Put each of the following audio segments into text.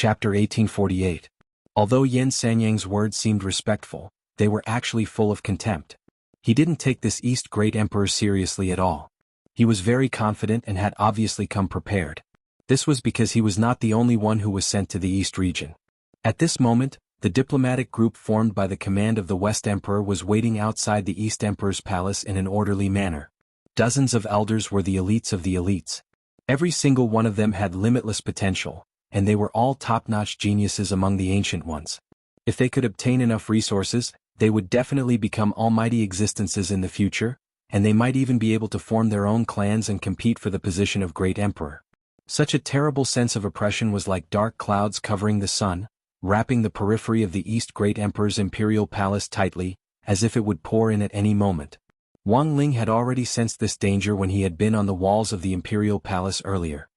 Chapter 1848. Although Yen Sanyang's words seemed respectful, they were actually full of contempt. He didn't take this East Great Emperor seriously at all. He was very confident and had obviously come prepared. This was because he was not the only one who was sent to the East region. At this moment, the diplomatic group formed by the command of the West Emperor was waiting outside the East Emperor's palace in an orderly manner. Dozens of elders were the elites of the elites. Every single one of them had limitless potential, and they were all top-notch geniuses among the ancient ones. If they could obtain enough resources, they would definitely become almighty existences in the future, and they might even be able to form their own clans and compete for the position of Great Emperor. Such a terrible sense of oppression was like dark clouds covering the sun, wrapping the periphery of the East Great Emperor's imperial palace tightly, as if it would pour in at any moment. Wang Ling had already sensed this danger when he had been on the walls of the imperial palace earlier.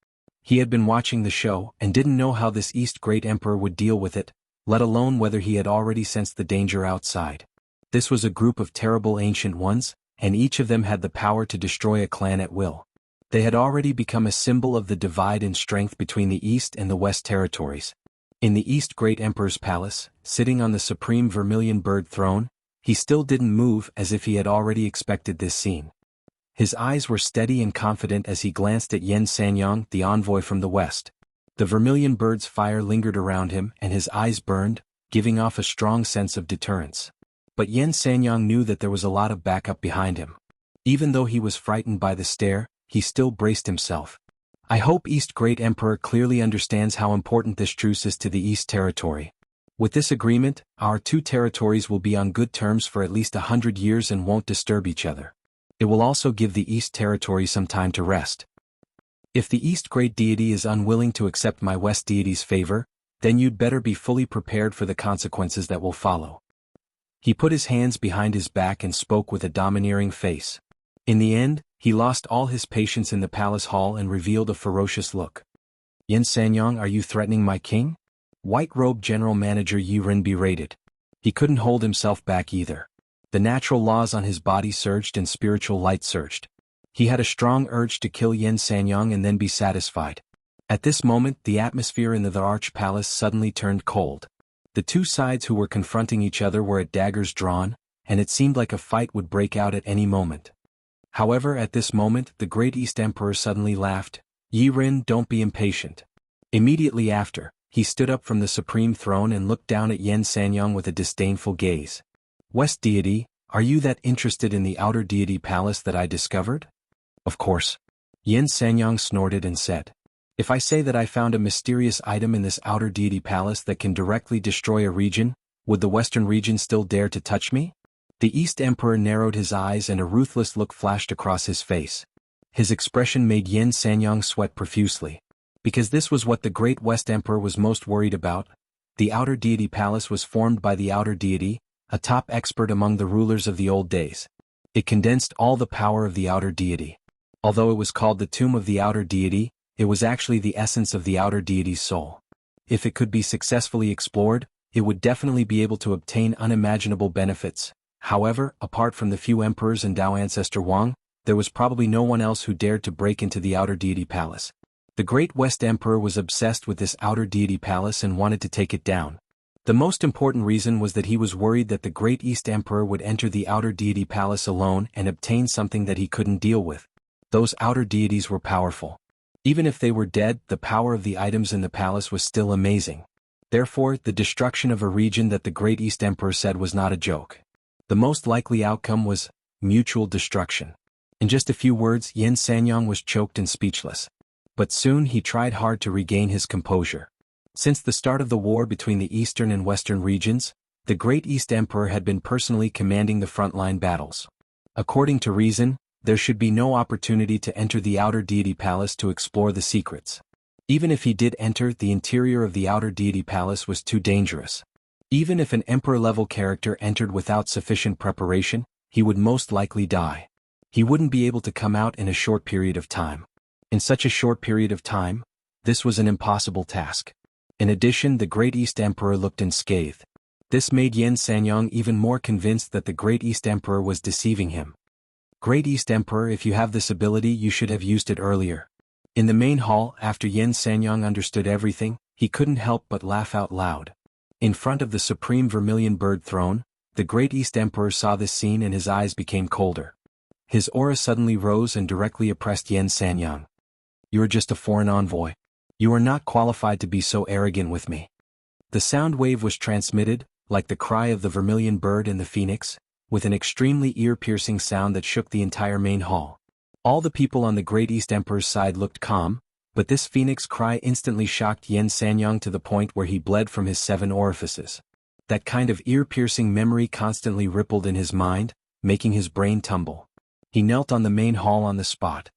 He had been watching the show and didn't know how this East Great Emperor would deal with it, let alone whether he had already sensed the danger outside. This was a group of terrible ancient ones, and each of them had the power to destroy a clan at will. They had already become a symbol of the divide in strength between the East and the West territories. In the East Great Emperor's palace, sitting on the supreme vermilion bird throne, he still didn't move as if he had already expected this scene. His eyes were steady and confident as he glanced at Yen Sanyang, the envoy from the west. The vermilion bird's fire lingered around him and his eyes burned, giving off a strong sense of deterrence. But Yen Sanyang knew that there was a lot of backup behind him. Even though he was frightened by the stare, he still braced himself. I hope East Great Emperor clearly understands how important this truce is to the East Territory. With this agreement, our two territories will be on good terms for at least 100 years and won't disturb each other. It will also give the East Territory some time to rest. If the East Great Deity is unwilling to accept my West Deity's favor, then you'd better be fully prepared for the consequences that will follow. He put his hands behind his back and spoke with a domineering face. In the end, he lost all his patience in the palace hall and revealed a ferocious look. Yen Sanyang, are you threatening my king? White-robed General Manager Yi Rin berated. He couldn't hold himself back either. The natural laws on his body surged and spiritual light surged. He had a strong urge to kill Yen Sanyang and then be satisfied. At this moment, the atmosphere in the Arch Palace suddenly turned cold. The two sides who were confronting each other were at daggers drawn, and it seemed like a fight would break out at any moment. However, at this moment, the Great East Emperor suddenly laughed. Yi Rin, don't be impatient. Immediately after, he stood up from the supreme throne and looked down at Yen Sanyang with a disdainful gaze. West Deity, are you that interested in the Outer Deity Palace that I discovered? Of course. Yen Sanyang snorted and said. If I say that I found a mysterious item in this Outer Deity Palace that can directly destroy a region, would the Western region still dare to touch me? The East Emperor narrowed his eyes and a ruthless look flashed across his face. His expression made Yen Sanyang sweat profusely. Because this was what the Great West Emperor was most worried about. The Outer Deity Palace was formed by the Outer Deity, a top expert among the rulers of the old days. It condensed all the power of the Outer Deity. Although it was called the Tomb of the Outer Deity, it was actually the essence of the Outer Deity's soul. If it could be successfully explored, it would definitely be able to obtain unimaginable benefits. However, apart from the few emperors and Dao ancestor Wang, there was probably no one else who dared to break into the Outer Deity Palace. The Great West Emperor was obsessed with this Outer Deity Palace and wanted to take it down. The most important reason was that he was worried that the Great East Emperor would enter the Outer Deity Palace alone and obtain something that he couldn't deal with. Those outer deities were powerful. Even if they were dead, the power of the items in the palace was still amazing. Therefore, the destruction of a region that the Great East Emperor said was not a joke. The most likely outcome was mutual destruction. In just a few words, Yen Sanyang was choked and speechless. But soon he tried hard to regain his composure. Since the start of the war between the eastern and western regions, the Great East Emperor had been personally commanding the frontline battles. According to reason, there should be no opportunity to enter the Outer Deity Palace to explore the secrets. Even if he did enter, the interior of the Outer Deity Palace was too dangerous. Even if an emperor-level character entered without sufficient preparation, he would most likely die. He wouldn't be able to come out in a short period of time. In such a short period of time, this was an impossible task. In addition, the Great East Emperor looked unscathed. This made Yen Sanyang even more convinced that the Great East Emperor was deceiving him. Great East Emperor, if you have this ability, you should have used it earlier. In the main hall, after Yen Sanyang understood everything, he couldn't help but laugh out loud. In front of the supreme vermilion bird throne, the great East Emperor saw this scene and his eyes became colder. His aura suddenly rose and directly oppressed Yen Sanyang. "You are just a foreign envoy. You are not qualified to be so arrogant with me." The sound wave was transmitted, like the cry of the vermilion bird and the phoenix, with an extremely ear-piercing sound that shook the entire main hall. All the people on the great East Emperor's side looked calm, but this phoenix cry instantly shocked Yen Sanyang to the point where he bled from his 7 orifices. That kind of ear-piercing memory constantly rippled in his mind, making his brain tumble. He knelt on the main hall on the spot.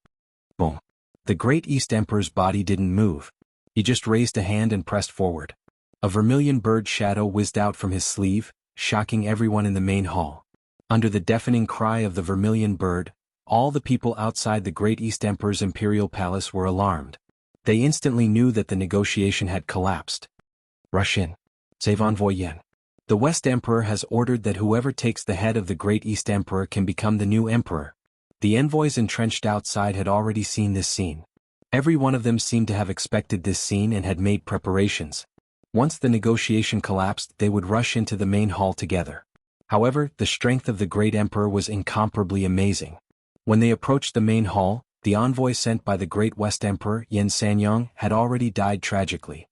Boom. The great East Emperor's body didn't move. He just raised a hand and pressed forward. A vermilion bird shadow whizzed out from his sleeve, shocking everyone in the main hall. Under the deafening cry of the vermilion bird, all the people outside the great East Emperor's imperial palace were alarmed. They instantly knew that the negotiation had collapsed. "Rush in. Save Envoy Yen. The West Emperor has ordered that whoever takes the head of the great East Emperor can become the new emperor." The envoys entrenched outside had already seen this scene. Every one of them seemed to have expected this scene and had made preparations. Once the negotiation collapsed, they would rush into the main hall together. However, the strength of the great emperor was incomparably amazing. When they approached the main hall, the envoy sent by the great West Emperor, Yen Sanyang, had already died tragically.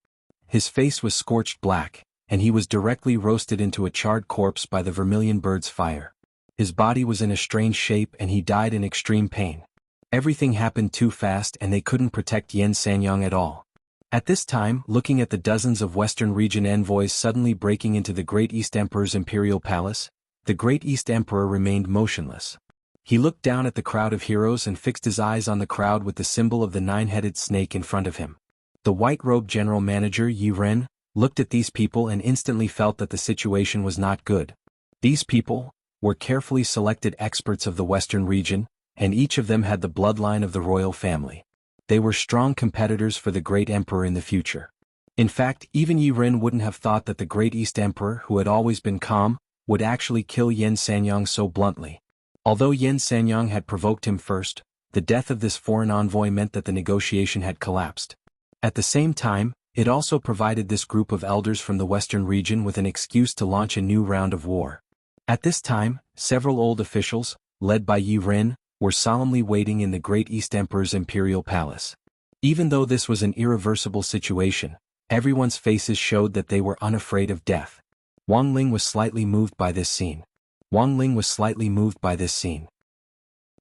His face was scorched black, and he was directly roasted into a charred corpse by the vermilion bird's fire. His body was in a strange shape and he died in extreme pain. Everything happened too fast and they couldn't protect Yen Sanyang at all. At this time, looking at the dozens of Western region envoys suddenly breaking into the great East Emperor's imperial palace, the great East Emperor remained motionless. He looked down at the crowd of heroes and fixed his eyes on the crowd with the symbol of the 9-headed snake in front of him. The white-robed general manager Yi Ren looked at these people and instantly felt that the situation was not good. These people were carefully selected experts of the Western region, and each of them had the bloodline of the royal family. They were strong competitors for the great emperor in the future. In fact, even Yi Ren wouldn't have thought that the great East Emperor, who had always been calm, would actually kill Yen Sanyang so bluntly. Although Yen Sanyang had provoked him first, the death of this foreign envoy meant that the negotiation had collapsed. At the same time, it also provided this group of elders from the Western region with an excuse to launch a new round of war. At this time, several old officials, led by Yi Ren, were solemnly waiting in the great East Emperor's imperial palace. Even though this was an irreversible situation, everyone's faces showed that they were unafraid of death. Wang Ling was slightly moved by this scene.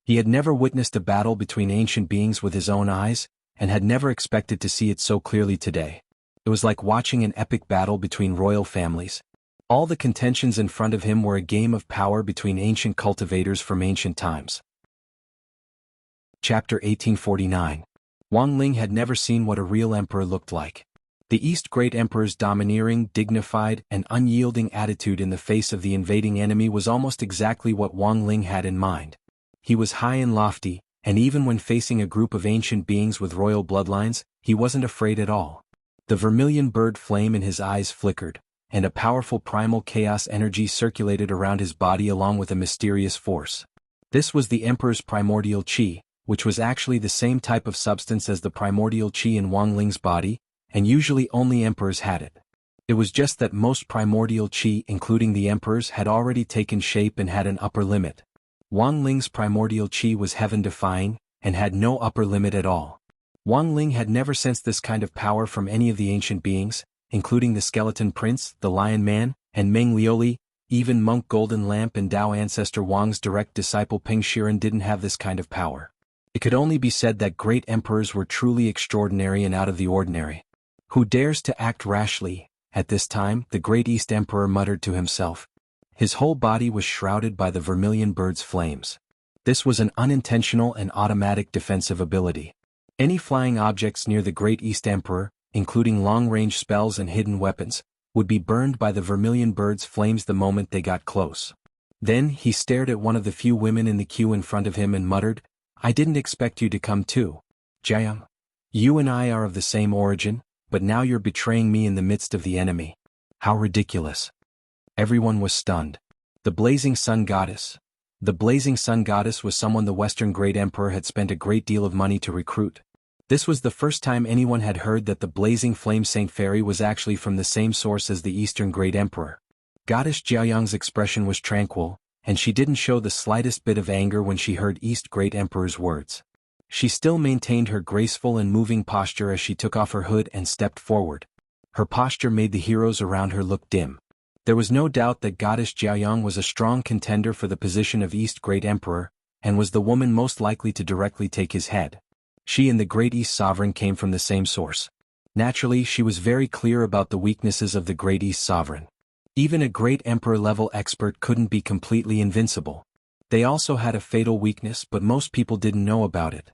He had never witnessed a battle between ancient beings with his own eyes, and had never expected to see it so clearly today. It was like watching an epic battle between royal families. All the contentions in front of him were a game of power between ancient cultivators from ancient times. Chapter 1849. Wang Ling had never seen what a real emperor looked like. The East Great Emperor's domineering, dignified, and unyielding attitude in the face of the invading enemy was almost exactly what Wang Ling had in mind. He was high and lofty, and even when facing a group of ancient beings with royal bloodlines, he wasn't afraid at all. The vermilion bird flame in his eyes flickered, and a powerful primal chaos energy circulated around his body along with a mysterious force. This was the Emperor's primordial qi, which was actually the same type of substance as the primordial qi in Wang Ling's body, and usually only emperors had it. It was just that most primordial qi, including the emperors, had already taken shape and had an upper limit. Wang Ling's primordial qi was heaven-defying, and had no upper limit at all. Wang Ling had never sensed this kind of power from any of the ancient beings, including the Skeleton Prince, the Lion Man, and Meng Liuli. Even Monk Golden Lamp and Tao ancestor Wang's direct disciple Peng Shiren didn't have this kind of power. It could only be said that great emperors were truly extraordinary and out of the ordinary. "Who dares to act rashly?" At this time, the great East Emperor muttered to himself. His whole body was shrouded by the vermilion bird's flames. This was an unintentional and automatic defensive ability. Any flying objects near the great East Emperor, including long-range spells and hidden weapons, would be burned by the vermilion bird's flames the moment they got close. Then he stared at one of the few women in the queue in front of him and muttered, "I didn't expect you to come too. Jiang. You and I are of the same origin, but now you're betraying me in the midst of the enemy. How ridiculous." Everyone was stunned. The Blazing Sun Goddess. The Blazing Sun Goddess was someone the Western Great Emperor had spent a great deal of money to recruit. This was the first time anyone had heard that the blazing flame Saint Fairy was actually from the same source as the Eastern Great Emperor. Goddess Jiaoyang's expression was tranquil, and she didn't show the slightest bit of anger when she heard East Great Emperor's words. She still maintained her graceful and moving posture as she took off her hood and stepped forward. Her posture made the heroes around her look dim. There was no doubt that Goddess Jiaoyang was a strong contender for the position of East Great Emperor, and was the woman most likely to directly take his head. She and the Great East Sovereign came from the same source. Naturally, she was very clear about the weaknesses of the Great East Sovereign. Even a Great Emperor-level expert couldn't be completely invincible. They also had a fatal weakness, but most people didn't know about it.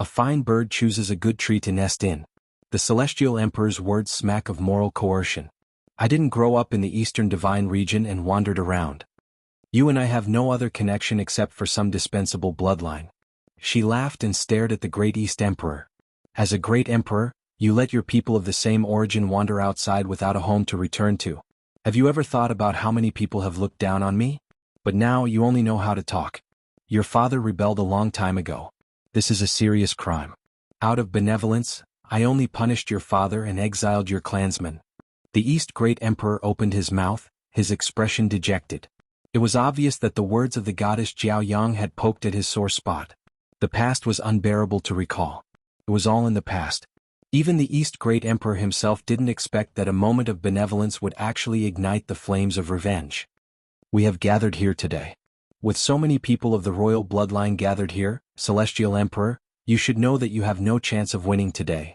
A fine bird chooses a good tree to nest in. The Celestial Emperor's words smack of moral coercion. I didn't grow up in the Eastern Divine region and wandered around. You and I have no other connection except for some dispensable bloodline. She laughed and stared at the Great East Emperor. As a Great Emperor, you let your people of the same origin wander outside without a home to return to. Have you ever thought about how many people have looked down on me? But now you only know how to talk. Your father rebelled a long time ago. This is a serious crime. Out of benevolence, I only punished your father and exiled your clansmen. The East Great Emperor opened his mouth, his expression dejected. It was obvious that the words of the goddess Jiaoyang had poked at his sore spot. The past was unbearable to recall. It was all in the past. Even the East Great Emperor himself didn't expect that a moment of benevolence would actually ignite the flames of revenge. We have gathered here today. With so many people of the royal bloodline gathered here, Celestial Emperor, you should know that you have no chance of winning today.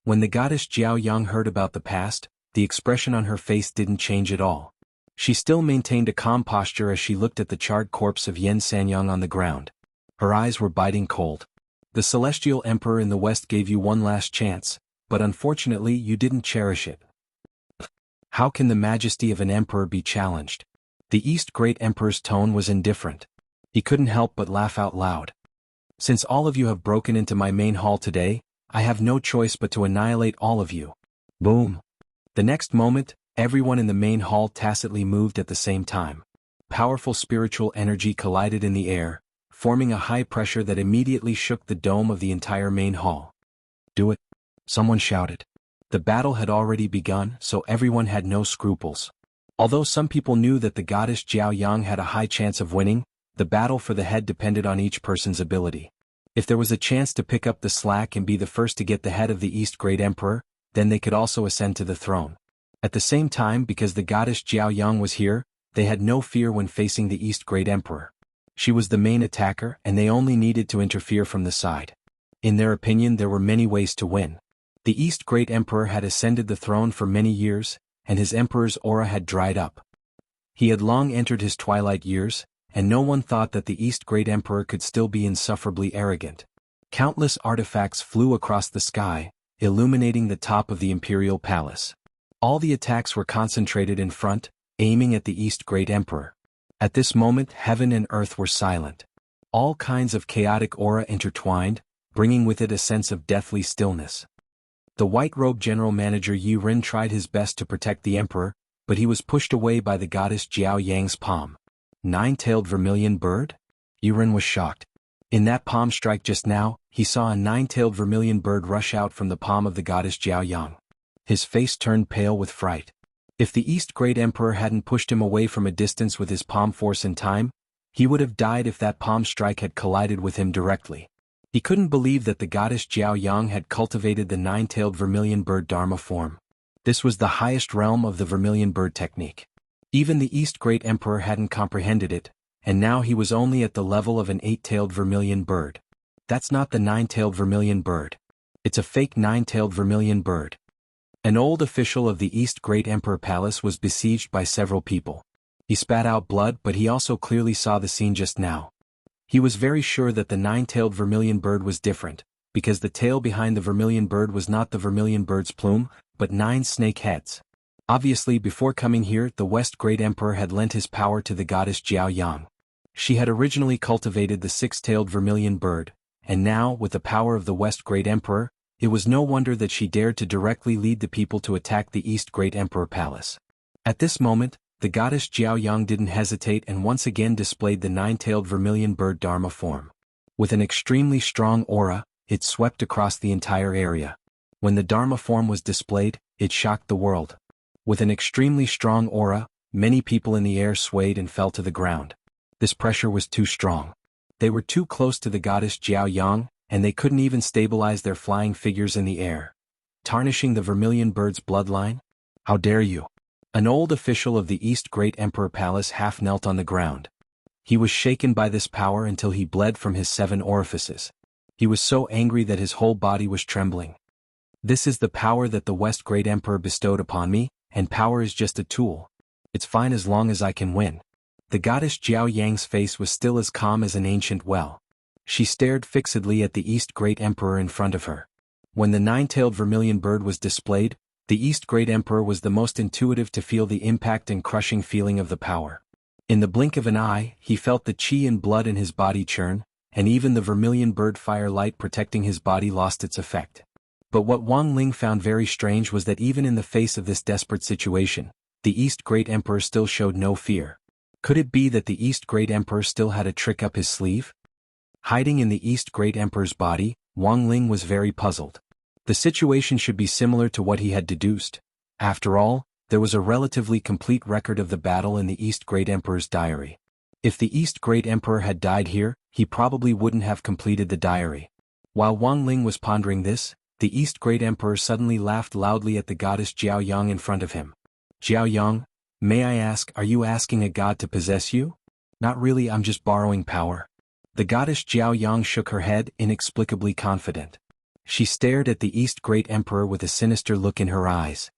When the goddess Jiaoyang heard about the past, the expression on her face didn't change at all. She still maintained a calm posture as she looked at the charred corpse of Yan Sanyang on the ground. Her eyes were biting cold. The Celestial Emperor in the West gave you one last chance, but unfortunately you didn't cherish it. How can the majesty of an emperor be challenged? The East Great Emperor's tone was indifferent. He couldn't help but laugh out loud. Since all of you have broken into my main hall today, I have no choice but to annihilate all of you. Boom. The next moment, everyone in the main hall tacitly moved at the same time. Powerful spiritual energy collided in the air, forming a high pressure that immediately shook the dome of the entire main hall. Do it. Someone shouted. The battle had already begun, so everyone had no scruples. Although some people knew that the goddess Jiaoyang had a high chance of winning, the battle for the head depended on each person's ability. If there was a chance to pick up the slack and be the first to get the head of the East Great Emperor, then they could also ascend to the throne. At the same time, because the goddess Jiaoyang was here, they had no fear when facing the East Great Emperor. She was the main attacker, and they only needed to interfere from the side. In their opinion, there were many ways to win. The East Great Emperor had ascended the throne for many years, and his emperor's aura had dried up. He had long entered his twilight years, and no one thought that the East Great Emperor could still be insufferably arrogant. Countless artifacts flew across the sky, illuminating the top of the imperial palace. All the attacks were concentrated in front, aiming at the East Great Emperor. At this moment, heaven and earth were silent. All kinds of chaotic aura intertwined, bringing with it a sense of deathly stillness. The white-robed general manager Yi Ren tried his best to protect the emperor, but he was pushed away by the goddess Jiaoyang's palm. Nine-tailed vermilion bird? Yi Ren was shocked. In that palm strike just now, he saw a nine-tailed vermilion bird rush out from the palm of the goddess Jiaoyang. His face turned pale with fright. If the East Great Emperor hadn't pushed him away from a distance with his palm force in time, he would have died if that palm strike had collided with him directly. He couldn't believe that the goddess Jiaoyang had cultivated the nine-tailed vermilion bird Dharma form. This was the highest realm of the vermilion bird technique. Even the East Great Emperor hadn't comprehended it, and now he was only at the level of an eight-tailed vermilion bird. That's not the nine-tailed vermilion bird. It's a fake nine-tailed vermilion bird. An old official of the East Great Emperor Palace was besieged by several people. He spat out blood, but he also clearly saw the scene just now. He was very sure that the nine-tailed vermilion bird was different, because the tail behind the vermilion bird was not the vermilion bird's plume, but 9 snake heads. Obviously, before coming here, the West Great Emperor had lent his power to the goddess Jiaoyang. She had originally cultivated the six-tailed vermilion bird, and now, with the power of the West Great Emperor, it was no wonder that she dared to directly lead the people to attack the East Great Emperor Palace. At this moment, the goddess Jiaoyang didn't hesitate and once again displayed the nine-tailed vermilion bird Dharma form. With an extremely strong aura, it swept across the entire area. When the Dharma form was displayed, it shocked the world. With an extremely strong aura, many people in the air swayed and fell to the ground. This pressure was too strong. They were too close to the goddess Jiao Yang, and they couldn't even stabilize their flying figures in the air. Tarnishing the vermilion bird's bloodline? How dare you? An old official of the East Great Emperor Palace half knelt on the ground. He was shaken by this power until he bled from his 7 orifices. He was so angry that his whole body was trembling. This is the power that the West Great Emperor bestowed upon me, and power is just a tool. It's fine as long as I can win. The goddess Jiao Yang's face was still as calm as an ancient well. She stared fixedly at the East Great Emperor in front of her. When the 9-tailed vermilion bird was displayed, the East Great Emperor was the most intuitive to feel the impact and crushing feeling of the power. In the blink of an eye, he felt the qi and blood in his body churn, and even the vermilion bird fire light protecting his body lost its effect. But what Wang Ling found very strange was that even in the face of this desperate situation, the East Great Emperor still showed no fear. Could it be that the East Great Emperor still had a trick up his sleeve? Hiding in the East Great Emperor's body, Wang Ling was very puzzled. The situation should be similar to what he had deduced. After all, there was a relatively complete record of the battle in the East Great Emperor's diary. If the East Great Emperor had died here, he probably wouldn't have completed the diary. While Wang Ling was pondering this, the East Great Emperor suddenly laughed loudly at the goddess Jiao Yang in front of him. Jiao Yang, may I ask, are you asking a god to possess you? Not really, I'm just borrowing power. The goddess Jiao Yang shook her head, inexplicably confident. She stared at the East Great Emperor with a sinister look in her eyes.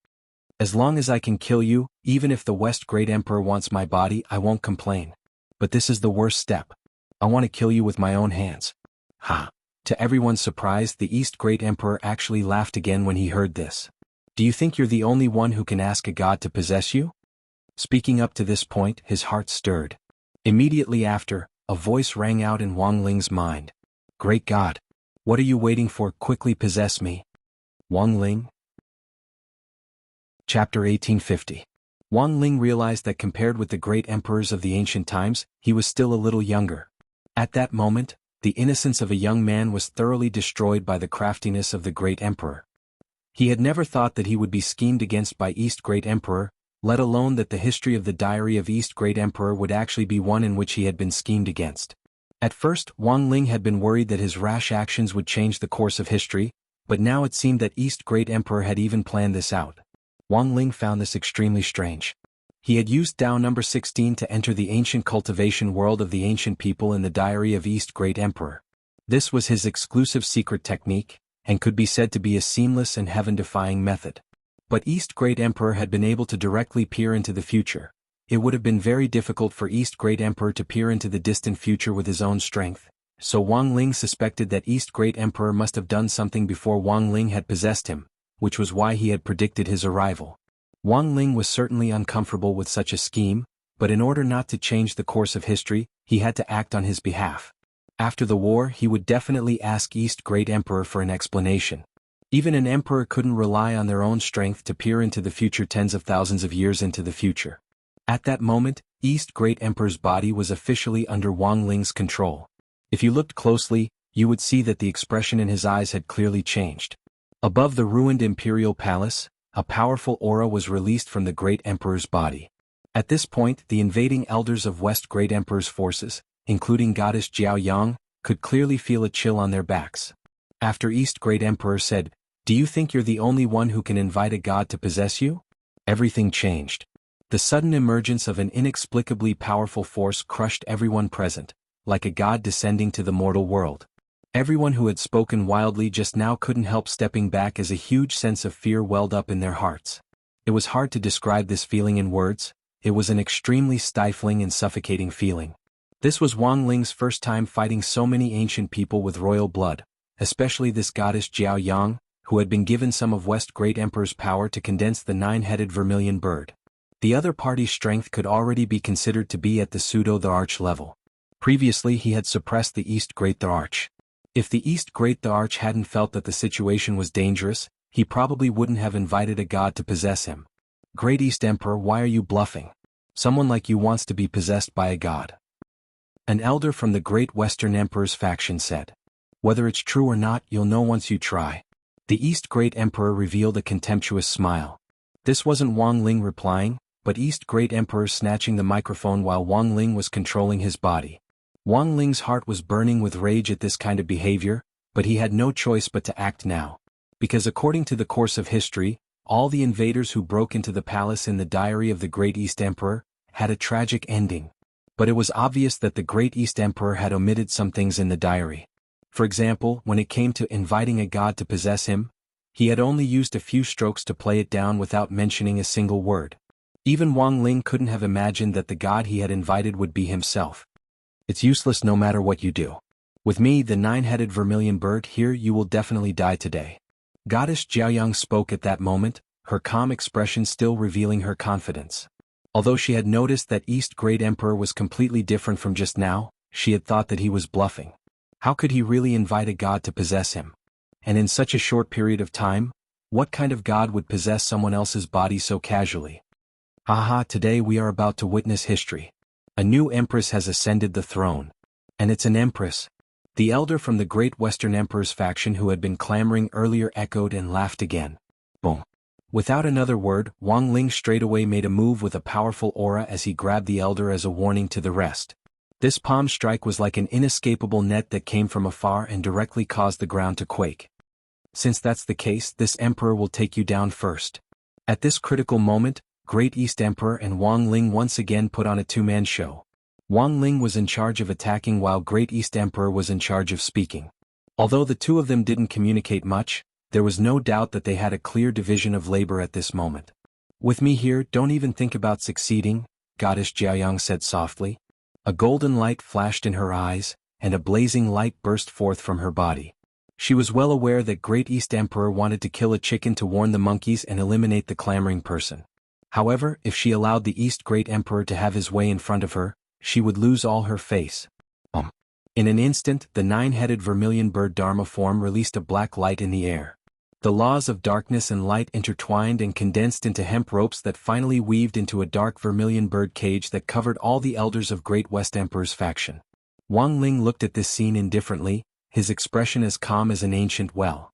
As long as I can kill you, even if the West Great Emperor wants my body, I won't complain. But this is the worst step. I want to kill you with my own hands. Ha! To everyone's surprise, the East Great Emperor actually laughed again when he heard this. Do you think you're the only one who can ask a god to possess you? Speaking up to this point, his heart stirred. Immediately after, a voice rang out in Wang Ling's mind. Great God! What are you waiting for? Quickly possess me. Wang Ling. Chapter 1850. Wang Ling realized that compared with the great emperors of the ancient times, he was still a little younger. At that moment, the innocence of a young man was thoroughly destroyed by the craftiness of the great emperor. He had never thought that he would be schemed against by East Great Emperor, let alone that the history of the diary of East Great Emperor would actually be one in which he had been schemed against. At first, Wang Ling had been worried that his rash actions would change the course of history, but now it seemed that East Great Emperor had even planned this out. Wang Ling found this extremely strange. He had used Dao number 16 to enter the ancient cultivation world of the ancient people in the diary of East Great Emperor. This was his exclusive secret technique, and could be said to be a seamless and heaven-defying method. But East Great Emperor had been able to directly peer into the future. It would have been very difficult for East Great Emperor to peer into the distant future with his own strength, so Wang Ling suspected that East Great Emperor must have done something before Wang Ling had possessed him, which was why he had predicted his arrival. Wang Ling was certainly uncomfortable with such a scheme, but in order not to change the course of history, he had to act on his behalf. After the war, he would definitely ask East Great Emperor for an explanation. Even an emperor couldn't rely on their own strength to peer into the future tens of thousands of years into the future. At that moment, East Great Emperor's body was officially under Wang Ling's control. If you looked closely, you would see that the expression in his eyes had clearly changed. Above the ruined imperial palace, a powerful aura was released from the Great Emperor's body. At this point, the invading elders of West Great Emperor's forces, including goddess Jiao Yang, could clearly feel a chill on their backs. After East Great Emperor said, "Do you think you're the only one who can invite a god to possess you?" everything changed. The sudden emergence of an inexplicably powerful force crushed everyone present, like a god descending to the mortal world. Everyone who had spoken wildly just now couldn't help stepping back as a huge sense of fear welled up in their hearts. It was hard to describe this feeling in words. It was an extremely stifling and suffocating feeling. This was Wang Ling's first time fighting so many ancient people with royal blood, especially this goddess Jiao Yang, who had been given some of West Great Emperor's power to condense the 9-headed vermilion bird. The other party's strength could already be considered to be at the pseudo-the-arch level. Previously he had suppressed the East Great the-Arch. If the East Great the-Arch hadn't felt that the situation was dangerous, he probably wouldn't have invited a god to possess him. Great East Emperor, why are you bluffing? Someone like you wants to be possessed by a god. An elder from the Great Western Emperor's faction said. Whether it's true or not, you'll know once you try. The East Great Emperor revealed a contemptuous smile. This wasn't Wang Ling replying, but East Great Emperor snatching the microphone while Wang Ling was controlling his body. Wang Ling's heart was burning with rage at this kind of behavior, but he had no choice but to act now. Because according to the course of history, all the invaders who broke into the palace in the diary of the Great East Emperor had a tragic ending. But it was obvious that the Great East Emperor had omitted some things in the diary. For example, when it came to inviting a god to possess him, he had only used a few strokes to play it down without mentioning a single word. Even Wang Ling couldn't have imagined that the god he had invited would be himself. It's useless no matter what you do. With me, the nine-headed vermilion bird here, you will definitely die today. Goddess Jiaoyang spoke at that moment, her calm expression still revealing her confidence. Although she had noticed that East Great Emperor was completely different from just now, she had thought that he was bluffing. How could he really invite a god to possess him? And in such a short period of time, what kind of god would possess someone else's body so casually? Haha, today we are about to witness history. A new empress has ascended the throne. And it's an empress. The elder from the Great Western Emperor's faction who had been clamoring earlier echoed and laughed again. Boom. Without another word, Wang Ling straightaway made a move with a powerful aura as he grabbed the elder as a warning to the rest. This palm strike was like an inescapable net that came from afar and directly caused the ground to quake. Since that's the case, this emperor will take you down first. At this critical moment, Great East Emperor and Wang Ling once again put on a two-man show. Wang Ling was in charge of attacking while Great East Emperor was in charge of speaking. Although the two of them didn't communicate much, there was no doubt that they had a clear division of labor at this moment. With me here, don't even think about succeeding, Goddess Jiaoyang said softly. A golden light flashed in her eyes, and a blazing light burst forth from her body. She was well aware that Great East Emperor wanted to kill a chicken to warn the monkeys and eliminate the clamoring person. However, if she allowed the East Great Emperor to have his way in front of her, she would lose all her face. In an instant, the nine-headed vermilion bird Dharma form released a black light in the air. The laws of darkness and light intertwined and condensed into hemp ropes that finally weaved into a dark vermilion bird cage that covered all the elders of Great West Emperor's faction. Wang Ling looked at this scene indifferently, his expression as calm as an ancient well.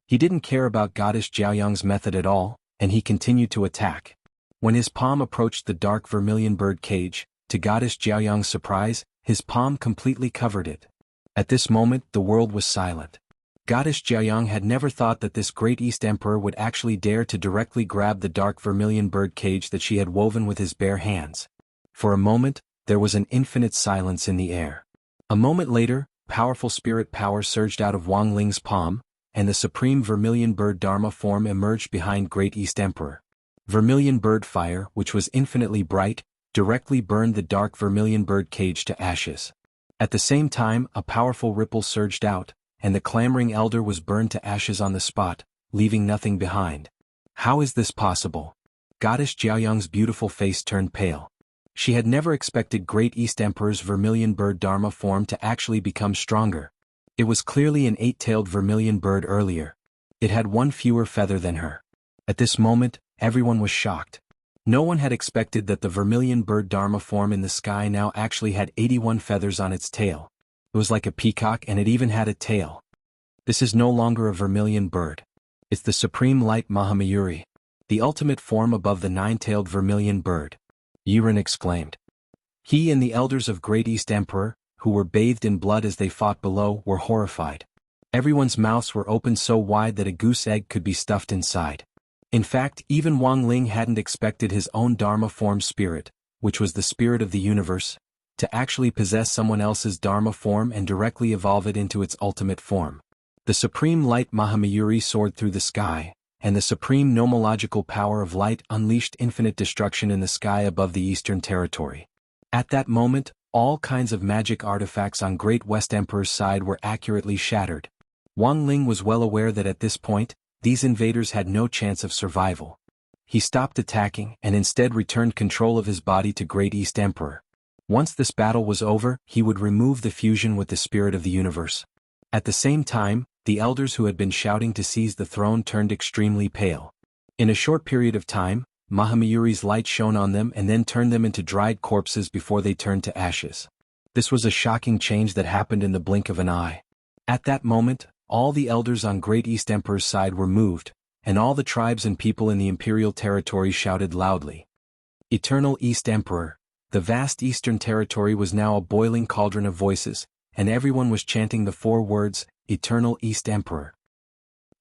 He didn't care about Goddess Jiaoyang's method at all, and he continued to attack. When his palm approached the dark vermilion bird cage, to Goddess Jiaoyang's surprise, his palm completely covered it. At this moment, the world was silent. Goddess Jiaoyang had never thought that this Great East Emperor would actually dare to directly grab the dark vermilion bird cage that she had woven with his bare hands. For a moment, there was an infinite silence in the air. A moment later, powerful spirit power surged out of Wang Ling's palm, and the supreme vermilion bird Dharma form emerged behind Great East Emperor. Vermilion bird fire, which was infinitely bright, directly burned the dark vermilion bird cage to ashes. At the same time, a powerful ripple surged out, and the clamoring elder was burned to ashes on the spot, leaving nothing behind. How is this possible? Goddess Jiaoyang's beautiful face turned pale. She had never expected Great East Emperor's vermilion bird Dharma form to actually become stronger. It was clearly an eight-tailed vermilion bird earlier. It had one fewer feather than her. At this moment, everyone was shocked. No one had expected that the vermilion bird Dharma form in the sky now actually had 81 feathers on its tail. It was like a peacock and it even had a tail. This is no longer a vermilion bird. It's the supreme light Mahamayuri, the ultimate form above the nine-tailed vermilion bird. Yiren exclaimed. He and the elders of Great East Emperor, who were bathed in blood as they fought below, were horrified. Everyone's mouths were opened so wide that a goose egg could be stuffed inside. In fact, even Wang Ling hadn't expected his own Dharma form spirit, which was the spirit of the universe, to actually possess someone else's Dharma form and directly evolve it into its ultimate form. The supreme light Mahamayuri soared through the sky, and the supreme nomological power of light unleashed infinite destruction in the sky above the Eastern Territory. At that moment, all kinds of magic artifacts on Great West Emperor's side were accurately shattered. Wang Ling was well aware that at this point, these invaders had no chance of survival. He stopped attacking and instead returned control of his body to Great East Emperor. Once this battle was over, he would remove the fusion with the spirit of the universe. At the same time, the elders who had been shouting to seize the throne turned extremely pale. In a short period of time, Mahamayuri's light shone on them and then turned them into dried corpses before they turned to ashes. This was a shocking change that happened in the blink of an eye. At that moment, all the elders on Great East Emperor's side were moved, and all the tribes and people in the imperial territory shouted loudly. Eternal East Emperor. The vast eastern territory was now a boiling cauldron of voices, and everyone was chanting the 4 words, Eternal East Emperor.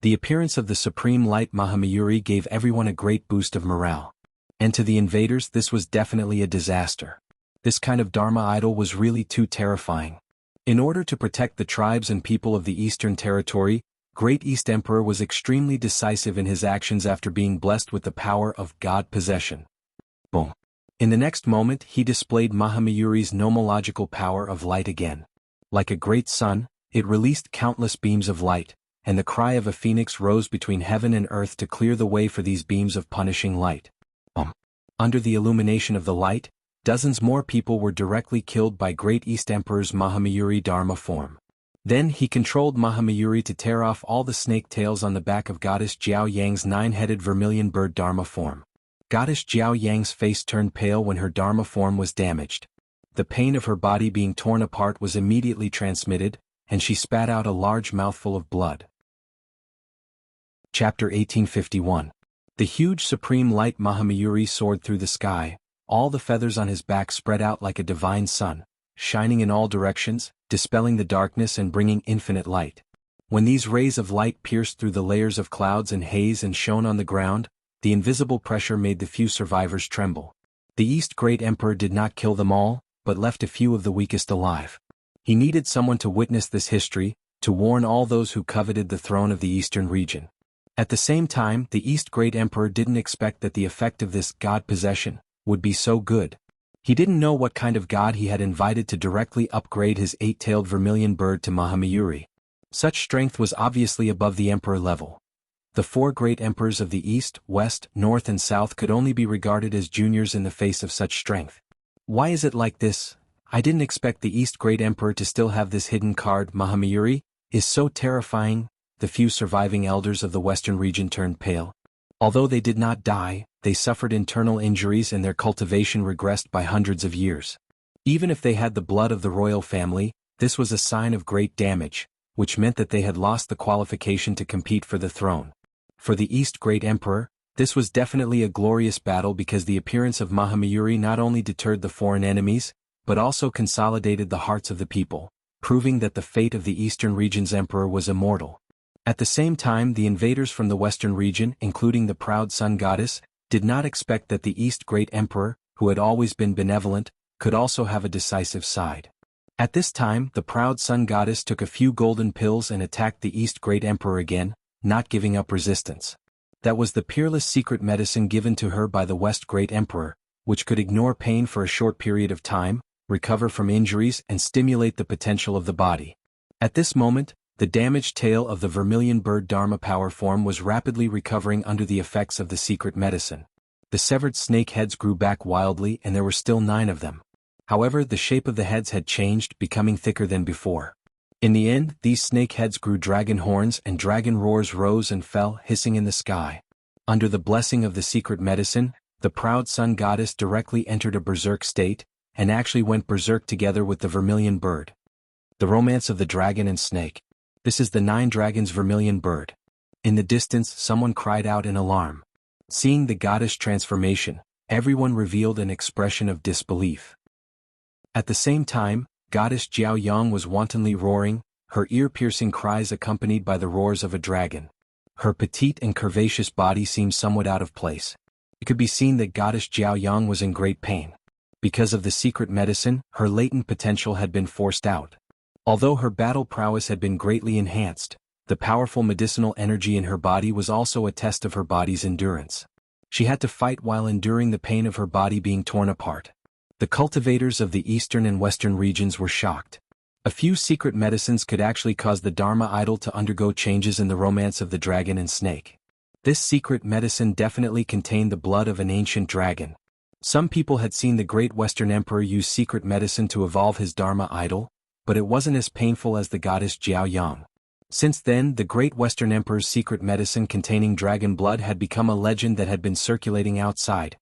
The appearance of the Supreme Light Mahamayuri gave everyone a great boost of morale. And to the invaders this was definitely a disaster. This kind of Dharma idol was really too terrifying. In order to protect the tribes and people of the Eastern Territory, Great East Emperor was extremely decisive in his actions after being blessed with the power of God possession. Boom. In the next moment he displayed Mahamayuri's nomological power of light again. Like a great sun, it released countless beams of light, and the cry of a phoenix rose between heaven and earth to clear the way for these beams of punishing light. Under the illumination of the light, dozens more people were directly killed by Great East Emperor's Mahamayuri Dharma form. Then he controlled Mahamayuri to tear off all the snake tails on the back of Goddess Jiao Yang's 9-headed vermilion bird Dharma form. Goddess Jiao Yang's face turned pale when her Dharma form was damaged. The pain of her body being torn apart was immediately transmitted, and she spat out a large mouthful of blood. Chapter 1851. The huge Supreme Light Mahamayuri soared through the sky, all the feathers on his back spread out like a divine sun, shining in all directions, dispelling the darkness and bringing infinite light. When these rays of light pierced through the layers of clouds and haze and shone on the ground, the invisible pressure made the few survivors tremble. The East Great Emperor did not kill them all, but left a few of the weakest alive. He needed someone to witness this history, to warn all those who coveted the throne of the Eastern region. At the same time, the East Great Emperor didn't expect that the effect of this God possession would be so good. He didn't know what kind of god he had invited to directly upgrade his 8-tailed vermilion bird to Mahamayuri. Such strength was obviously above the emperor level. The 4 great emperors of the East, West, North and South could only be regarded as juniors in the face of such strength. Why is it like this? I didn't expect the East Great Emperor to still have this hidden card. Mahamayuri is so terrifying. The few surviving elders of the Western region turned pale. Although they did not die, they suffered internal injuries and their cultivation regressed by hundreds of years. Even if they had the blood of the royal family, this was a sign of great damage, which meant that they had lost the qualification to compete for the throne. For the East Great Emperor, this was definitely a glorious battle because the appearance of Mahamayuri not only deterred the foreign enemies, but also consolidated the hearts of the people, proving that the fate of the Eastern region's emperor was immortal. At the same time, the invaders from the Western region, including the proud Sun Goddess, did not expect that the East Great Emperor, who had always been benevolent, could also have a decisive side. At this time, the proud Sun Goddess took a few golden pills and attacked the East Great Emperor again, not giving up resistance. That was the peerless secret medicine given to her by the West Great Emperor, which could ignore pain for a short period of time, recover from injuries and stimulate the potential of the body. At this moment, the damaged tail of the vermilion bird Dharma power form was rapidly recovering under the effects of the secret medicine. The severed snake heads grew back wildly and there were still 9 of them. However, the shape of the heads had changed, becoming thicker than before. In the end, these snake heads grew dragon horns and dragon roars rose and fell hissing in the sky. Under the blessing of the secret medicine, the proud Sun Goddess directly entered a berserk state, and actually went berserk together with the vermilion bird. The romance of the dragon and snake. This is the 9 dragons vermilion bird. In the distance, someone cried out in alarm. Seeing the goddess transformation, everyone revealed an expression of disbelief. At the same time, Goddess Jiao Yang was wantonly roaring, her ear-piercing cries accompanied by the roars of a dragon. Her petite and curvaceous body seemed somewhat out of place. It could be seen that Goddess Jiao Yang was in great pain. Because of the secret medicine, her latent potential had been forced out. Although her battle prowess had been greatly enhanced, the powerful medicinal energy in her body was also a test of her body's endurance. She had to fight while enduring the pain of her body being torn apart. The cultivators of the eastern and western regions were shocked. A few secret medicines could actually cause the Dharma idol to undergo changes in the romance of the dragon and snake. This secret medicine definitely contained the blood of an ancient dragon. Some people had seen the great Western Emperor use secret medicine to evolve his Dharma idol, but it wasn't as painful as the goddess Jiao Yang. Since then, the great Western Emperor's secret medicine containing dragon blood had become a legend that had been circulating outside.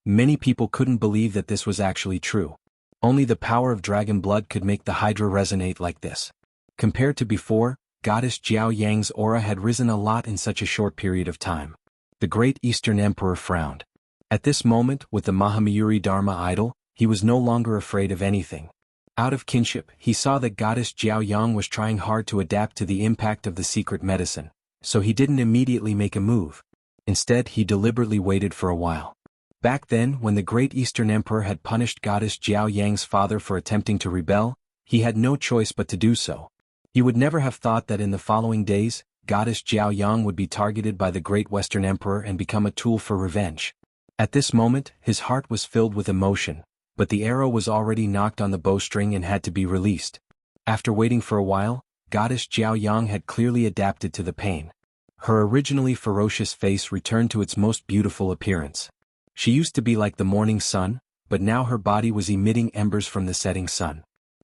Many people couldn't believe that this was actually true. Only the power of dragon blood could make the Hydra resonate like this. Compared to before, Goddess Jiao Yang's aura had risen a lot in such a short period of time. The Great Eastern Emperor frowned. At this moment, with the Mahamayuri Dharma idol, he was no longer afraid of anything. Out of kinship, he saw that Goddess Jiao Yang was trying hard to adapt to the impact of the secret medicine, so he didn't immediately make a move. Instead, he deliberately waited for a while. Back then, when the Great Eastern Emperor had punished Goddess Jiao Yang's father for attempting to rebel, he had no choice but to do so. He would never have thought that in the following days, Goddess Jiao Yang would be targeted by the Great Western Emperor and become a tool for revenge. At this moment, his heart was filled with emotion, but the arrow was already knocked on the bowstring and had to be released. After waiting for a while, Goddess Jiao Yang had clearly adapted to the pain. Her originally ferocious face returned to its most beautiful appearance. She used to be like the morning sun, but now her body was emitting embers from the setting sun.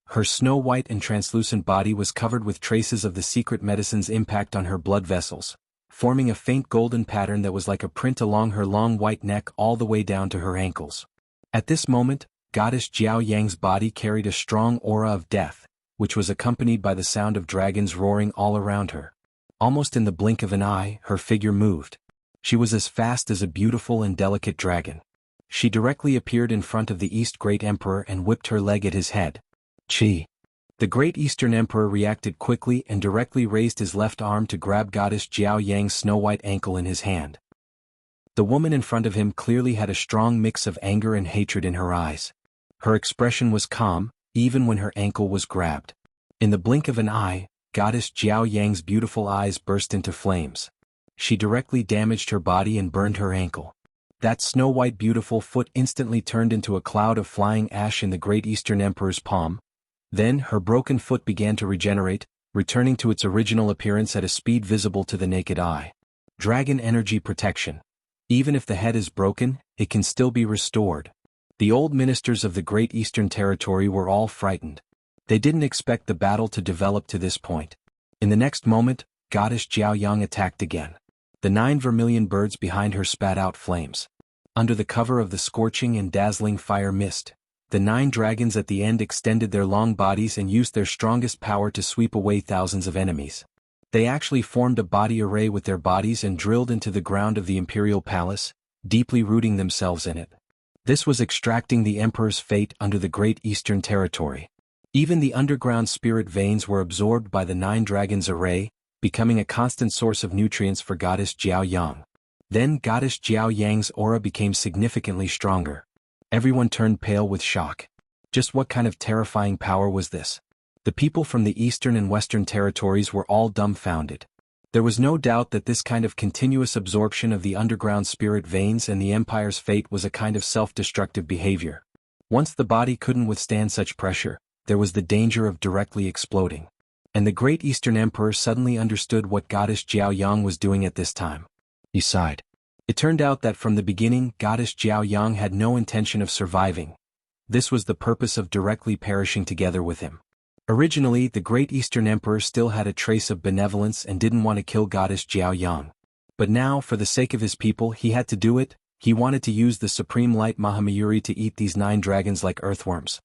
Her snow-white and translucent body was covered with traces of the secret medicine's impact on her blood vessels, forming a faint golden pattern that was like a print along her long white neck all the way down to her ankles. At this moment, Goddess Jiao Yang's body carried a strong aura of death, which was accompanied by the sound of dragons roaring all around her. Almost in the blink of an eye, her figure moved. She was as fast as a beautiful and delicate dragon. She directly appeared in front of the East Great Emperor and whipped her leg at his head. Chi. The Great Eastern Emperor reacted quickly and directly raised his left arm to grab Goddess Jiao Yang's snow-white ankle in his hand. The woman in front of him clearly had a strong mix of anger and hatred in her eyes. Her expression was calm, even when her ankle was grabbed. In the blink of an eye, Goddess Jiao Yang's beautiful eyes burst into flames. She directly damaged her body and burned her ankle. That snow-white beautiful foot instantly turned into a cloud of flying ash in the Great Eastern Emperor's palm. Then, her broken foot began to regenerate, returning to its original appearance at a speed visible to the naked eye. Dragon Energy Protection. Even if the head is broken, it can still be restored. The old ministers of the Great Eastern Territory were all frightened. They didn't expect the battle to develop to this point. In the next moment, Goddess Jiao Yang attacked again. The 9 vermilion birds behind her spat out flames. Under the cover of the scorching and dazzling fire mist, the 9 dragons at the end extended their long bodies and used their strongest power to sweep away thousands of enemies. They actually formed a body array with their bodies and drilled into the ground of the imperial palace, deeply rooting themselves in it. This was extracting the emperor's fate under the Great Eastern Territory. Even the underground spirit veins were absorbed by the 9 dragons' array, becoming a constant source of nutrients for Goddess Jiao Yang. Then Goddess Jiao Yang's aura became significantly stronger. Everyone turned pale with shock. Just what kind of terrifying power was this? The people from the Eastern and Western territories were all dumbfounded. There was no doubt that this kind of continuous absorption of the underground spirit veins and the Empire's fate was a kind of self-destructive behavior. Once the body couldn't withstand such pressure, there was the danger of directly exploding. And the Great Eastern Emperor suddenly understood what Goddess Jiao Yang was doing at this time. He sighed. It turned out that from the beginning, Goddess Jiao Yang had no intention of surviving. This was the purpose of directly perishing together with him. Originally, the Great Eastern Emperor still had a trace of benevolence and didn't want to kill Goddess Jiao Yang. But now, for the sake of his people, he had to do it. He wanted to use the Supreme Light Mahamayuri to eat these 9 dragons like earthworms.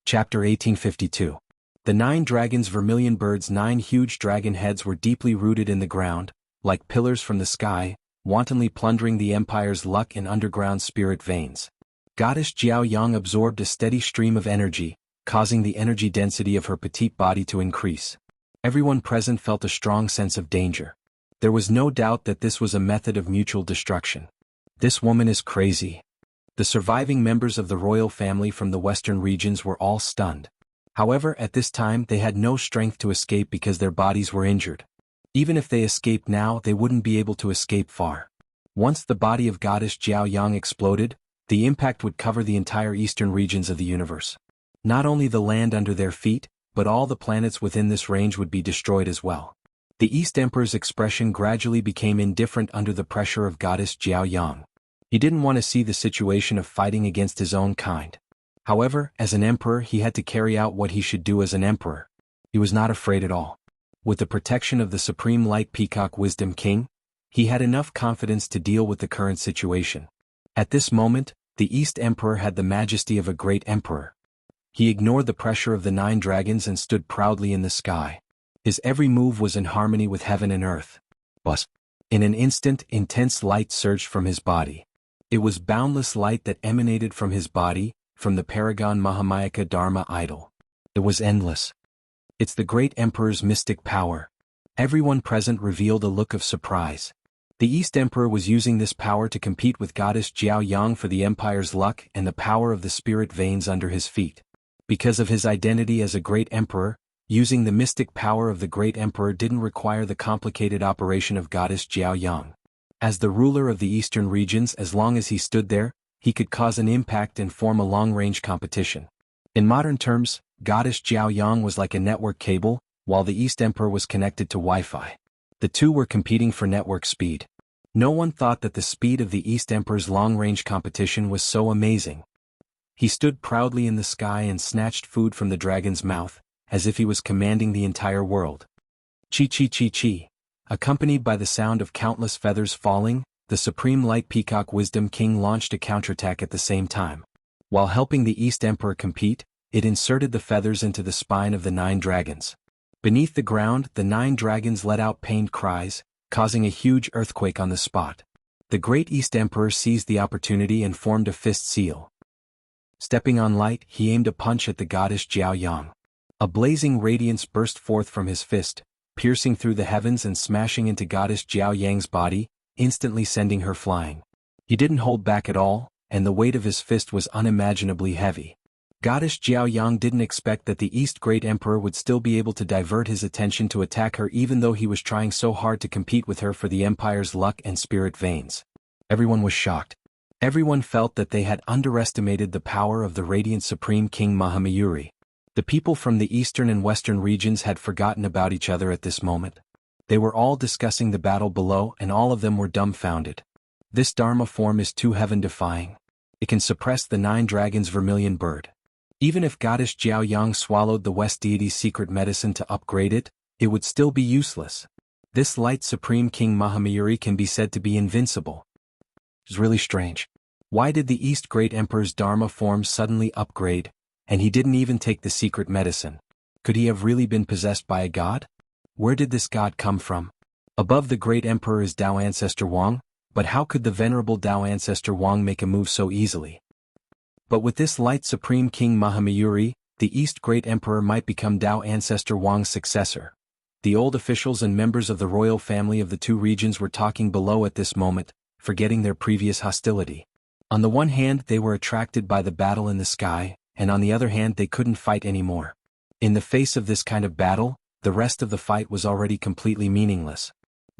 Chapter 1852. The 9 dragons' vermilion birds' 9 huge dragon heads were deeply rooted in the ground, like pillars from the sky, wantonly plundering the Empire's luck and underground spirit veins. Goddess Jiao Yang absorbed a steady stream of energy, causing the energy density of her petite body to increase. Everyone present felt a strong sense of danger. There was no doubt that this was a method of mutual destruction. This woman is crazy. The surviving members of the royal family from the western regions were all stunned. However, at this time they had no strength to escape because their bodies were injured. Even if they escaped now, they wouldn't be able to escape far. Once the body of Goddess Jiao Yang exploded, the impact would cover the entire eastern regions of the universe. Not only the land under their feet, but all the planets within this range would be destroyed as well. The East Emperor's expression gradually became indifferent under the pressure of Goddess Jiao Yang. He didn't want to see the situation of fighting against his own kind. However, as an emperor he had to carry out what he should do as an emperor. He was not afraid at all. With the protection of the Supreme Light Peacock Wisdom King, he had enough confidence to deal with the current situation. At this moment, the East Emperor had the majesty of a great emperor. He ignored the pressure of the 9 dragons and stood proudly in the sky. His every move was in harmony with heaven and earth. Buzz. In an instant, intense light surged from his body. It was boundless light that emanated from his body, from the Paragon Mahamayaka Dharma idol. It was endless. It's the great emperor's mystic power. Everyone present revealed a look of surprise. The East Emperor was using this power to compete with goddess Jiao Yang for the empire's luck and the power of the spirit veins under his feet. Because of his identity as a great emperor, using the mystic power of the great emperor didn't require the complicated operation of goddess Jiao Yang. As the ruler of the eastern regions, as long as he stood there, he could cause an impact and form a long-range competition. In modern terms, goddess Jiao Yang was like a network cable, while the East Emperor was connected to Wi-Fi. The two were competing for network speed. No one thought that the speed of the East Emperor's long-range competition was so amazing. He stood proudly in the sky and snatched food from the dragon's mouth, as if he was commanding the entire world. Chi. Accompanied by the sound of countless feathers falling, the Supreme Light Peacock Wisdom King launched a counterattack at the same time. While helping the East Emperor compete, it inserted the feathers into the spine of the 9 dragons. Beneath the ground, the 9 dragons let out pained cries, causing a huge earthquake on the spot. The great East Emperor seized the opportunity and formed a fist seal. Stepping on light, he aimed a punch at the goddess Jiao Yang. A blazing radiance burst forth from his fist, piercing through the heavens and smashing into goddess Jiao Yang's body, instantly sending her flying. He didn't hold back at all, and the weight of his fist was unimaginably heavy. Goddess Jiao Yang didn't expect that the East Great Emperor would still be able to divert his attention to attack her even though he was trying so hard to compete with her for the empire's luck and spirit veins. Everyone was shocked. Everyone felt that they had underestimated the power of the radiant Supreme King Mahamayuri. The people from the eastern and western regions had forgotten about each other at this moment. They were all discussing the battle below and all of them were dumbfounded. This Dharma form is too heaven-defying. It can suppress the 9 dragons' vermilion bird. Even if goddess Jiao Yang swallowed the West deity's secret medicine to upgrade it, it would still be useless. This light Supreme King Mahamayuri can be said to be invincible. It's really strange. Why did the East Great Emperor's Dharma form suddenly upgrade, and he didn't even take the secret medicine? Could he have really been possessed by a god? Where did this god come from? Above the Great Emperor is Dao Ancestor Wang, but how could the venerable Dao Ancestor Wang make a move so easily? But with this light Supreme King Mahamayuri, the East Great Emperor might become Dao Ancestor Wang's successor. The old officials and members of the royal family of the 2 regions were talking below at this moment, forgetting their previous hostility. On the one hand, they were attracted by the battle in the sky, and on the other hand they couldn't fight anymore. In the face of this kind of battle, the rest of the fight was already completely meaningless.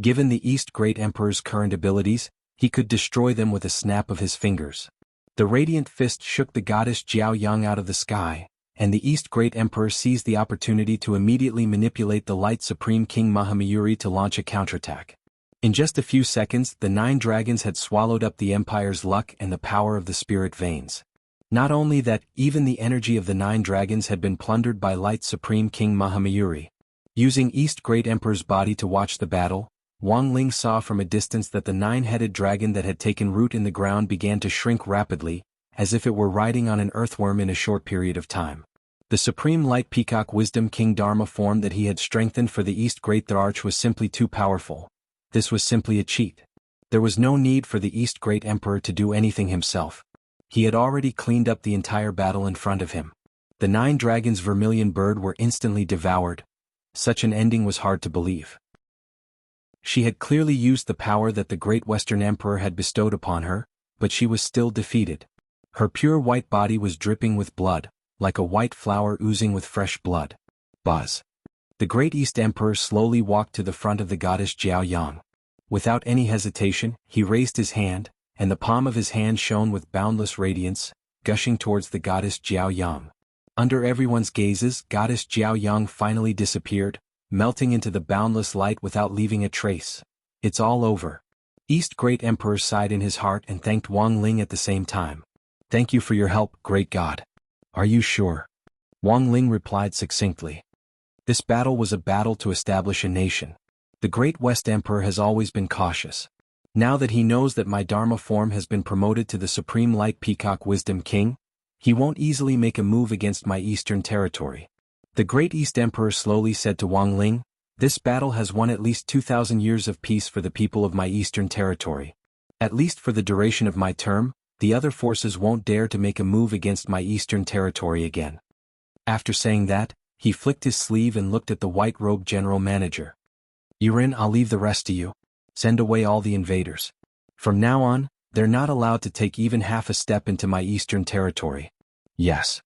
Given the East Great Emperor's current abilities, he could destroy them with a snap of his fingers. The radiant fist shook the goddess Jiao Yang out of the sky, and the East Great Emperor seized the opportunity to immediately manipulate the light Supreme King Mahamayuri to launch a counterattack. In just a few seconds, the 9 dragons had swallowed up the empire's luck and the power of the spirit veins. Not only that, even the energy of the 9 dragons had been plundered by light Supreme King Mahamayuri. Using East Great Emperor's body to watch the battle, Wang Ling saw from a distance that the 9-headed dragon that had taken root in the ground began to shrink rapidly, as if it were riding on an earthworm in a short period of time. The Supreme Light Peacock Wisdom King Dharma form that he had strengthened for the East Great Arch was simply too powerful. This was simply a cheat. There was no need for the East Great Emperor to do anything himself. He had already cleaned up the entire battle in front of him. The 9 dragons' vermilion bird were instantly devoured. Such an ending was hard to believe. She had clearly used the power that the Great Western Emperor had bestowed upon her, but she was still defeated. Her pure white body was dripping with blood, like a white flower oozing with fresh blood. Buzz. The Great East Emperor slowly walked to the front of the goddess Jiao Yang. Without any hesitation, he raised his hand, and the palm of his hand shone with boundless radiance, gushing towards the goddess Jiao Yang. Under everyone's gazes, goddess Jiao Yang finally disappeared, melting into the boundless light without leaving a trace. It's all over. East Great Emperor sighed in his heart and thanked Wang Ling at the same time. Thank you for your help, great god. Are you sure? Wang Ling replied succinctly. This battle was a battle to establish a nation. The Great West Emperor has always been cautious. Now that he knows that my Dharma form has been promoted to the Supreme Light Peacock Wisdom King, He won't easily make a move against my eastern territory. The Great East Emperor slowly said to Wang Ling, "This battle has won at least 2,000 years of peace for the people of my eastern territory. At least for the duration of my term, the other forces won't dare to make a move against my eastern territory again." After saying that, he flicked his sleeve and looked at the white-robed general manager. "Yurin, I'll leave the rest to you. Send away all the invaders. From now on, they're not allowed to take even half a step into my eastern territory." "Yes."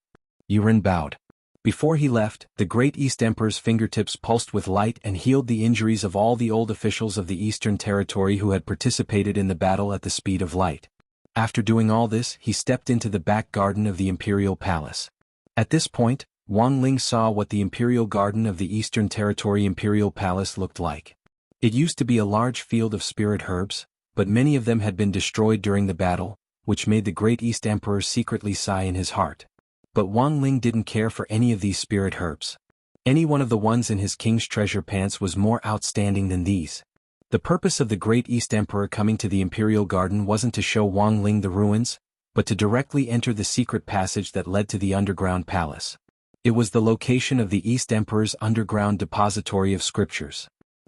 Yurin bowed. Before he left, the Great East Emperor's fingertips pulsed with light and healed the injuries of all the old officials of the Eastern Territory who had participated in the battle at the speed of light. After doing all this, he stepped into the back garden of the Imperial Palace. At this point, Wang Ling saw what the Imperial Garden of the Eastern Territory Imperial Palace looked like. It used to be a large field of spirit herbs, but many of them had been destroyed during the battle, which made the Great East Emperor secretly sigh in his heart. But Wang Ling didn't care for any of these spirit herbs. Any one of the ones in his king's treasure pants was more outstanding than these. The purpose of the Great East Emperor coming to the Imperial Garden wasn't to show Wang Ling the ruins, but to directly enter the secret passage that led to the underground palace. It was the location of the East Emperor's underground depository of scriptures.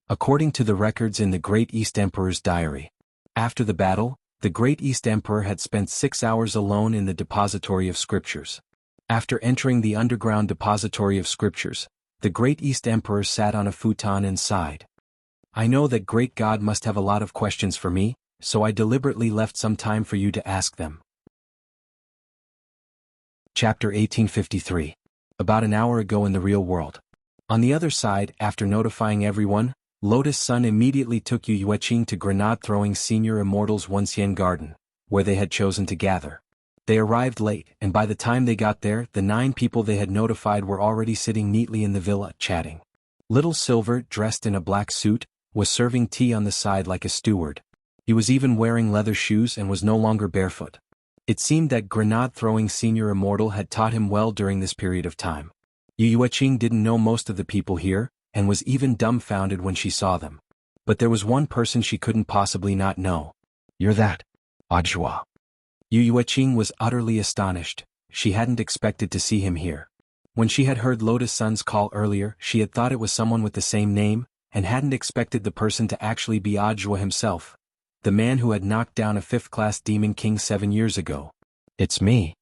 According to the records in the Great East Emperor's diary, after the battle, the Great East Emperor had spent 6 hours alone in the depository of scriptures. After entering the underground depository of scriptures, the Great East Emperor sat on a futon and sighed. "I know that Great God must have a lot of questions for me, so I deliberately left some time for you to ask them." Chapter 1853. About an hour ago in the real world. On the other side, after notifying everyone, Lotus Sun immediately took Yu Yueqing to grenade-throwing senior immortals Wuxia Garden, where they had chosen to gather. They arrived late, and by the time they got there, the 9 people they had notified were already sitting neatly in the villa, chatting. Little Silver, dressed in a black suit, was serving tea on the side like a steward. He was even wearing leather shoes and was no longer barefoot. It seemed that grenade-throwing senior immortal had taught him well during this period of time. Yu Yueqing didn't know most of the people here, and was even dumbfounded when she saw them. But there was one person she couldn't possibly not know. "You're that Audiobook." Yu Yueqing was utterly astonished. She hadn't expected to see him here. When she had heard Lotus Sun's call earlier, she had thought it was someone with the same name, and hadn't expected the person to actually be Audiobook himself, the man who had knocked down a 5th-class demon king 7 years ago. "It's me."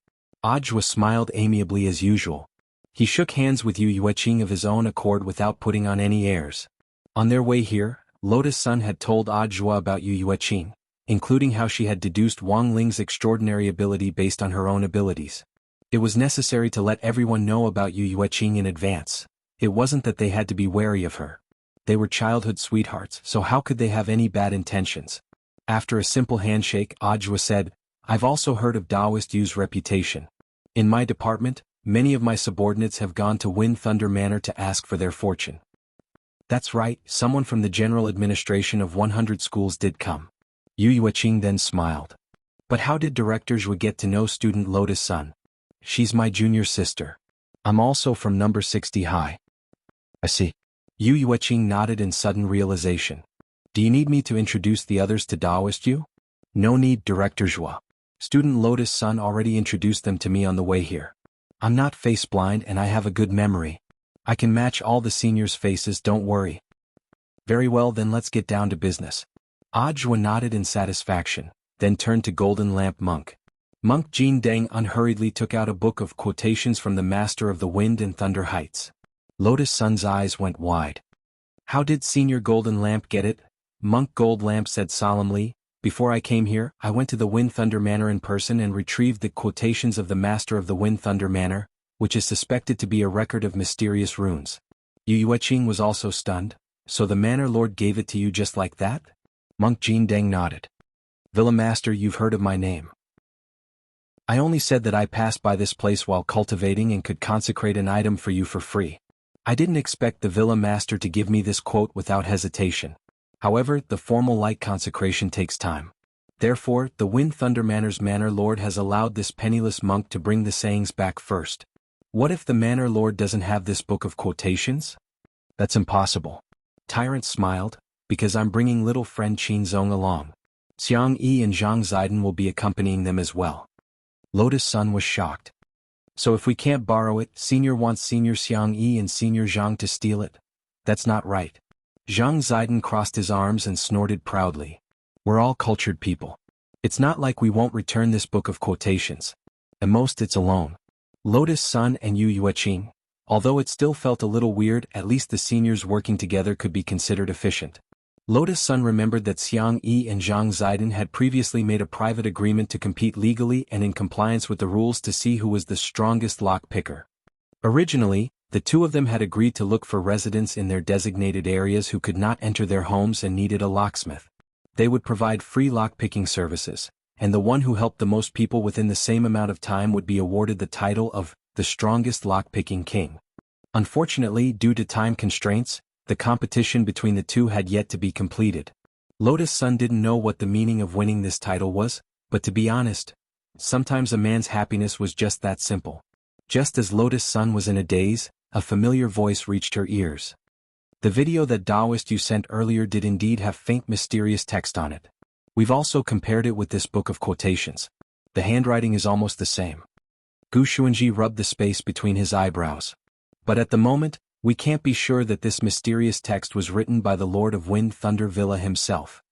Audiobook smiled amiably as usual. He shook hands with Yu Yueqing of his own accord without putting on any airs. On their way here, Lotus Sun had told Audiobook about Yu Yueqing, including how she had deduced Wang Ling's extraordinary ability based on her own abilities. It was necessary to let everyone know about Yu Yueqing in advance. It wasn't that they had to be wary of her. They were childhood sweethearts, so how could they have any bad intentions? After a simple handshake, Audiobook said, "I've also heard of Taoist Yu's reputation. In my department, many of my subordinates have gone to Wind Thunder Manor to ask for their fortune." "That's right, someone from the general administration of 100 schools did come." Yu Yueqing then smiled. "But how did Director Zhua get to know student Lotus Sun?" "She's my junior sister. I'm also from number 60 high." "I see." Yu Yueqing nodded in sudden realization. "Do you need me to introduce the others to Taoist Yu?" "No need, Director Zhua. Student Lotus Sun already introduced them to me on the way here. I'm not face-blind and I have a good memory. I can match all the seniors' faces, don't worry." "Very well, then let's get down to business." Audiobook nodded in satisfaction, then turned to Golden Lamp Monk. Monk Jin Deng unhurriedly took out a book of quotations from the Master of the Wind and Thunder Heights. Lotus Sun's eyes went wide. "How did Senior Golden Lamp get it?" Monk Gold Lamp said solemnly. "Before I came here, I went to the Wind Thunder Manor in person and retrieved the quotations of the Master of the Wind Thunder Manor, which is suspected to be a record of mysterious runes." Yu Yueqing was also stunned. "So the Manor Lord gave it to you just like that?" Monk Jin Deng nodded. "Villa Master, you've heard of my name." "I only said that I passed by this place while cultivating and could consecrate an item for you for free. I didn't expect the Villa Master to give me this quote without hesitation. However, the formal light consecration takes time. Therefore, the Wind Thunder Manor's Manor Lord has allowed this penniless monk to bring the sayings back first. What if the Manor Lord doesn't have this book of quotations?" "That's impossible." Tyrant smiled, "Because I'm bringing little friend Qinzong along. Xiang Yi and Zhang Ziden will be accompanying them as well." Lotus Sun was shocked. So if we can't borrow it, Senior wants Senior Xiang Yi and Senior Zhang to steal it? That's not right. Zhang Zidong crossed his arms and snorted proudly. We're all cultured people. It's not like we won't return this book of quotations. At most it's alone. Lotus Sun and Yu Yueqing. Although it still felt a little weird, at least the seniors working together could be considered efficient. Lotus Sun remembered that Xiang Yi and Zhang Zidong had previously made a private agreement to compete legally and in compliance with the rules to see who was the strongest lock picker. Originally, the two of them had agreed to look for residents in their designated areas who could not enter their homes and needed a locksmith. They would provide free lock-picking services, and the one who helped the most people within the same amount of time would be awarded the title of the strongest lock-picking king. Unfortunately, due to time constraints, the competition between the two had yet to be completed. Lotus Sun didn't know what the meaning of winning this title was, but to be honest, sometimes a man's happiness was just that simple. Just as Lotus Sun was in a daze, a familiar voice reached her ears. The video that Daoist you sent earlier did indeed have faint mysterious text on it. We've also compared it with this book of quotations. The handwriting is almost the same. Gu Xuanji rubbed the space between his eyebrows. But at the moment, we can't be sure that this mysterious text was written by the Lord of Wind Thunder Villa himself.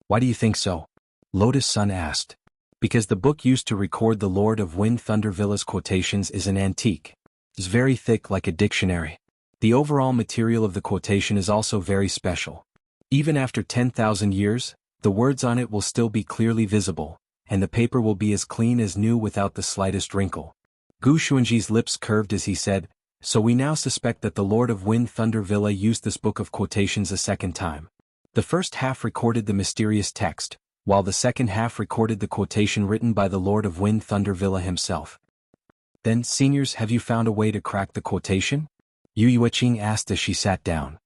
Why do you think so? Lotus Sun asked. Because the book used to record the Lord of Wind Thunder Villa's quotations is an antique. It's very thick like a dictionary. The overall material of the quotation is also very special. Even after 10,000 years, the words on it will still be clearly visible, and the paper will be as clean as new without the slightest wrinkle. Gu Xuanji's lips curved as he said, so we now suspect that the Lord of Wind Thunder Villa used this book of quotations a second time. The first half recorded the mysterious text, while the second half recorded the quotation written by the Lord of Wind Thunder Villa himself. Then, seniors, have you found a way to crack the quotation? Yu Yueqing asked as she sat down.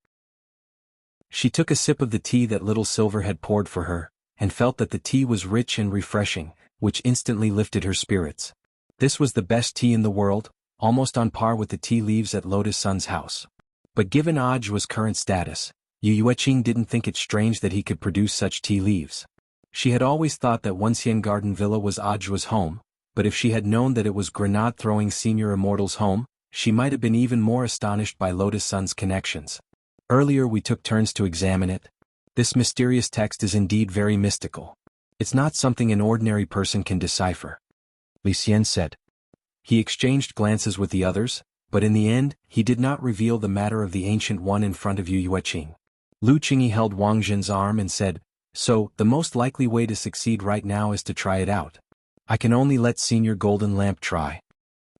She took a sip of the tea that Little Silver had poured for her, and felt that the tea was rich and refreshing, which instantly lifted her spirits. This was the best tea in the world, almost on par with the tea leaves at Lotus Sun's house. But given Aj's current status, Yu Yueqing didn't think it strange that he could produce such tea leaves. She had always thought that Wenxian Garden Villa was Aj's home, but if she had known that it was grenade-throwing Senior Immortal's home, she might have been even more astonished by Lotus Sun's connections. Earlier we took turns to examine it. This mysterious text is indeed very mystical. It's not something an ordinary person can decipher. Li Xian said. He exchanged glances with the others, but in the end, he did not reveal the matter of the Ancient One in front of Yu Yueqing. Lu Qingyi held Wang Zhen's arm and said, so, the most likely way to succeed right now is to try it out. I can only let Senior Golden Lamp try.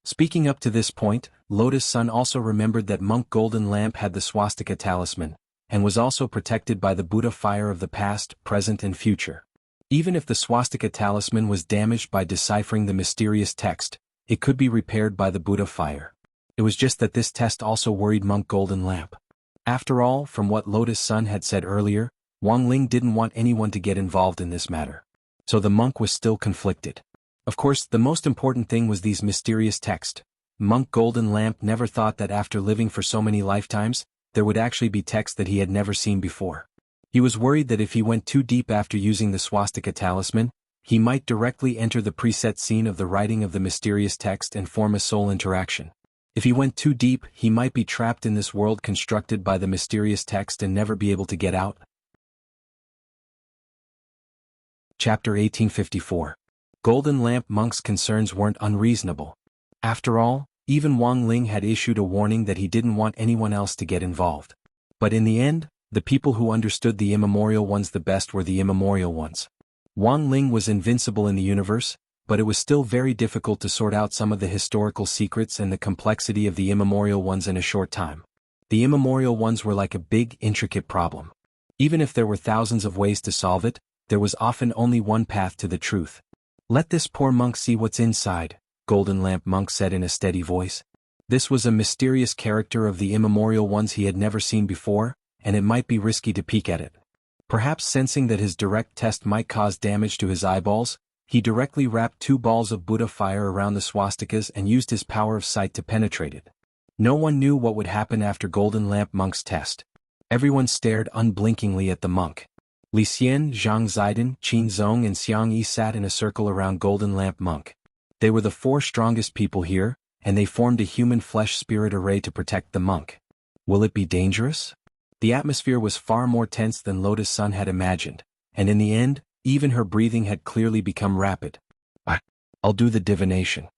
Speaking up to this point, Lotus Sun also remembered that Monk Golden Lamp had the swastika talisman, and was also protected by the Buddha fire of the past, present and future. Even if the swastika talisman was damaged by deciphering the mysterious text, it could be repaired by the Buddha fire. It was just that this test also worried Monk Golden Lamp. After all, from what Lotus Sun had said earlier, Wang Ling didn't want anyone to get involved in this matter. So the monk was still conflicted. Of course, the most important thing was these mysterious texts. Monk Golden Lamp never thought that after living for so many lifetimes, there would actually be text that he had never seen before. He was worried that if he went too deep after using the swastika talisman, he might directly enter the preset scene of the writing of the mysterious text and form a soul interaction. If he went too deep, he might be trapped in this world constructed by the mysterious text and never be able to get out. Chapter 1854. Golden Lamp Monk's concerns weren't unreasonable. After all, even Wang Ling had issued a warning that he didn't want anyone else to get involved. But in the end, the people who understood the immemorial ones the best were the immemorial ones. Wang Ling was invincible in the universe, but it was still very difficult to sort out some of the historical secrets and the complexity of the immemorial ones in a short time. The immemorial ones were like a big, intricate problem. Even if there were thousands of ways to solve it, there was often only one path to the truth. Let this poor monk see what's inside, Golden Lamp Monk said in a steady voice. This was a mysterious character of the immemorial ones he had never seen before, and it might be risky to peek at it. Perhaps sensing that his direct test might cause damage to his eyeballs, he directly wrapped 2 balls of Buddha fire around the swastikas and used his power of sight to penetrate it. No one knew what would happen after Golden Lamp Monk's test. Everyone stared unblinkingly at the monk. Li Xian, Zhang Zidong, Qin Zong and Xiang Yi sat in a circle around Golden Lamp Monk. They were the 4 strongest people here, and they formed a human flesh-spirit array to protect the monk. Will it be dangerous? The atmosphere was far more tense than Lotus Sun had imagined, and in the end, even her breathing had clearly become rapid. I'll do the divination.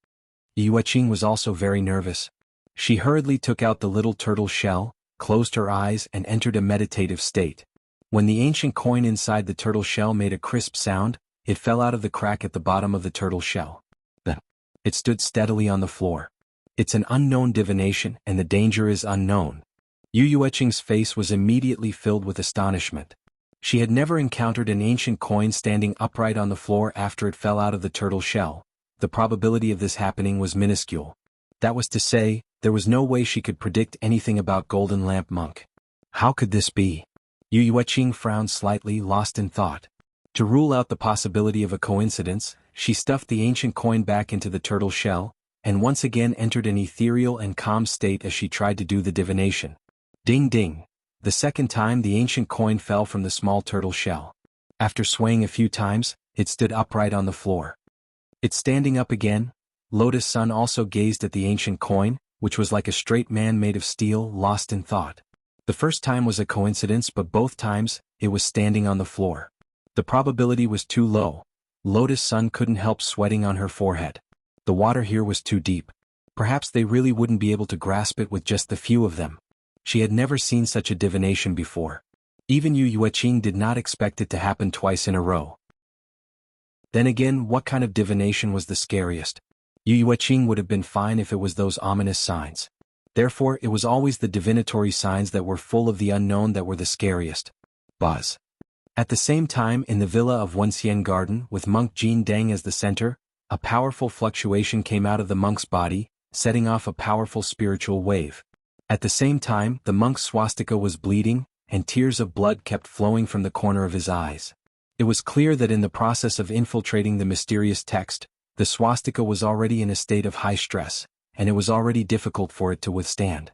Yueqing was also very nervous. She hurriedly took out the little turtle shell, closed her eyes and entered a meditative state. When the ancient coin inside the turtle shell made a crisp sound, it fell out of the crack at the bottom of the turtle shell. Then, it stood steadily on the floor. It's an unknown divination and the danger is unknown. Yueqing's face was immediately filled with astonishment. She had never encountered an ancient coin standing upright on the floor after it fell out of the turtle shell. The probability of this happening was minuscule. That was to say, there was no way she could predict anything about Golden Lamp Monk. How could this be? Yueqing frowned slightly, lost in thought. To rule out the possibility of a coincidence, she stuffed the ancient coin back into the turtle shell, and once again entered an ethereal and calm state as she tried to do the divination. Ding ding! The second time the ancient coin fell from the small turtle shell. After swaying a few times, it stood upright on the floor. It's standing up again. Lotus Sun also gazed at the ancient coin, which was like a straight man made of steel, lost in thought. The first time was a coincidence, but both times, it was standing on the floor. The probability was too low. Lotus Sun couldn't help sweating on her forehead. The water here was too deep. Perhaps they really wouldn't be able to grasp it with just the few of them. She had never seen such a divination before. Even Yueqing did not expect it to happen twice in a row. Then again, what kind of divination was the scariest? Yueqing would have been fine if it was those ominous signs. Therefore, it was always the divinatory signs that were full of the unknown that were the scariest. Buzz. At the same time, in the villa of Wenxian Garden, with monk Jin Deng as the center, a powerful fluctuation came out of the monk's body, setting off a powerful spiritual wave. At the same time, the monk's swastika was bleeding, and tears of blood kept flowing from the corner of his eyes. It was clear that in the process of infiltrating the mysterious text, the swastika was already in a state of high stress, and it was already difficult for it to withstand.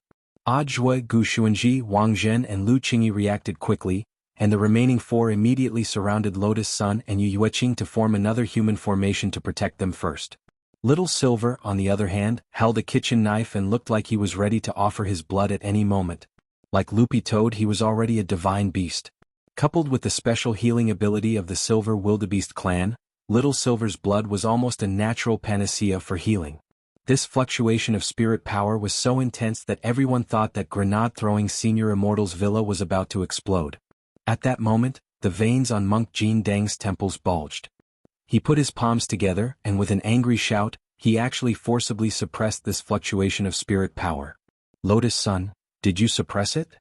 Ajue, Gu Xuanji, Wang Zhen and Lu Qingyi reacted quickly, and the remaining four immediately surrounded Lotus Sun and Yueqing to form another human formation to protect them first. Little Silver, on the other hand, held a kitchen knife and looked like he was ready to offer his blood at any moment. Like Loopy Toad, he was already a divine beast. Coupled with the special healing ability of the Silver Wildebeest clan, Little Silver's blood was almost a natural panacea for healing. This fluctuation of spirit power was so intense that everyone thought that grenade-throwing Senior Immortal's villa was about to explode. At that moment, the veins on Monk Jin Deng's temples bulged. He put his palms together, and with an angry shout, he actually forcibly suppressed this fluctuation of spirit power. Lotus Sun, did you suppress it?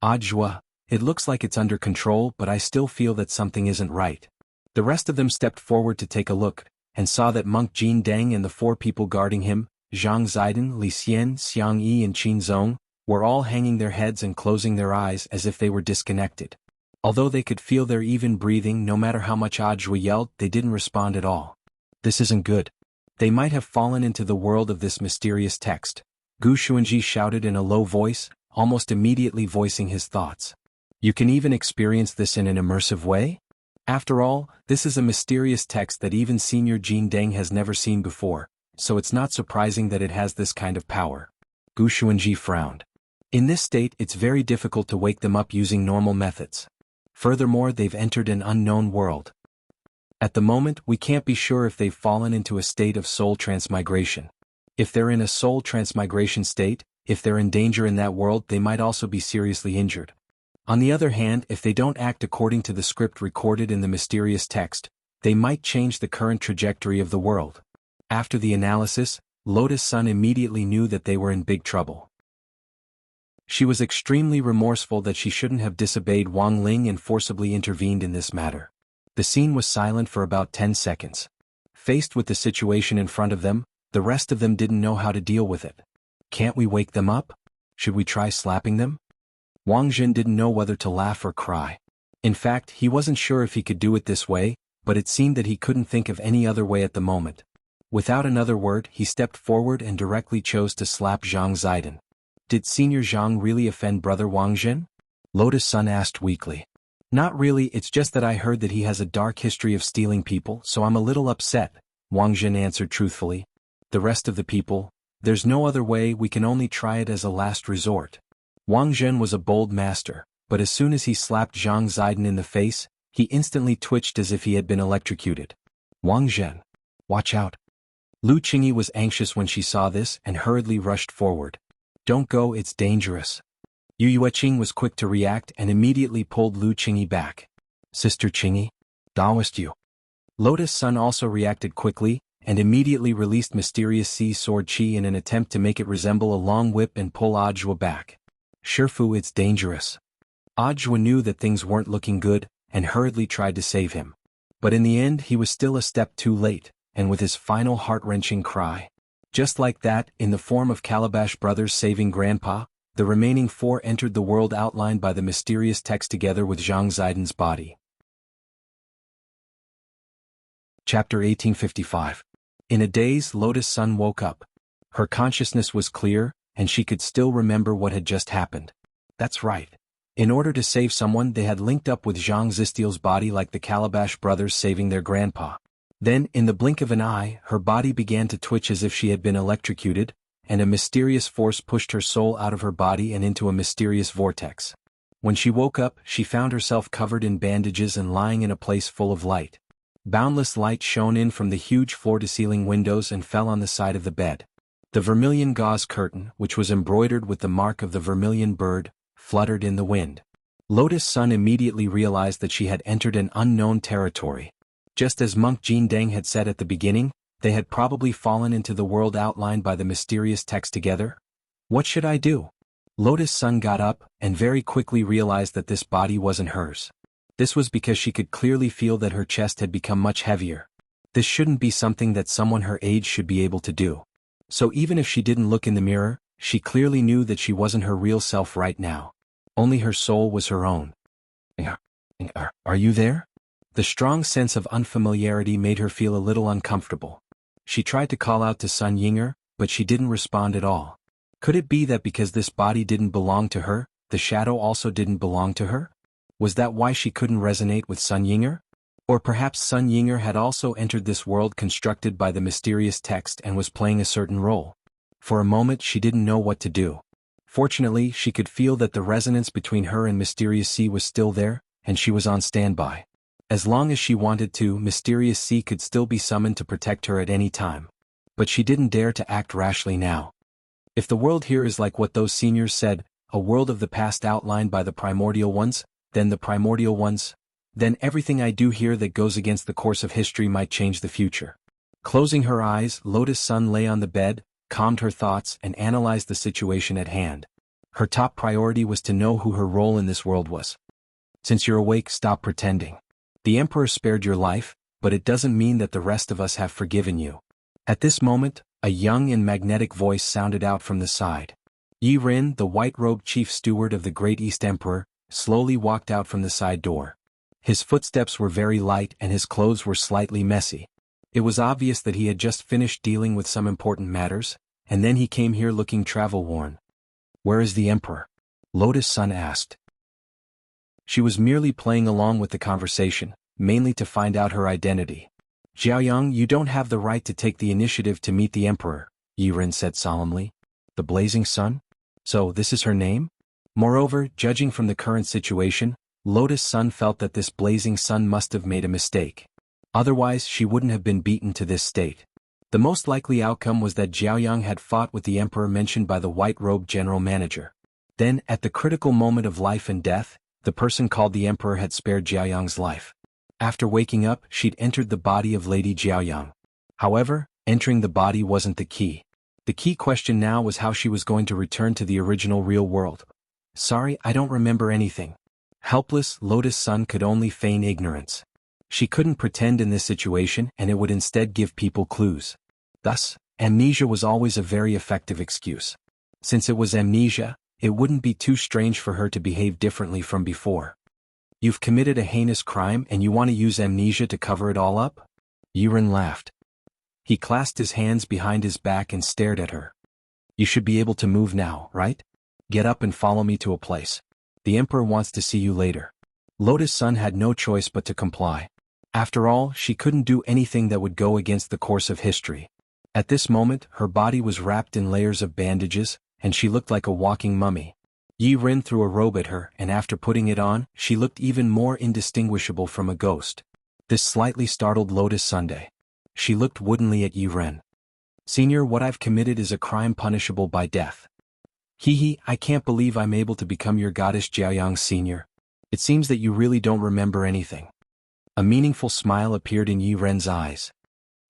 Ajua, it looks like it's under control, but I still feel that something isn't right. The rest of them stepped forward to take a look, and saw that Monk Jin Deng and the four people guarding him, Zhang Zidong, Li Xian, Xiang Yi and Qin Zong, were all hanging their heads and closing their eyes as if they were disconnected. Although they could feel their even breathing, no matter how much Ajua yelled, they didn't respond at all. This isn't good. They might have fallen into the world of this mysterious text. Gu Xuanji shouted in a low voice, almost immediately voicing his thoughts. You can even experience this in an immersive way? After all, this is a mysterious text that even Senior Jin Deng has never seen before, so it's not surprising that it has this kind of power. Gu Xuanji frowned. In this state, it's very difficult to wake them up using normal methods. Furthermore, they've entered an unknown world. At the moment, we can't be sure if they've fallen into a state of soul transmigration. If they're in a soul transmigration state, if they're in danger in that world, they might also be seriously injured. On the other hand, if they don't act according to the script recorded in the mysterious text, they might change the current trajectory of the world. After the analysis, Lotus Sun immediately knew that they were in big trouble. She was extremely remorseful that she shouldn't have disobeyed Wang Ling and forcibly intervened in this matter. The scene was silent for about 10 seconds. Faced with the situation in front of them, the rest of them didn't know how to deal with it. Can't we wake them up? Should we try slapping them? Wang Zhen didn't know whether to laugh or cry. In fact, he wasn't sure if he could do it this way, but it seemed that he couldn't think of any other way at the moment. Without another word, he stepped forward and directly chose to slap Zhang Zidong. Did Senior Zhang really offend Brother Wang Zhen? Lotus Sun asked weakly. Not really, it's just that I heard that he has a dark history of stealing people, so I'm a little upset, Wang Zhen answered truthfully. The rest of the people, There's no other way, we can only try it as a last resort. Wang Zhen was a bold master, but as soon as he slapped Zhang Ziden in the face, he instantly twitched as if he had been electrocuted. Wang Zhen, watch out. Lu Qingyi was anxious when she saw this and hurriedly rushed forward. Don't go, it's dangerous. Yu Yueqing was quick to react and immediately pulled Lu Qingyi back. Sister Qingyi, Daoist you. Lotus Sun also reacted quickly, and immediately released Mysterious Sea Sword Qi in an attempt to make it resemble a long whip and pull Ajua back. Shifu, it's dangerous. Ajua knew that things weren't looking good, and hurriedly tried to save him. But in the end he was still a step too late, and with his final heart-wrenching cry. Just like that, in the form of Calabash brothers saving Grandpa, the remaining four entered the world outlined by the mysterious text together with Zhang Ziden's body. Chapter 1855. In a daze, Lotus Sun woke up. Her consciousness was clear, and she could still remember what had just happened. That's right. In order to save someone, they had linked up with Zhang Zistiel's body like the Calabash brothers saving their grandpa. Then, in the blink of an eye, her body began to twitch as if she had been electrocuted, and a mysterious force pushed her soul out of her body and into a mysterious vortex. When she woke up, she found herself covered in bandages and lying in a place full of light. Boundless light shone in from the huge floor-to-ceiling windows and fell on the side of the bed. The vermilion gauze curtain, which was embroidered with the mark of the vermilion bird, fluttered in the wind. Lotus Sun immediately realized that she had entered an unknown territory. Just as Monk Jin Deng had said at the beginning, they had probably fallen into the world outlined by the mysterious text together. What should I do? Lotus Sun got up, and very quickly realized that this body wasn't hers. This was because she could clearly feel that her chest had become much heavier. This shouldn't be something that someone her age should be able to do. So even if she didn't look in the mirror, she clearly knew that she wasn't her real self right now. Only her soul was her own. Are you there? The strong sense of unfamiliarity made her feel a little uncomfortable. She tried to call out to Sun Yinger, but she didn't respond at all. Could it be that because this body didn't belong to her, the shadow also didn't belong to her? Was that why she couldn't resonate with Sun Yinger? Or perhaps Sun Yinger had also entered this world constructed by the mysterious text and was playing a certain role. For a moment she didn't know what to do. Fortunately, she could feel that the resonance between her and Mysterious Sea was still there, and she was on standby. As long as she wanted to, Mysterious Sea could still be summoned to protect her at any time. But she didn't dare to act rashly now. If the world here is like what those seniors said, a world of the past outlined by the primordial ones, then everything I do here that goes against the course of history might change the future. Closing her eyes, Lotus Sun lay on the bed, calmed her thoughts, and analyzed the situation at hand. Her top priority was to know who her role in this world was. Since you're awake, stop pretending. The Emperor spared your life, but it doesn't mean that the rest of us have forgiven you. At this moment, a young and magnetic voice sounded out from the side. Yi Rin, the white-robed chief steward of the Great East Emperor, slowly walked out from the side door. His footsteps were very light and his clothes were slightly messy. It was obvious that he had just finished dealing with some important matters, and then he came here looking travel-worn. Where is the Emperor? Lotus Sun asked. She was merely playing along with the conversation, mainly to find out her identity. Jiaoyang, you don't have the right to take the initiative to meet the Emperor, Yi Rin said solemnly. The Blazing Sun? So this is her name? Moreover, judging from the current situation, Lotus Sun felt that this Blazing Sun must have made a mistake. Otherwise, she wouldn't have been beaten to this state. The most likely outcome was that Jiaoyang had fought with the Emperor mentioned by the white-robed general manager. Then, at the critical moment of life and death, the person called the Emperor had spared Jiaoyang's life. After waking up, she'd entered the body of Lady Jiaoyang. However, entering the body wasn't the key. The key question now was how she was going to return to the original real world. Sorry, I don't remember anything. Helpless, Lotus Sun could only feign ignorance. She couldn't pretend in this situation, and it would instead give people clues. Thus, amnesia was always a very effective excuse. Since it was amnesia, it wouldn't be too strange for her to behave differently from before. You've committed a heinous crime and you want to use amnesia to cover it all up? Yi Rin laughed. He clasped his hands behind his back and stared at her. You should be able to move now, right? Get up and follow me to a place. The Emperor wants to see you later. Lotus Sun had no choice but to comply. After all, she couldn't do anything that would go against the course of history. At this moment, her body was wrapped in layers of bandages, and she looked like a walking mummy. Yi Ren threw a robe at her, and after putting it on, she looked even more indistinguishable from a ghost. This slightly startled Lotus Sunday. She looked woodenly at Yi Ren. "Senior, what I've committed is a crime punishable by death." "Hee, I can't believe I'm able to become your goddess Jiaoyang, Senior. It seems that you really don't remember anything." A meaningful smile appeared in Yi Ren's eyes.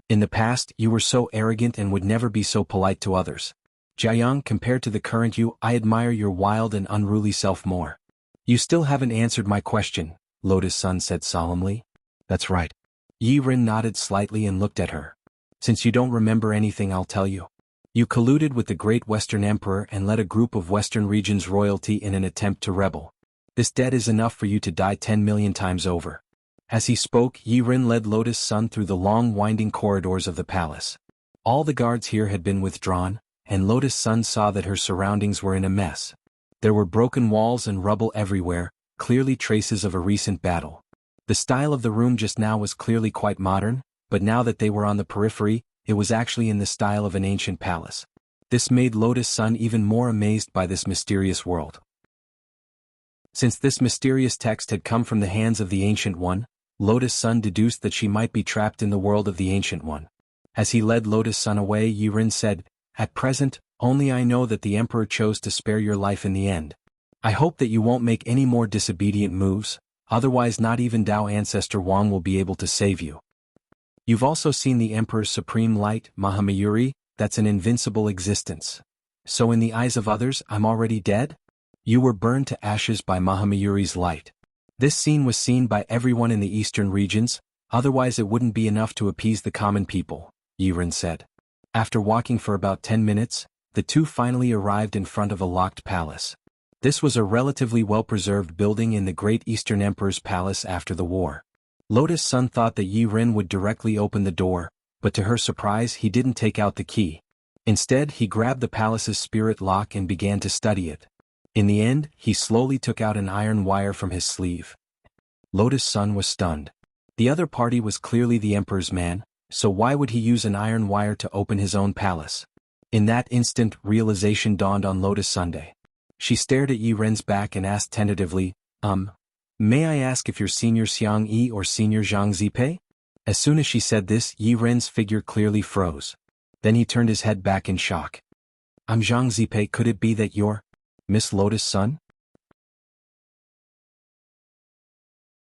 "In the past, you were so arrogant and would never be so polite to others. Jiaoyang, compared to the current you, I admire your wild and unruly self more." "You still haven't answered my question," Lotus Sun said solemnly. "That's right." Yi Ren nodded slightly and looked at her. "Since you don't remember anything, I'll tell you. You colluded with the great Western Emperor and led a group of Western regions royalty in an attempt to rebel. This debt is enough for you to die 10 million times over." As he spoke, Yi Ren led Lotus Sun through the long winding corridors of the palace. All the guards here had been withdrawn, and Lotus Sun saw that her surroundings were in a mess. There were broken walls and rubble everywhere, clearly traces of a recent battle. The style of the room just now was clearly quite modern, but now that they were on the periphery, it was actually in the style of an ancient palace. This made Lotus Sun even more amazed by this mysterious world. Since this mysterious text had come from the hands of the Ancient One, Lotus Sun deduced that she might be trapped in the world of the Ancient One. As he led Lotus Sun away, Yi Ren said, "At present, only I know that the Emperor chose to spare your life in the end. I hope that you won't make any more disobedient moves, otherwise not even Dao Ancestor Wang will be able to save you. You've also seen the Emperor's supreme light, Mahamayuri, that's an invincible existence. So in the eyes of others, I'm already dead? You were burned to ashes by Mahamayuri's light. This scene was seen by everyone in the eastern regions, otherwise it wouldn't be enough to appease the common people," Yi Ren said. After walking for about 10 minutes, the two finally arrived in front of a locked palace. This was a relatively well-preserved building in the Great Eastern Emperor's palace after the war. Lotus Sun thought that Yi Ren would directly open the door, but to her surprise he didn't take out the key. Instead, he grabbed the palace's spirit lock and began to study it. In the end, he slowly took out an iron wire from his sleeve. Lotus Sun was stunned. The other party was clearly the Emperor's man, so why would he use an iron wire to open his own palace? In that instant, realization dawned on Lotus Sunday. She stared at Yi Ren's back and asked tentatively, "May I ask if you're Senior Xiang Yi or Senior Zhang Zipei?" As soon as she said this, Yi Ren's figure clearly froze. Then he turned his head back in shock. "I'm Zhang Zipei, could it be that you're Miss Lotus Sun?"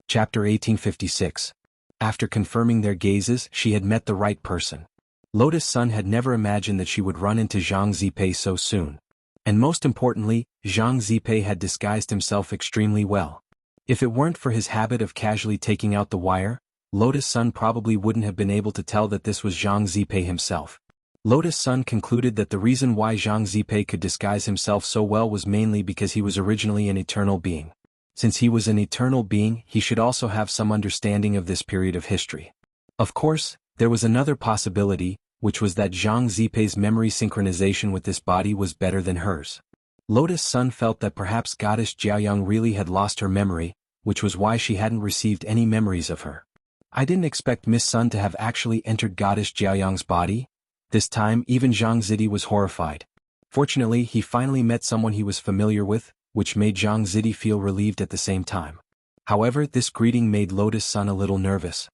Chapter 1856. After confirming their gazes, she had met the right person. Lotus Sun had never imagined that she would run into Zhang Zipei so soon. And most importantly, Zhang Zipei had disguised himself extremely well. If it weren't for his habit of casually taking out the wire, Lotus Sun probably wouldn't have been able to tell that this was Zhang Zipei himself. Lotus Sun concluded that the reason why Zhang Zipei could disguise himself so well was mainly because he was originally an eternal being. Since he was an eternal being, he should also have some understanding of this period of history. Of course, there was another possibility, which was that Zhang Zipei's memory synchronization with this body was better than hers. Lotus Sun felt that perhaps Goddess Jiaoyang really had lost her memory, which was why she hadn't received any memories of her. "I didn't expect Miss Sun to have actually entered Goddess Jiaoyang's body." This time, even Zhang Zidi was horrified. Fortunately, he finally met someone he was familiar with, which made Zhang Zidi feel relieved at the same time. However, this greeting made Lotus Sun a little nervous.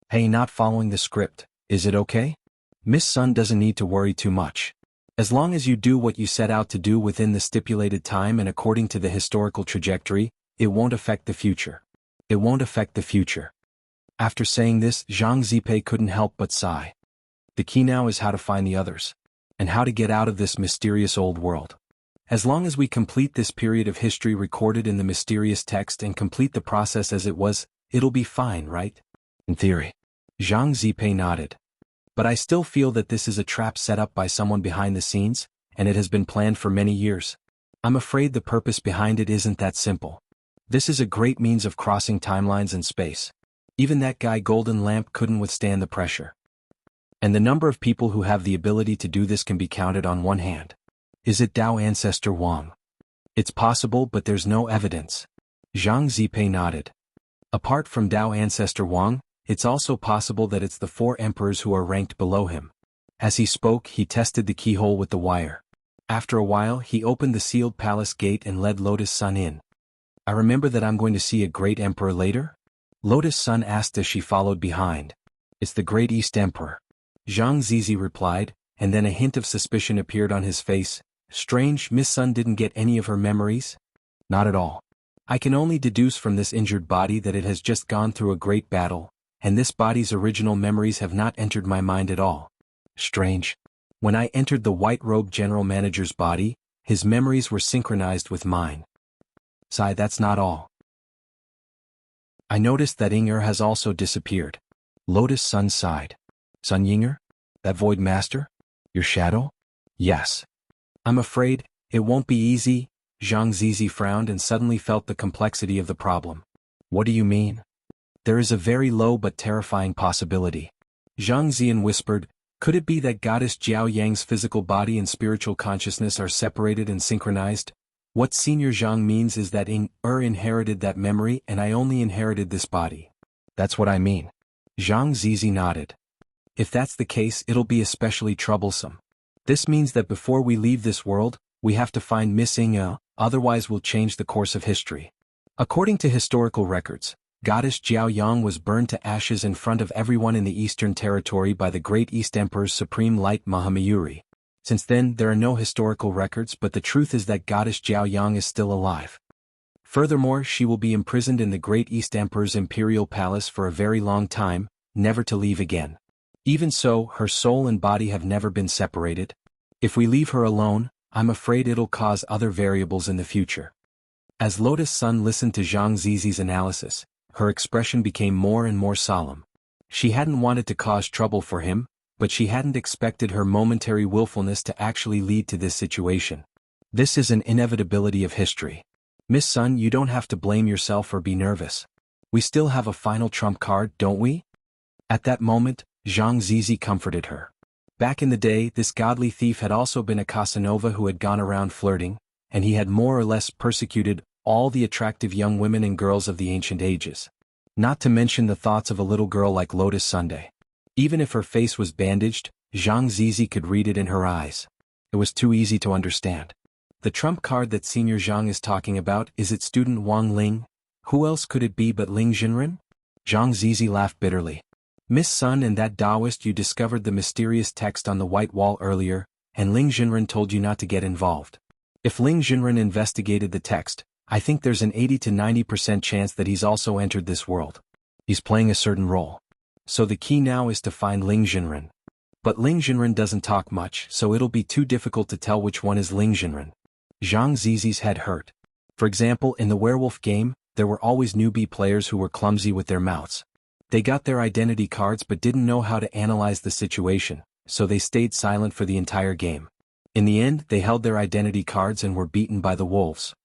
"Hey, not following the script, is it okay? Miss Sun doesn't need to worry too much. As long as you do what you set out to do within the stipulated time and according to the historical trajectory, it won't affect the future. It won't affect the future." After saying this, Zhang Zipei couldn't help but sigh. The key now is how to find the others, and how to get out of this mysterious old world. As long as we complete this period of history recorded in the mysterious text and complete the process as it was, it'll be fine, right? In theory. Zhang Zipei nodded. But I still feel that this is a trap set up by someone behind the scenes, and it has been planned for many years. I'm afraid the purpose behind it isn't that simple. This is a great means of crossing timelines and space. Even that guy Golden Lamp couldn't withstand the pressure. And the number of people who have the ability to do this can be counted on one hand. Is it Dao Ancestor Wang? It's possible, but there's no evidence. Zhang Zipei nodded. Apart from Dao Ancestor Wang, it's also possible that it's the 4 emperors who are ranked below him. As he spoke, he tested the keyhole with the wire. After a while, he opened the sealed palace gate and led Lotus Sun in. I remember that I'm going to see a great emperor later? Lotus Sun asked as she followed behind. It's the great East Emperor. Zhang Zizi replied, and then a hint of suspicion appeared on his face. Strange, Miss Sun didn't get any of her memories? Not at all. I can only deduce from this injured body that it has just gone through a great battle, and this body's original memories have not entered my mind at all. Strange. When I entered the white-robed general manager's body, his memories were synchronized with mine. Sigh, that's not all. I noticed that Inger has also disappeared. Lotus Sun sighed. Sun Yinger? That Void Master? Your shadow? Yes. I'm afraid it won't be easy. Zhang Zizi frowned and suddenly felt the complexity of the problem. What do you mean? There is a very low but terrifying possibility. Zhang Zian whispered, could it be that Goddess Jiao Yang's physical body and spiritual consciousness are separated and synchronized? What Senior Zhang means is that Inger inherited that memory and I only inherited this body. That's what I mean. Zhang Zizi nodded. If that's the case, it'll be especially troublesome. This means that before we leave this world, we have to find Miss Inger, otherwise we'll change the course of history. According to historical records, Goddess Jiao Yang was burned to ashes in front of everyone in the Eastern Territory by the Great East Emperor's Supreme Light Mahamayuri. Since then, there are no historical records, but the truth is that Goddess Jiao Yang is still alive. Furthermore, she will be imprisoned in the Great East Emperor's imperial palace for a very long time, never to leave again. Even so, her soul and body have never been separated. If we leave her alone, I'm afraid it'll cause other variables in the future. As Lotus Sun listened to Zhang Zizi's analysis, her expression became more and more solemn. She hadn't wanted to cause trouble for him, but she hadn't expected her momentary willfulness to actually lead to this situation. This is an inevitability of history. Miss Sun, you don't have to blame yourself or be nervous. We still have a final trump card, don't we? At that moment, Zhang Zizi comforted her. Back in the day, this godly thief had also been a Casanova who had gone around flirting, and he had more or less persecuted all the attractive young women and girls of the ancient ages. Not to mention the thoughts of a little girl like Lotus Sunday. Even if her face was bandaged, Zhang Zizi could read it in her eyes. It was too easy to understand. The trump card that Senior Zhang is talking about, is it student Wang Ling? Who else could it be but Ling Jinren? Zhang Zizi laughed bitterly. Miss Sun, and that Taoist you discovered the mysterious text on the white wall earlier, and Ling Jinren told you not to get involved. If Ling Jinren investigated the text, I think there's an 80 to 90% chance that he's also entered this world. He's playing a certain role. So the key now is to find Ling Jinren. But Ling Jinren doesn't talk much, so it'll be too difficult to tell which one is Ling Jinren. Zhang Zizi's head hurt. For example, in the werewolf game, there were always newbie players who were clumsy with their mouths. They got their identity cards but didn't know how to analyze the situation, so they stayed silent for the entire game. In the end, they held their identity cards and were beaten by the wolves.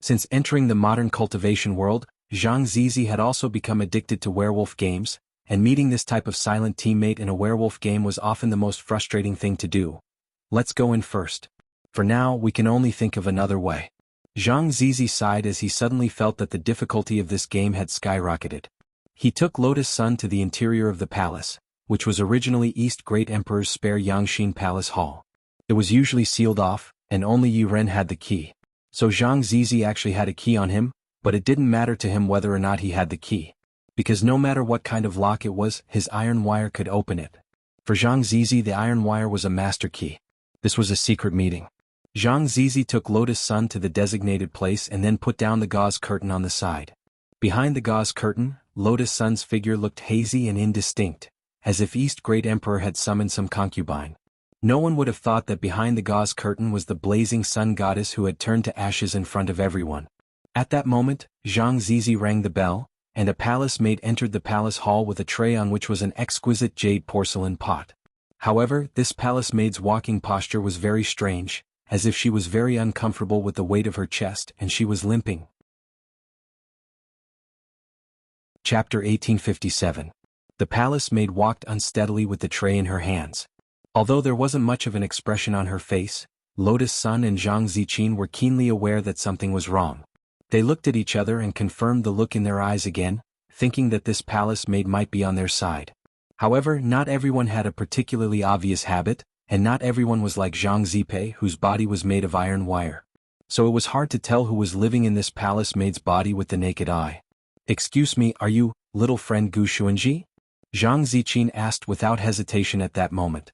Since entering the modern cultivation world, Zhang Zizi had also become addicted to werewolf games, and meeting this type of silent teammate in a werewolf game was often the most frustrating thing to do. Let's go in first. For now, we can only think of another way. Zhang Zizi sighed as he suddenly felt that the difficulty of this game had skyrocketed. He took Lotus Sun to the interior of the palace, which was originally East Great Emperor's spare Yangxin Palace Hall. It was usually sealed off, and only Yi Ren had the key. So Zhang Zizi actually had a key on him, but it didn't matter to him whether or not he had the key. Because no matter what kind of lock it was, his iron wire could open it. For Zhang Zizi, the iron wire was a master key. This was a secret meeting. Zhang Zizi took Lotus Sun to the designated place and then put down the gauze curtain on the side. Behind the gauze curtain, Lotus Sun's figure looked hazy and indistinct, as if East Great Emperor had summoned some concubine. No one would have thought that behind the gauze curtain was the blazing sun goddess who had turned to ashes in front of everyone. At that moment, Zhang Zizi rang the bell, and a palace maid entered the palace hall with a tray on which was an exquisite jade porcelain pot. However, this palace maid's walking posture was very strange, as if she was very uncomfortable with the weight of her chest and she was limping. Chapter 1857. The palace maid walked unsteadily with the tray in her hands. Although there wasn't much of an expression on her face, Lotus Sun and Zhang Ziqin were keenly aware that something was wrong. They looked at each other and confirmed the look in their eyes again, thinking that this palace maid might be on their side. However, not everyone had a particularly obvious habit, and not everyone was like Zhang Zipei, whose body was made of iron wire. So it was hard to tell who was living in this palace maid's body with the naked eye. "Excuse me, are you, little friend Gu Xuanji?" Zhang Ziqin asked without hesitation at that moment.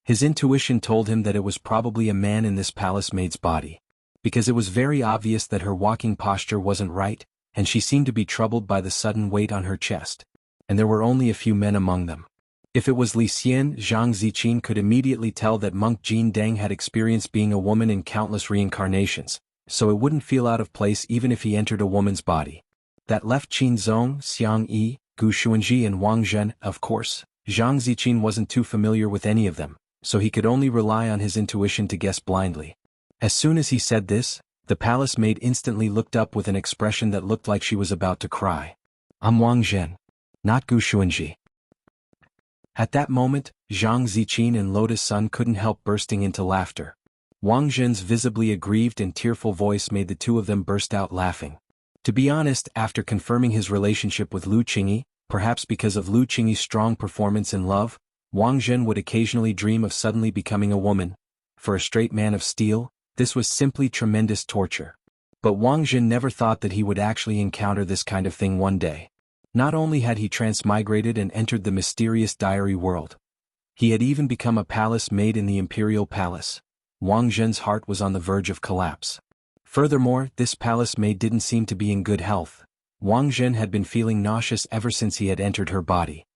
His intuition told him that it was probably a man in this palace maid's body, because it was very obvious that her walking posture wasn't right, and she seemed to be troubled by the sudden weight on her chest. And there were only a few men among them. If it was Li Xian, Zhang Ziqin could immediately tell that monk Jin Deng had experienced being a woman in countless reincarnations, so it wouldn't feel out of place even if he entered a woman's body. That left Qin Zong, Xiang Yi, Gu Xuanji and Wang Zhen, of course. Zhang Ziqin wasn't too familiar with any of them, so he could only rely on his intuition to guess blindly. As soon as he said this, the palace maid instantly looked up with an expression that looked like she was about to cry. "I'm Wang Zhen. Not Gu Xuanji." At that moment, Zhang Ziqin and Lotus Sun couldn't help bursting into laughter. Wang Zhen's visibly aggrieved and tearful voice made the two of them burst out laughing. To be honest, after confirming his relationship with Lu Qingyi, perhaps because of Lu Qingyi's strong performance in love, Wang Zhen would occasionally dream of suddenly becoming a woman. For a straight man of steel, this was simply tremendous torture. But Wang Zhen never thought that he would actually encounter this kind of thing one day. Not only had he transmigrated and entered the mysterious diary world, he had even become a palace maid in the imperial palace. Wang Zhen's heart was on the verge of collapse. Furthermore, this palace maid didn't seem to be in good health. Wang Zhen had been feeling nauseous ever since he had entered her body.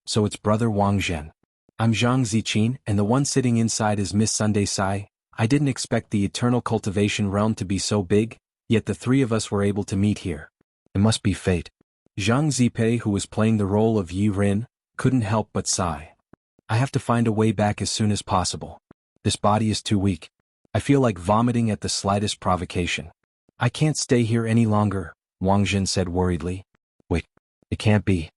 "So it's brother Wang Zhen. I'm Zhang Ziqin, and the one sitting inside is Miss Sunday Sai. I didn't expect the eternal cultivation realm to be so big, yet the three of us were able to meet here. It must be fate." Zhang Zipei, who was playing the role of Yi Rin, couldn't help but sigh. "I have to find a way back as soon as possible. This body is too weak. I feel like vomiting at the slightest provocation. I can't stay here any longer," Wang Zhen said worriedly. "Wait, it can't be."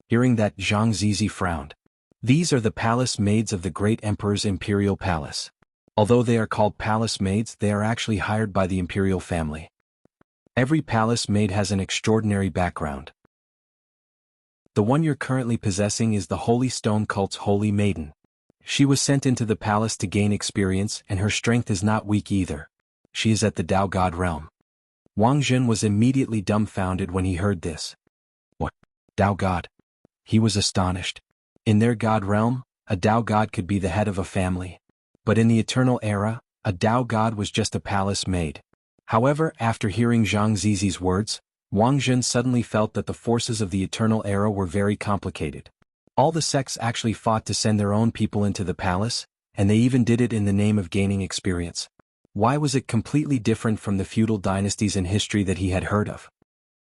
Hearing that, Zhang Zizi frowned. These are the palace maids of the great emperor's imperial palace. Although they are called palace maids, they are actually hired by the imperial family. Every palace maid has an extraordinary background. The one you're currently possessing is the Holy Stone Cult's Holy Maiden. She was sent into the palace to gain experience, and her strength is not weak either. She is at the Tao God realm. Wang Zhen was immediately dumbfounded when he heard this. What? Tao God? He was astonished. In their God realm, a Tao God could be the head of a family. But in the eternal era, a Tao God was just a palace maid. However, after hearing Zhang Zizi's words, Wang Zhen suddenly felt that the forces of the eternal era were very complicated. All the sects actually fought to send their own people into the palace, and they even did it in the name of gaining experience. Why was it completely different from the feudal dynasties in history that he had heard of?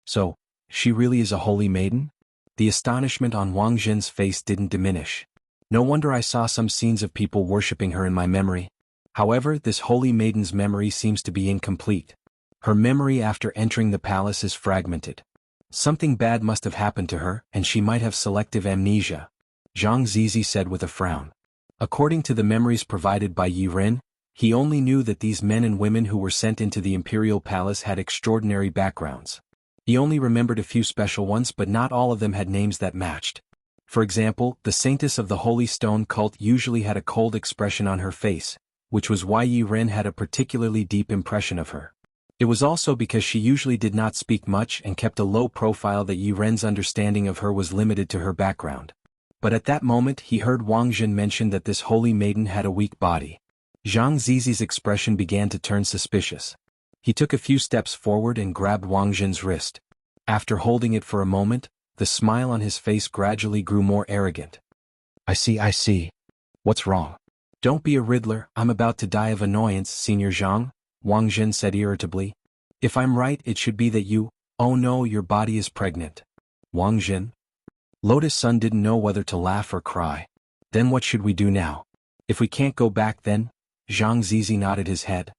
So, she really is a holy maiden? The astonishment on Wang Zhen's face didn't diminish. No wonder I saw some scenes of people worshipping her in my memory. However, this holy maiden's memory seems to be incomplete. Her memory after entering the palace is fragmented. Something bad must have happened to her, and she might have selective amnesia, Zhang Zizi said with a frown. According to the memories provided by Yi Ren, he only knew that these men and women who were sent into the imperial palace had extraordinary backgrounds. He only remembered a few special ones, but not all of them had names that matched. For example, the saintess of the Holy Stone cult usually had a cold expression on her face, which was why Yi Ren had a particularly deep impression of her. It was also because she usually did not speak much and kept a low profile that Yi Ren's understanding of her was limited to her background. But at that moment he heard Wang Zhen mention that this holy maiden had a weak body. Zhang Zizi's expression began to turn suspicious. He took a few steps forward and grabbed Wang Zhen's wrist. After holding it for a moment, the smile on his face gradually grew more arrogant. I see. What's wrong? Don't be a riddler, I'm about to die of annoyance, Senior Zhang, Wang Zhen said irritably. If I'm right, it should be that you— Oh no, your body is pregnant. Wang Zhen? Lotus Sun didn't know whether to laugh or cry. Then what should we do now? If we can't go back then? Zhang Zizi nodded his head.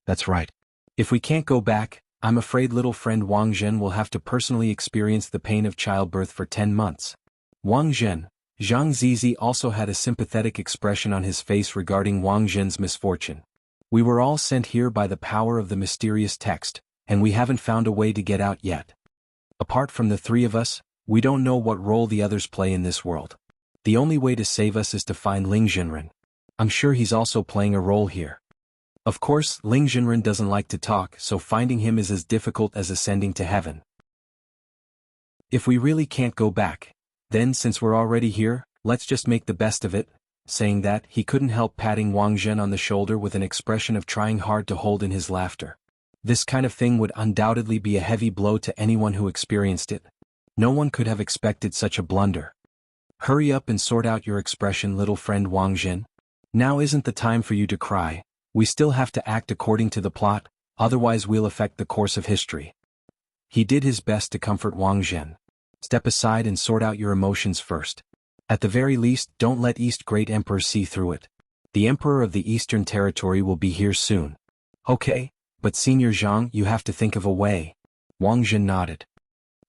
That's right. If we can't go back, I'm afraid little friend Wang Zhen will have to personally experience the pain of childbirth for 10 months. Wang Zhen. Zhang Zizi also had a sympathetic expression on his face regarding Wang Zhen's misfortune. We were all sent here by the power of the mysterious text, and we haven't found a way to get out yet. Apart from the three of us, we don't know what role the others play in this world. The only way to save us is to find Ling Jinren. I'm sure he's also playing a role here. Of course, Ling Jinren doesn't like to talk, so finding him is as difficult as ascending to heaven. If we really can't go back, then since we're already here, let's just make the best of it. Saying that, he couldn't help patting Wang Zhen on the shoulder with an expression of trying hard to hold in his laughter. This kind of thing would undoubtedly be a heavy blow to anyone who experienced it. No one could have expected such a blunder. Hurry up and sort out your expression, little friend Wang Zhen. Now isn't the time for you to cry. We still have to act according to the plot, otherwise we'll affect the course of history. He did his best to comfort Wang Zhen. Step aside and sort out your emotions first. At the very least, don't let East Great Emperor see through it. The Emperor of the Eastern Territory will be here soon. Okay, but Senior Zhang, you have to think of a way. Wang Zhen nodded.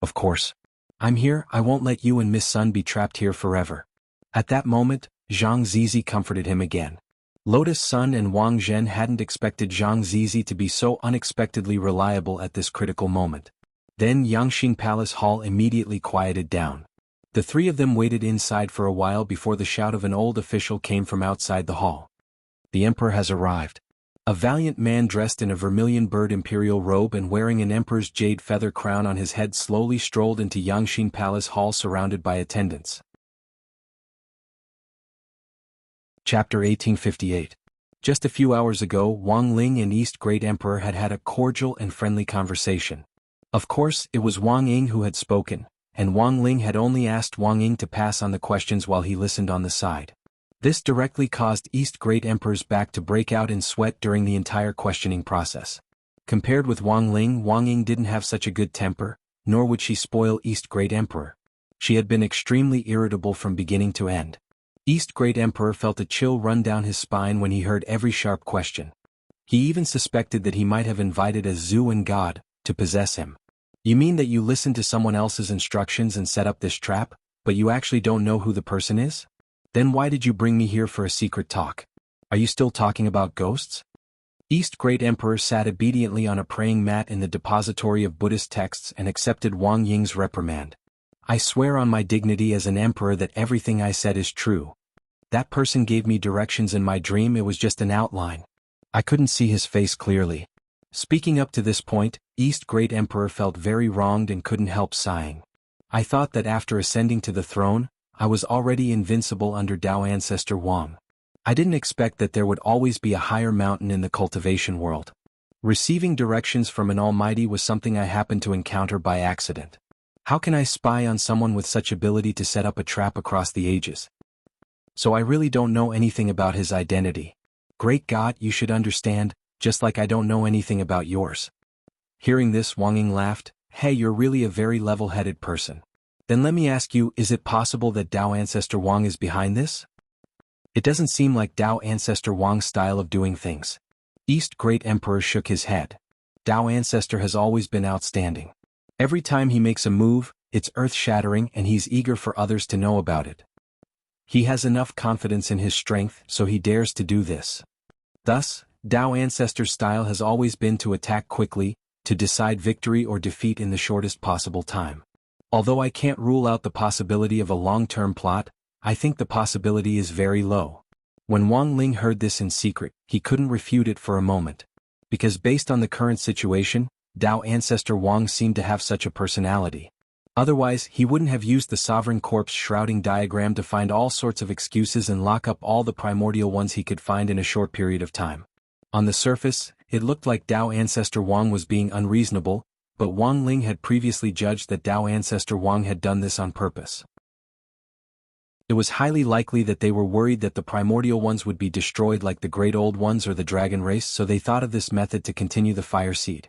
Of course. I'm here, I won't let you and Miss Sun be trapped here forever. At that moment, Zhang Zizi comforted him again. Lotus Sun and Wang Zhen hadn't expected Zhang Zizi to be so unexpectedly reliable at this critical moment. Then Yangxing Palace Hall immediately quieted down. The three of them waited inside for a while before the shout of an old official came from outside the hall. The Emperor has arrived. A valiant man dressed in a vermilion bird imperial robe and wearing an emperor's jade feather crown on his head slowly strolled into Yangxing Palace Hall surrounded by attendants. Chapter 1858. Just a few hours ago, Wang Ling and East Great Emperor had had a cordial and friendly conversation. Of course, it was Wang Ying who had spoken, and Wang Ling had only asked Wang Ying to pass on the questions while he listened on the side. This directly caused East Great Emperor's back to break out in sweat during the entire questioning process. Compared with Wang Ling, Wang Ying didn't have such a good temper, nor would she spoil East Great Emperor. She had been extremely irritable from beginning to end. East Great Emperor felt a chill run down his spine when he heard every sharp question. He even suspected that he might have invited a Zhuan god to possess him. You mean that you listened to someone else's instructions and set up this trap, but you actually don't know who the person is? Then why did you bring me here for a secret talk? Are you still talking about ghosts? East Great Emperor sat obediently on a praying mat in the depository of Buddhist texts and accepted Wang Ying's reprimand. I swear on my dignity as an emperor that everything I said is true. That person gave me directions in my dream, it was just an outline. I couldn't see his face clearly. Speaking up to this point, East Great Emperor felt very wronged and couldn't help sighing. I thought that after ascending to the throne, I was already invincible under Dao Ancestor Wang. I didn't expect that there would always be a higher mountain in the cultivation world. Receiving directions from an almighty was something I happened to encounter by accident. How can I spy on someone with such ability to set up a trap across the ages? So I really don't know anything about his identity. Great God, you should understand, just like I don't know anything about yours. Hearing this, Wang Ying laughed. Hey, you're really a very level-headed person. Then let me ask you, is it possible that Dao Ancestor Wang is behind this? It doesn't seem like Dao Ancestor Wang's style of doing things. East Great Emperor shook his head. Dao Ancestor has always been outstanding. Every time he makes a move, it's earth-shattering and he's eager for others to know about it. He has enough confidence in his strength, so he dares to do this. Thus, Dao Ancestor's style has always been to attack quickly, to decide victory or defeat in the shortest possible time. Although I can't rule out the possibility of a long-term plot, I think the possibility is very low. When Wang Ling heard this in secret, he couldn't refute it for a moment. Because based on the current situation, Dao Ancestor Wang seemed to have such a personality. Otherwise, he wouldn't have used the sovereign corpse shrouding diagram to find all sorts of excuses and lock up all the primordial ones he could find in a short period of time. On the surface, it looked like Dao Ancestor Wang was being unreasonable, but Wang Ling had previously judged that Dao Ancestor Wang had done this on purpose. It was highly likely that they were worried that the primordial ones would be destroyed like the Great Old Ones or the Dragon Race, so they thought of this method to continue the fire seed.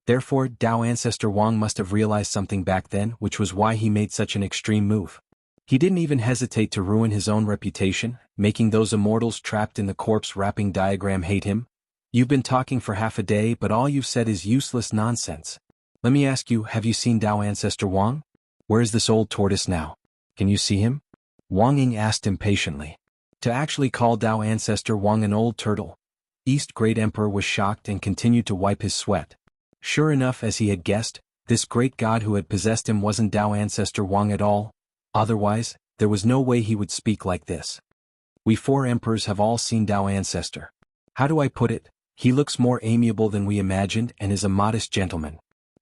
Therefore, Dao Ancestor Wang must have realized something back then, which was why he made such an extreme move. He didn't even hesitate to ruin his own reputation, making those immortals trapped in the corpse-wrapping diagram hate him. You've been talking for half a day, but all you've said is useless nonsense. Let me ask you, have you seen Dao Ancestor Wang? Where is this old tortoise now? Can you see him? Wang Ying asked impatiently. To actually call Dao Ancestor Wang an old turtle. East Great Emperor was shocked and continued to wipe his sweat. Sure enough, as he had guessed, this great god who had possessed him wasn't Dao Ancestor Wang at all. Otherwise, there was no way he would speak like this. We 4 emperors have all seen Dao Ancestor. How do I put it? He looks more amiable than we imagined and is a modest gentleman.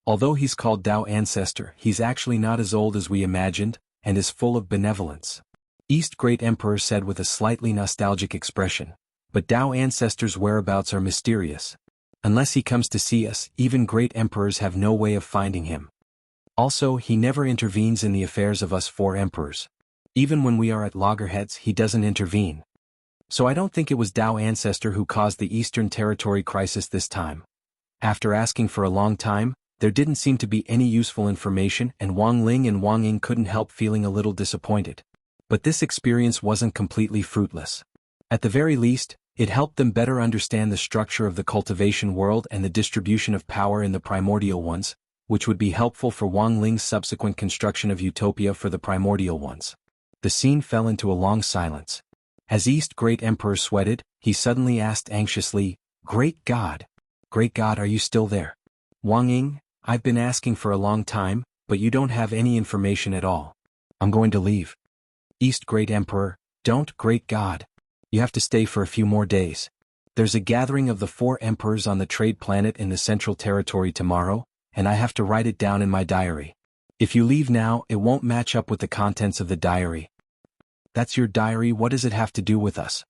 Although he's called Dao Ancestor, he's actually not as old as we imagined, and is full of benevolence. East Great Emperor said with a slightly nostalgic expression. But Dao Ancestor's whereabouts are mysterious. Unless he comes to see us, even great emperors have no way of finding him. Also, he never intervenes in the affairs of us 4 emperors. Even when we are at loggerheads, he doesn't intervene. So I don't think it was Dao Ancestor who caused the Eastern Territory crisis this time. After asking for a long time, there didn't seem to be any useful information, and Wang Ling and Wang Ying couldn't help feeling a little disappointed. But this experience wasn't completely fruitless. At the very least, it helped them better understand the structure of the cultivation world and the distribution of power in the primordial ones, which would be helpful for Wang Ling's subsequent construction of utopia for the primordial ones. The scene fell into a long silence. As East Great Emperor sweated, he suddenly asked anxiously, Great God, are you still there? Wang Ying, I've been asking for a long time, but you don't have any information at all. I'm going to leave. East Great Emperor, don't, Great God. You have to stay for a few more days. There's a gathering of the 4 emperors on the trade planet in the Central Territory tomorrow, and I have to write it down in my diary. If you leave now, it won't match up with the contents of the diary. That's your diary, what does it have to do with us?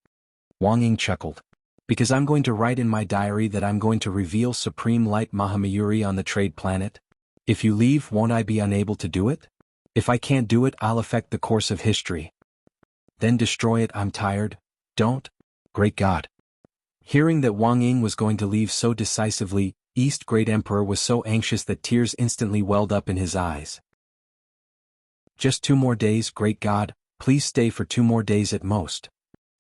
Wang Ying chuckled. Because I'm going to write in my diary that I'm going to reveal Supreme Light Mahamayuri on the trade planet. If you leave, won't I be unable to do it? If I can't do it, I'll affect the course of history. Then destroy it, I'm tired. Don't? Great God. Hearing that Wang Ying was going to leave so decisively, East Great Emperor was so anxious that tears instantly welled up in his eyes. Just 2 more days, Great God, please stay for 2 more days at most.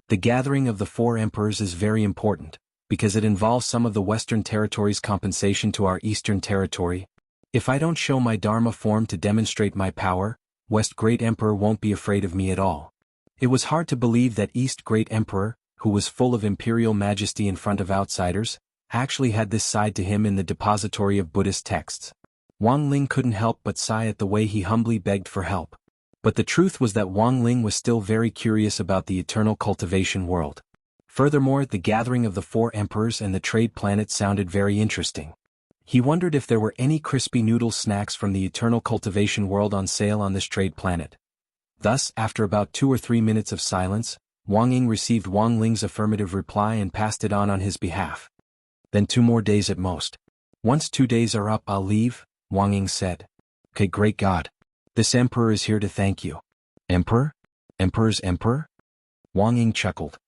The gathering of the 4 emperors is very important, because it involves some of the Western Territory's compensation to our Eastern Territory. If I don't show my Dharma form to demonstrate my power, West Great Emperor won't be afraid of me at all. It was hard to believe that East Great Emperor, who was full of imperial majesty in front of outsiders, actually had this side to him in the depository of Buddhist texts. Wang Ling couldn't help but sigh at the way he humbly begged for help. But the truth was that Wang Ling was still very curious about the eternal cultivation world. Furthermore, the gathering of the 4 emperors and the trade planet sounded very interesting. He wondered if there were any crispy noodle snacks from the eternal cultivation world on sale on this trade planet. Thus, after about 2 or 3 minutes of silence, Wang Ying received Wang Ling's affirmative reply and passed it on his behalf. Then 2 more days at most. Once 2 days are up, I'll leave, Wang Ying said. Okay, Great God. This emperor is here to thank you. Emperor? Emperor's emperor? Wang Ying chuckled.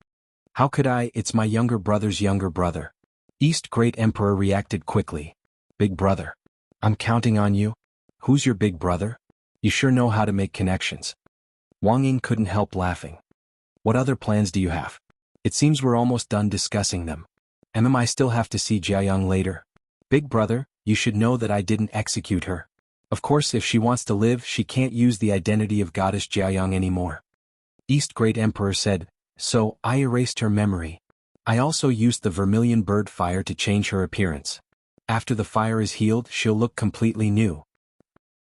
How could I? It's my younger brother's younger brother. East Great Emperor reacted quickly. Big brother. I'm counting on you. Who's your big brother? You sure know how to make connections. Wang Ying couldn't help laughing. What other plans do you have? It seems we're almost done discussing them. And I still have to see Jiayang later. Big brother, you should know that I didn't execute her. Of course, if she wants to live, she can't use the identity of goddess Jiayang anymore. East Great Emperor said, so I erased her memory. I also used the vermilion bird fire to change her appearance. After the fire is healed, she'll look completely new.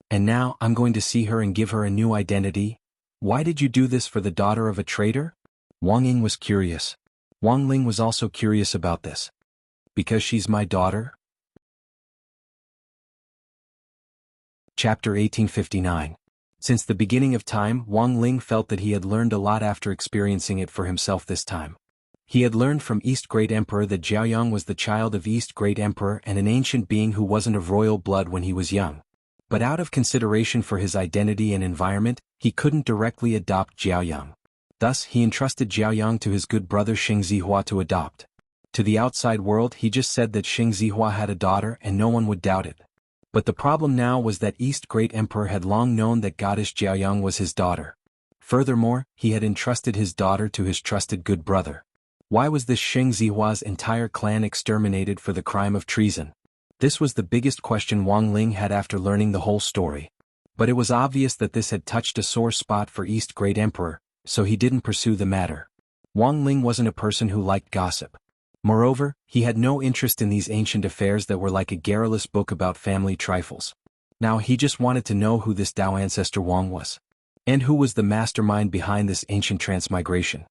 And now, I'm going to see her and give her a new identity. Why did you do this for the daughter of a trader? Wang Ying was curious. Wang Ling was also curious about this. Because she's my daughter? Chapter 1859. Since the beginning of time, Wang Ling felt that he had learned a lot after experiencing it for himself this time. He had learned from East Great Emperor that Jiaoyang was the child of East Great Emperor and an ancient being who wasn't of royal blood when he was young. But out of consideration for his identity and environment, he couldn't directly adopt Jiaoyang. Thus, he entrusted Jiaoyang to his good brother Xing Zihua to adopt. To the outside world, he just said that Xing Zihua had a daughter and no one would doubt it. But the problem now was that East Great Emperor had long known that goddess Jiaoyang was his daughter. Furthermore, he had entrusted his daughter to his trusted good brother. Why was this Xing Zihua's entire clan exterminated for the crime of treason? This was the biggest question Wang Ling had after learning the whole story. But it was obvious that this had touched a sore spot for East Great Emperor, so he didn't pursue the matter. Wang Ling wasn't a person who liked gossip. Moreover, he had no interest in these ancient affairs that were like a garrulous book about family trifles. Now he just wanted to know who this Dao ancestor Wang was. And who was the mastermind behind this ancient transmigration?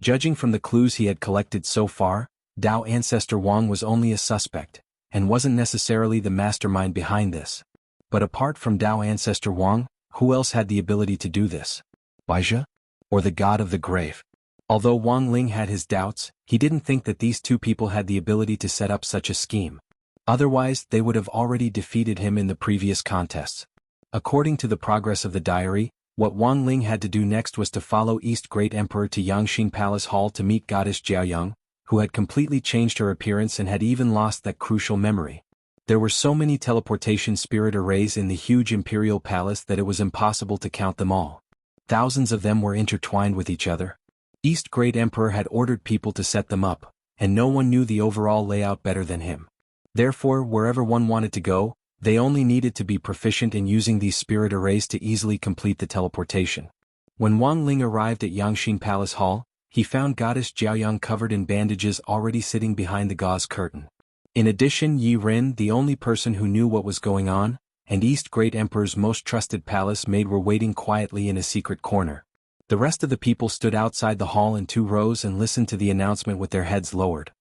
Judging from the clues he had collected so far, Dao ancestor Wang was only a suspect, and wasn't necessarily the mastermind behind this. But apart from Dao ancestor Wang, who else had the ability to do this? Baizhi? Or the god of the grave? Although Wang Ling had his doubts, he didn't think that these two people had the ability to set up such a scheme. Otherwise, they would have already defeated him in the previous contests. According to the progress of the diary, what Wang Ling had to do next was to follow East Great Emperor to Yangxing Palace Hall to meet goddess Jiaoyang, who had completely changed her appearance and had even lost that crucial memory. There were so many teleportation spirit arrays in the huge imperial palace that it was impossible to count them all. Thousands of them were intertwined with each other. East Great Emperor had ordered people to set them up, and no one knew the overall layout better than him. Therefore, wherever one wanted to go, they only needed to be proficient in using these spirit arrays to easily complete the teleportation. When Wang Ling arrived at Yangxing Palace Hall, he found goddess Jiaoyang covered in bandages already sitting behind the gauze curtain. In addition, Yi Ren, the only person who knew what was going on, and East Great Emperor's most trusted palace maid were waiting quietly in a secret corner. The rest of the people stood outside the hall in 2 rows and listened to the announcement with their heads lowered.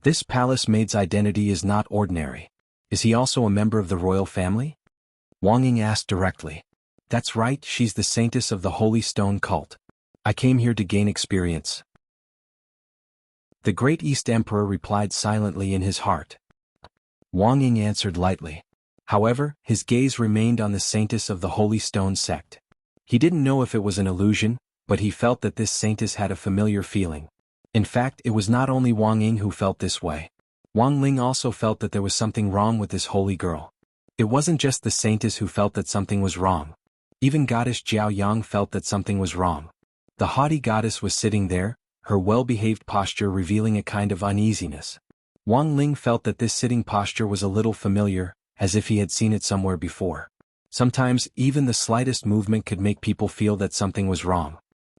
This palace maid's identity is not ordinary. Is he also a member of the royal family? Wang Ying asked directly. That's right, she's the saintess of the Holy Stone cult. I came here to gain experience. The Great East Emperor replied silently in his heart. Wang Ying answered lightly. However, his gaze remained on the saintess of the Holy Stone sect. He didn't know if it was an illusion, but he felt that this saintess had a familiar feeling. In fact, it was not only Wang Ying who felt this way. Wang Ling also felt that there was something wrong with this holy girl. It wasn't just the saintess who felt that something was wrong. Even goddess Jiaoyang felt that something was wrong. The haughty goddess was sitting there, her well-behaved posture revealing a kind of uneasiness. Wang Ling felt that this sitting posture was a little familiar, as if he had seen it somewhere before. Sometimes, even the slightest movement could make people feel that something was wrong.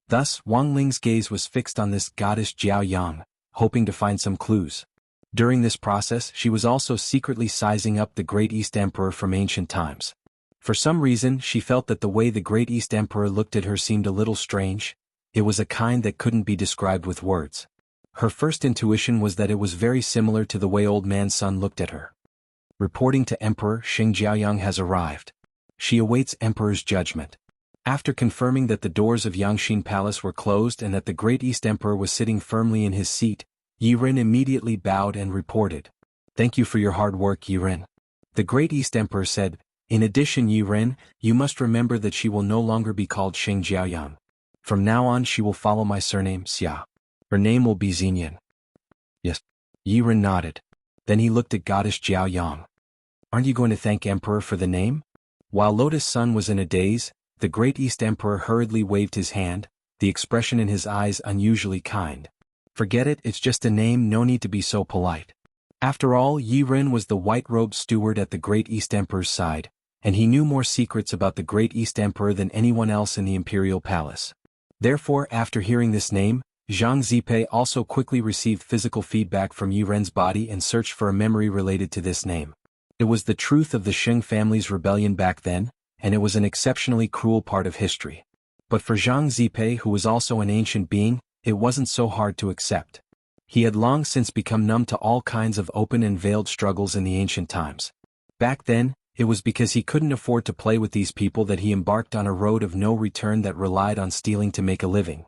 Thus, Wang Ling's gaze was fixed on this goddess Jiaoyang, hoping to find some clues. During this process, she was also secretly sizing up the Great East Emperor from ancient times. For some reason, she felt that the way the Great East Emperor looked at her seemed a little strange. It was a kind that couldn't be described with words. Her first intuition was that it was very similar to the way Old Man Sun looked at her. Reporting to Emperor, Xing Jiaoyang has arrived. She awaits Emperor's judgment. After confirming that the doors of Yangxing Palace were closed and that the Great East Emperor was sitting firmly in his seat, Yi Ren immediately bowed and reported. Thank you for your hard work, Yi Ren. The Great East Emperor said, in addition, Yi Ren, you must remember that she will no longer be called Xing Jiaoyang. From now on she will follow my surname, Xia. Her name will be Xinyan. Yes. Yi Ren nodded. Then he looked at goddess Jiaoyang. Aren't you going to thank Emperor for the name? While Lotus Sun was in a daze, the Great East Emperor hurriedly waved his hand, the expression in his eyes unusually kind. Forget it, it's just a name, no need to be so polite. After all, Yi Ren was the white-robed steward at the Great East Emperor's side, and he knew more secrets about the Great East Emperor than anyone else in the imperial palace. Therefore, after hearing this name, Zhang Zipei also quickly received physical feedback from Yi Ren's body and searched for a memory related to this name. It was the truth of the Sheng family's rebellion back then, and it was an exceptionally cruel part of history. But for Zhang Zipei, who was also an ancient being, it wasn't so hard to accept. He had long since become numb to all kinds of open and veiled struggles in the ancient times. Back then, it was because he couldn't afford to play with these people that he embarked on a road of no return that relied on stealing to make a living.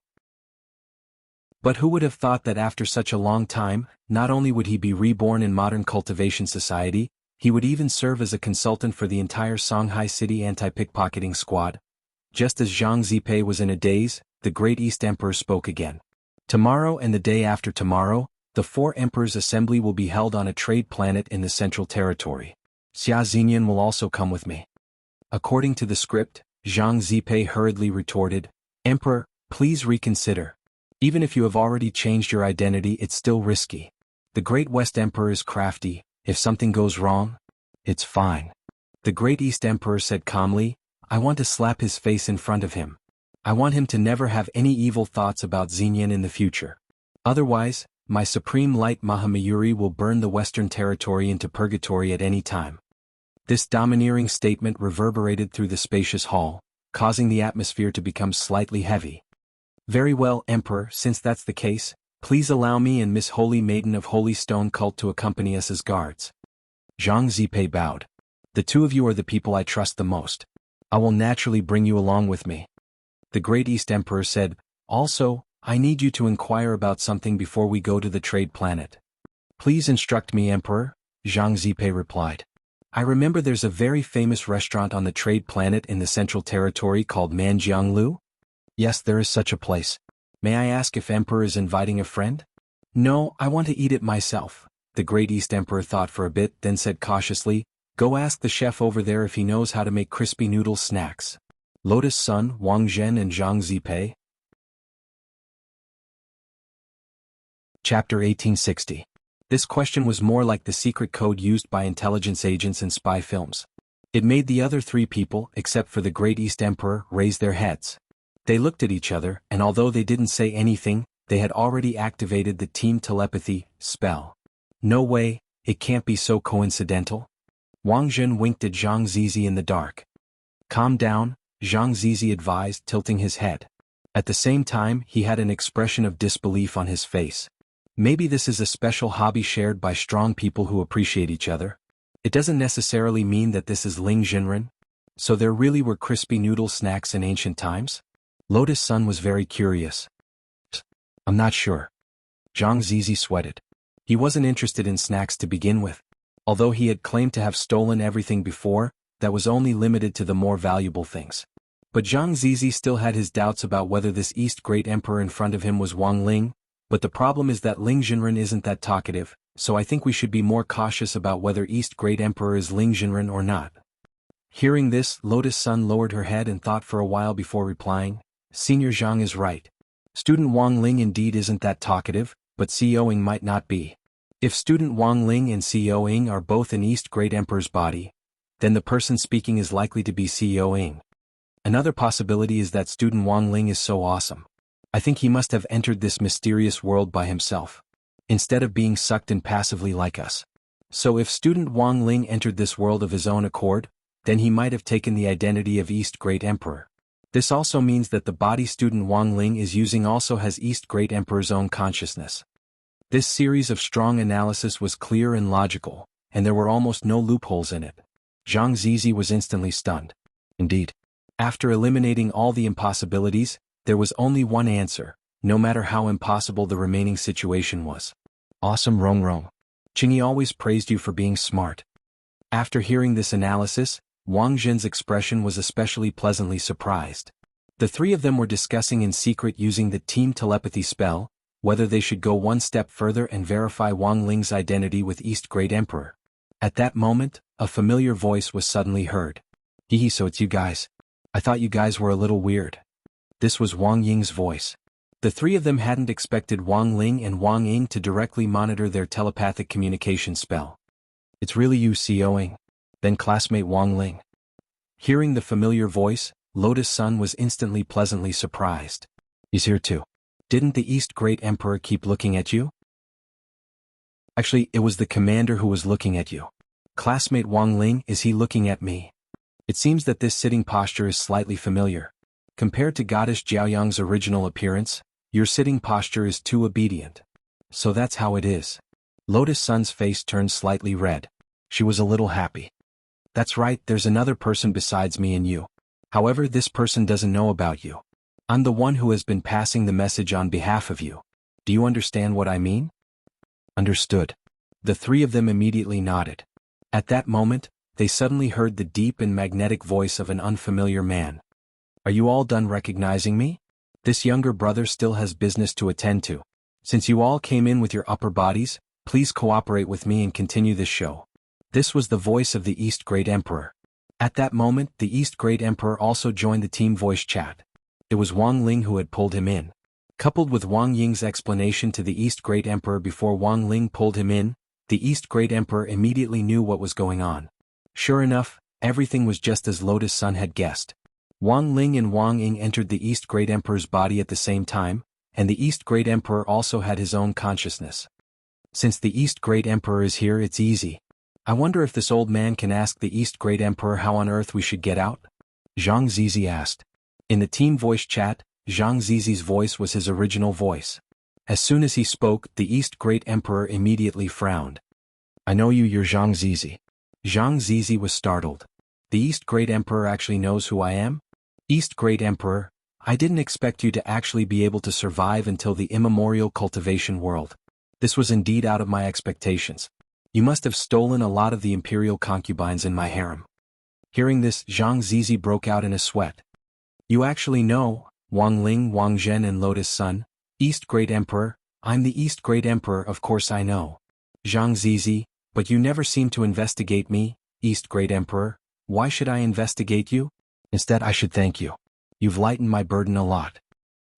But who would have thought that after such a long time, not only would he be reborn in modern cultivation society, he would even serve as a consultant for the entire Songhai City anti-pickpocketing squad? Just as Zhang Zipei was in a daze, the Great East Emperor spoke again. Tomorrow and the day after tomorrow, the 4 Emperors' Assembly will be held on a trade planet in the Central Territory. Xia Xinyan will also come with me. According to the script, Zhang Zipei hurriedly retorted, Emperor, please reconsider. Even if you have already changed your identity, it's still risky. The Great West Emperor is crafty. If something goes wrong, it's fine. The Great East Emperor said calmly, I want to slap his face in front of him. I want him to never have any evil thoughts about Xinyan in the future. Otherwise, my Supreme Light Mahamayuri will burn the Western Territory into purgatory at any time. This domineering statement reverberated through the spacious hall, causing the atmosphere to become slightly heavy. Very well, Emperor, since that's the case, please allow me and Miss Holy Maiden of Holy Stone Cult to accompany us as guards. Zhang Zipei bowed. The two of you are the people I trust the most. I will naturally bring you along with me. The Great East Emperor said, also, I need you to inquire about something before we go to the trade planet. Please instruct me, Emperor, Zhang Zipei replied. I remember there's a very famous restaurant on the trade planet in the Central Territory called Manjianglu. Yes, there is such a place. May I ask if Emperor is inviting a friend? No, I want to eat it myself. The Great East Emperor thought for a bit, then said cautiously, go ask the chef over there if he knows how to make crispy noodle snacks. Lotus Sun, Wang Zhen and Zhang Zipei. Chapter 1860. This question was more like the secret code used by intelligence agents in spy films. It made the other three people, except for the Great East Emperor, raise their heads. They looked at each other, and although they didn't say anything, they had already activated the team telepathy spell. No way, it can't be so coincidental. Wang Zhen winked at Zhang Zizi in the dark. Calm down, Zhang Zizi advised, tilting his head. At the same time, he had an expression of disbelief on his face. Maybe this is a special hobby shared by strong people who appreciate each other. It doesn't necessarily mean that this is Ling Jinren. So there really were crispy noodle snacks in ancient times? Lotus Sun was very curious. I'm not sure. Zhang Zizi sweated. He wasn't interested in snacks to begin with. Although he had claimed to have stolen everything before, that was only limited to the more valuable things. But Zhang Zizi still had his doubts about whether this East Great Emperor in front of him was Wang Ling. But the problem is that Ling Jinren isn't that talkative, so I think we should be more cautious about whether East Great Emperor is Ling Jinren or not. Hearing this, Lotus Sun lowered her head and thought for a while before replying, Senior Zhang is right. Student Wang Ling indeed isn't that talkative, but CEO Ying might not be. If Student Wang Ling and CEO Ying are both in East Great Emperor's body, then the person speaking is likely to be CEO Ying. Another possibility is that Student Wang Ling is so awesome. I think he must have entered this mysterious world by himself, instead of being sucked in passively like us. So if Student Wang Ling entered this world of his own accord, then he might have taken the identity of East Great Emperor. This also means that the body Student Wang Ling is using also has East Great Emperor's own consciousness. This series of strong analysis was clear and logical, and there were almost no loopholes in it. Zhang Zizi was instantly stunned. Indeed. After eliminating all the impossibilities, there was only one answer, no matter how impossible the remaining situation was. Awesome Rong Rong. Qingyi always praised you for being smart. After hearing this analysis, Wang Zhen's expression was especially pleasantly surprised. The three of them were discussing in secret using the team telepathy spell, whether they should go one step further and verify Wang Ling's identity with East Great Emperor. At that moment, a familiar voice was suddenly heard. Hee, so it's you guys. I thought you guys were a little weird. This was Wang Ying's voice. The three of them hadn't expected Wang Ling and Wang Ying to directly monitor their telepathic communication spell. It's really you, CEO Ying. Then classmate Wang Ling. Hearing the familiar voice, Lotus Sun was instantly pleasantly surprised. He's here too. Didn't the East Great Emperor keep looking at you? Actually, it was the commander who was looking at you. Classmate Wang Ling, is he looking at me? It seems that this sitting posture is slightly familiar. Compared to Goddess Jiaoyang's original appearance, your sitting posture is too obedient. So that's how it is. Lotus Sun's face turned slightly red. She was a little happy. That's right, there's another person besides me and you. However, this person doesn't know about you. I'm the one who has been passing the message on behalf of you. Do you understand what I mean? Understood. The three of them immediately nodded. At that moment, they suddenly heard the deep and magnetic voice of an unfamiliar man. Are you all done recognizing me? This younger brother still has business to attend to. Since you all came in with your upper bodies, please cooperate with me and continue this show. This was the voice of the East Great Emperor. At that moment, the East Great Emperor also joined the team voice chat. It was Wang Ling who had pulled him in. Coupled with Wang Ying's explanation to the East Great Emperor before Wang Ling pulled him in, the East Great Emperor immediately knew what was going on. Sure enough, everything was just as Lotus Sun had guessed. Wang Ling and Wang Ying entered the East Great Emperor's body at the same time, and the East Great Emperor also had his own consciousness. Since the East Great Emperor is here, it's easy. I wonder if this old man can ask the East Great Emperor how on earth we should get out? Zhang Zizi asked. In the team voice chat, Zhang Zizi's voice was his original voice. As soon as he spoke, the East Great Emperor immediately frowned. I know you're Zhang Zizi. Zhang Zizi was startled. The East Great Emperor actually knows who I am? East Great Emperor, I didn't expect you to actually be able to survive until the immemorial cultivation world. This was indeed out of my expectations. You must have stolen a lot of the imperial concubines in my harem. Hearing this, Zhang Zizi broke out in a sweat. You actually know, Wang Ling, Wang Zhen and Lotus Sun, East Great Emperor, I'm the East Great Emperor, of course I know. Zhang Zizi, but you never seem to investigate me, East Great Emperor. Why should I investigate you? Instead I should thank you. You've lightened my burden a lot.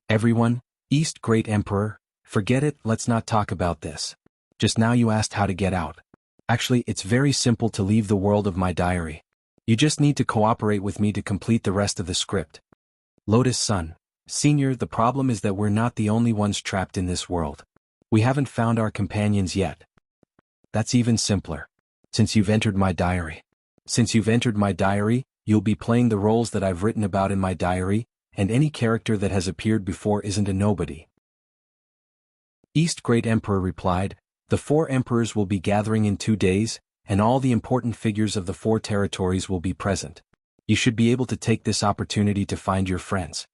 Everyone, East Great Emperor, forget it, let's not talk about this. Just now you asked how to get out. Actually, it's very simple to leave the world of my diary. You just need to cooperate with me to complete the rest of the script. Lotus Sun, Senior, the problem is that we're not the only ones trapped in this world. We haven't found our companions yet. That's even simpler. Since you've entered my diary. Since you've entered my diary, you'll be playing the roles that I've written about in my diary, and any character that has appeared before isn't a nobody. East Great Emperor replied, the 4 emperors will be gathering in 2 days, and all the important figures of the 4 territories will be present. You should be able to take this opportunity to find your friends.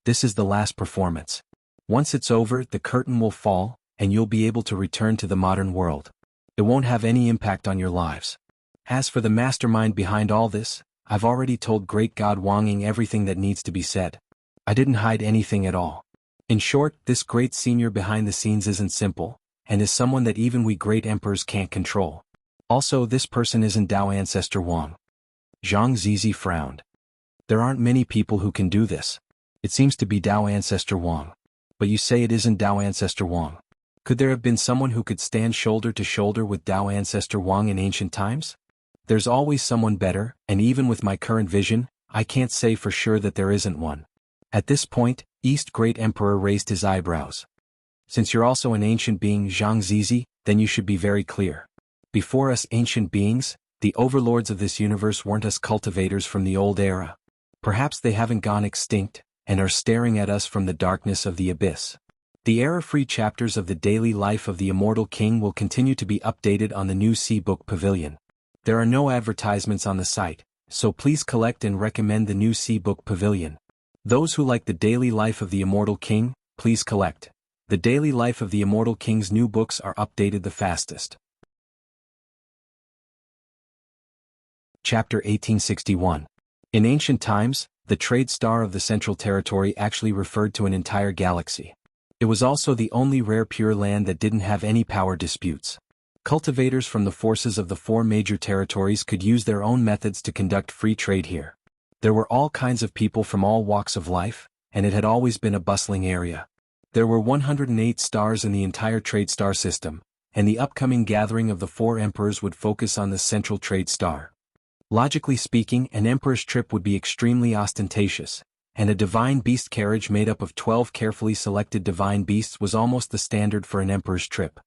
This is the last performance. Once it's over, the curtain will fall, and you'll be able to return to the modern world. It won't have any impact on your lives. As for the mastermind behind all this, I've already told Great God Wang Ying everything that needs to be said. I didn't hide anything at all. In short, this great senior behind the scenes isn't simple, and is someone that even we great emperors can't control. Also, this person isn't Dao Ancestor Wang. Zhang Zizi frowned. There aren't many people who can do this. It seems to be Dao Ancestor Wang. But you say it isn't Dao Ancestor Wang. Could there have been someone who could stand shoulder to shoulder with Dao Ancestor Wang in ancient times? There's always someone better, and even with my current vision, I can't say for sure that there isn't one. At this point, East Great Emperor raised his eyebrows. Since you're also an ancient being, Zhang Zizi, then you should be very clear. Before us ancient beings, the overlords of this universe weren't us cultivators from the old era. Perhaps they haven't gone extinct, and are staring at us from the darkness of the abyss. The error-free chapters of the daily life of the immortal king will continue to be updated on the new C-Book Pavilion. There are no advertisements on the site, so please collect and recommend the new C-Book Pavilion. Those who like the daily life of the immortal king, please collect. The daily life of the immortal king's new books are updated the fastest. Chapter 1861. In ancient times, the trade star of the Central Territory actually referred to an entire galaxy. It was also the only rare pure land that didn't have any power disputes. Cultivators from the forces of the 4 major territories could use their own methods to conduct free trade here. There were all kinds of people from all walks of life, and it had always been a bustling area. There were 108 stars in the entire trade star system, and the upcoming gathering of the 4 emperors would focus on the central trade star. Logically speaking, an emperor's trip would be extremely ostentatious, and a divine beast carriage made up of 12 carefully selected divine beasts was almost the standard for an emperor's trip.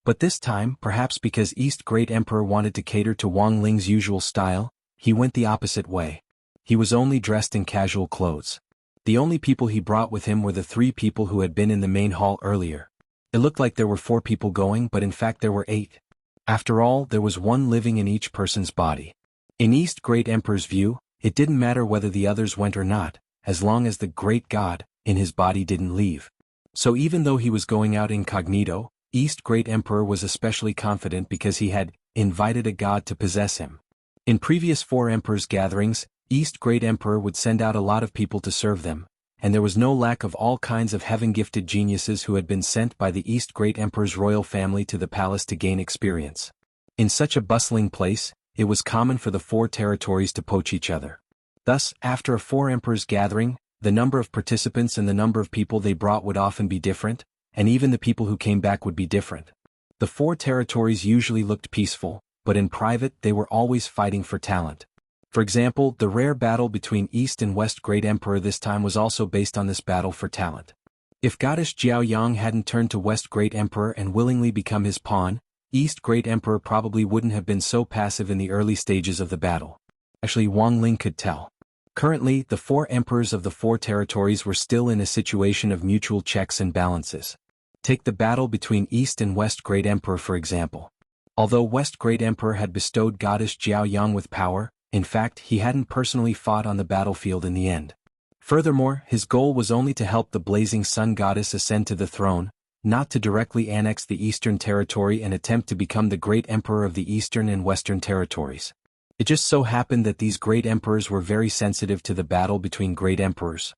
But this time, perhaps because East Great Emperor wanted to cater to Wang Ling's usual style, he went the opposite way. He was only dressed in casual clothes. The only people he brought with him were the 3 people who had been in the main hall earlier. It looked like there were 4 people going, but in fact there were 8. After all, there was 1 living in each person's body. In East Great Emperor's view, it didn't matter whether the others went or not, as long as the great god, in his body didn't leave. So even though he was going out incognito, East Great Emperor was especially confident because he had invited a god to possess him. In previous 4 emperors' gatherings, East Great Emperor would send out a lot of people to serve them, and there was no lack of all kinds of heaven-gifted geniuses who had been sent by the East Great Emperor's royal family to the palace to gain experience. In such a bustling place, it was common for the 4 territories to poach each other. Thus, after a 4 emperors' gathering, the number of participants and the number of people they brought would often be different, and even the people who came back would be different. The 4 territories usually looked peaceful, but in private they were always fighting for talent. For example, the rare battle between East and West Great Emperor this time was also based on this battle for talent. If Goddess Jiao Yang hadn't turned to West Great Emperor and willingly become his pawn, East Great Emperor probably wouldn't have been so passive in the early stages of the battle. Actually, Wang Ling could tell. Currently, the four emperors of the four territories were still in a situation of mutual checks and balances. Take the battle between East and West Great Emperor for example. Although West Great Emperor had bestowed goddess Jiao Yang with power, in fact he hadn't personally fought on the battlefield in the end. Furthermore, his goal was only to help the blazing sun goddess ascend to the throne, not to directly annex the Eastern Territory and attempt to become the Great Emperor of the Eastern and Western Territories. It just so happened that these great emperors were very sensitive to the battle between great emperors.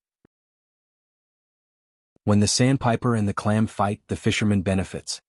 When the sandpiper and the clam fight, the fisherman benefits.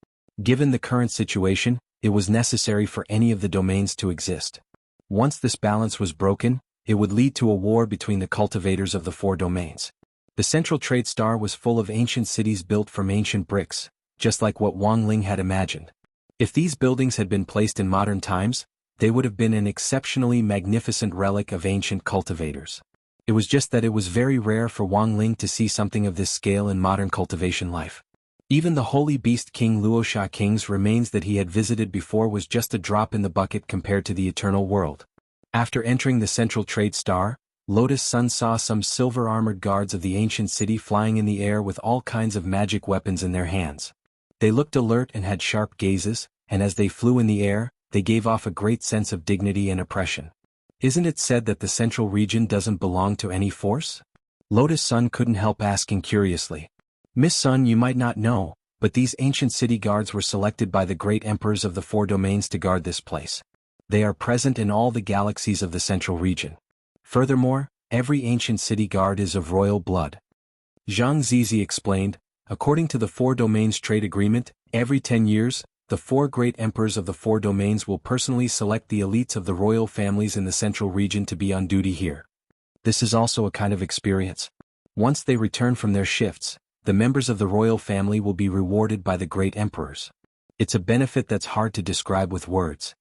Given the current situation, it was necessary for any of the domains to exist. Once this balance was broken, it would lead to a war between the cultivators of the four domains. The central trade star was full of ancient cities built from ancient bricks, just like what Wang Ling had imagined. If these buildings had been placed in modern times, they would have been an exceptionally magnificent relic of ancient cultivators. It was just that it was very rare for Wang Ling to see something of this scale in modern cultivation life. Even the holy beast King Luoxia King's remains that he had visited before was just a drop in the bucket compared to the eternal world. After entering the central trade star, Lotus Sun saw some silver-armored guards of the ancient city flying in the air with all kinds of magic weapons in their hands. They looked alert and had sharp gazes, and as they flew in the air, they gave off a great sense of dignity and oppression. Isn't it said that the central region doesn't belong to any force? Lotus Sun couldn't help asking curiously. Miss Sun, you might not know, but these ancient city guards were selected by the great emperors of the four domains to guard this place. They are present in all the galaxies of the central region. Furthermore, every ancient city guard is of royal blood. Zhang Zizi explained, according to the four domains trade agreement, every 10 years, the four great emperors of the four domains will personally select the elites of the royal families in the central region to be on duty here. This is also a kind of experience. Once they return from their shifts, the members of the royal family will be rewarded by the great emperors. It's a benefit that's hard to describe with words.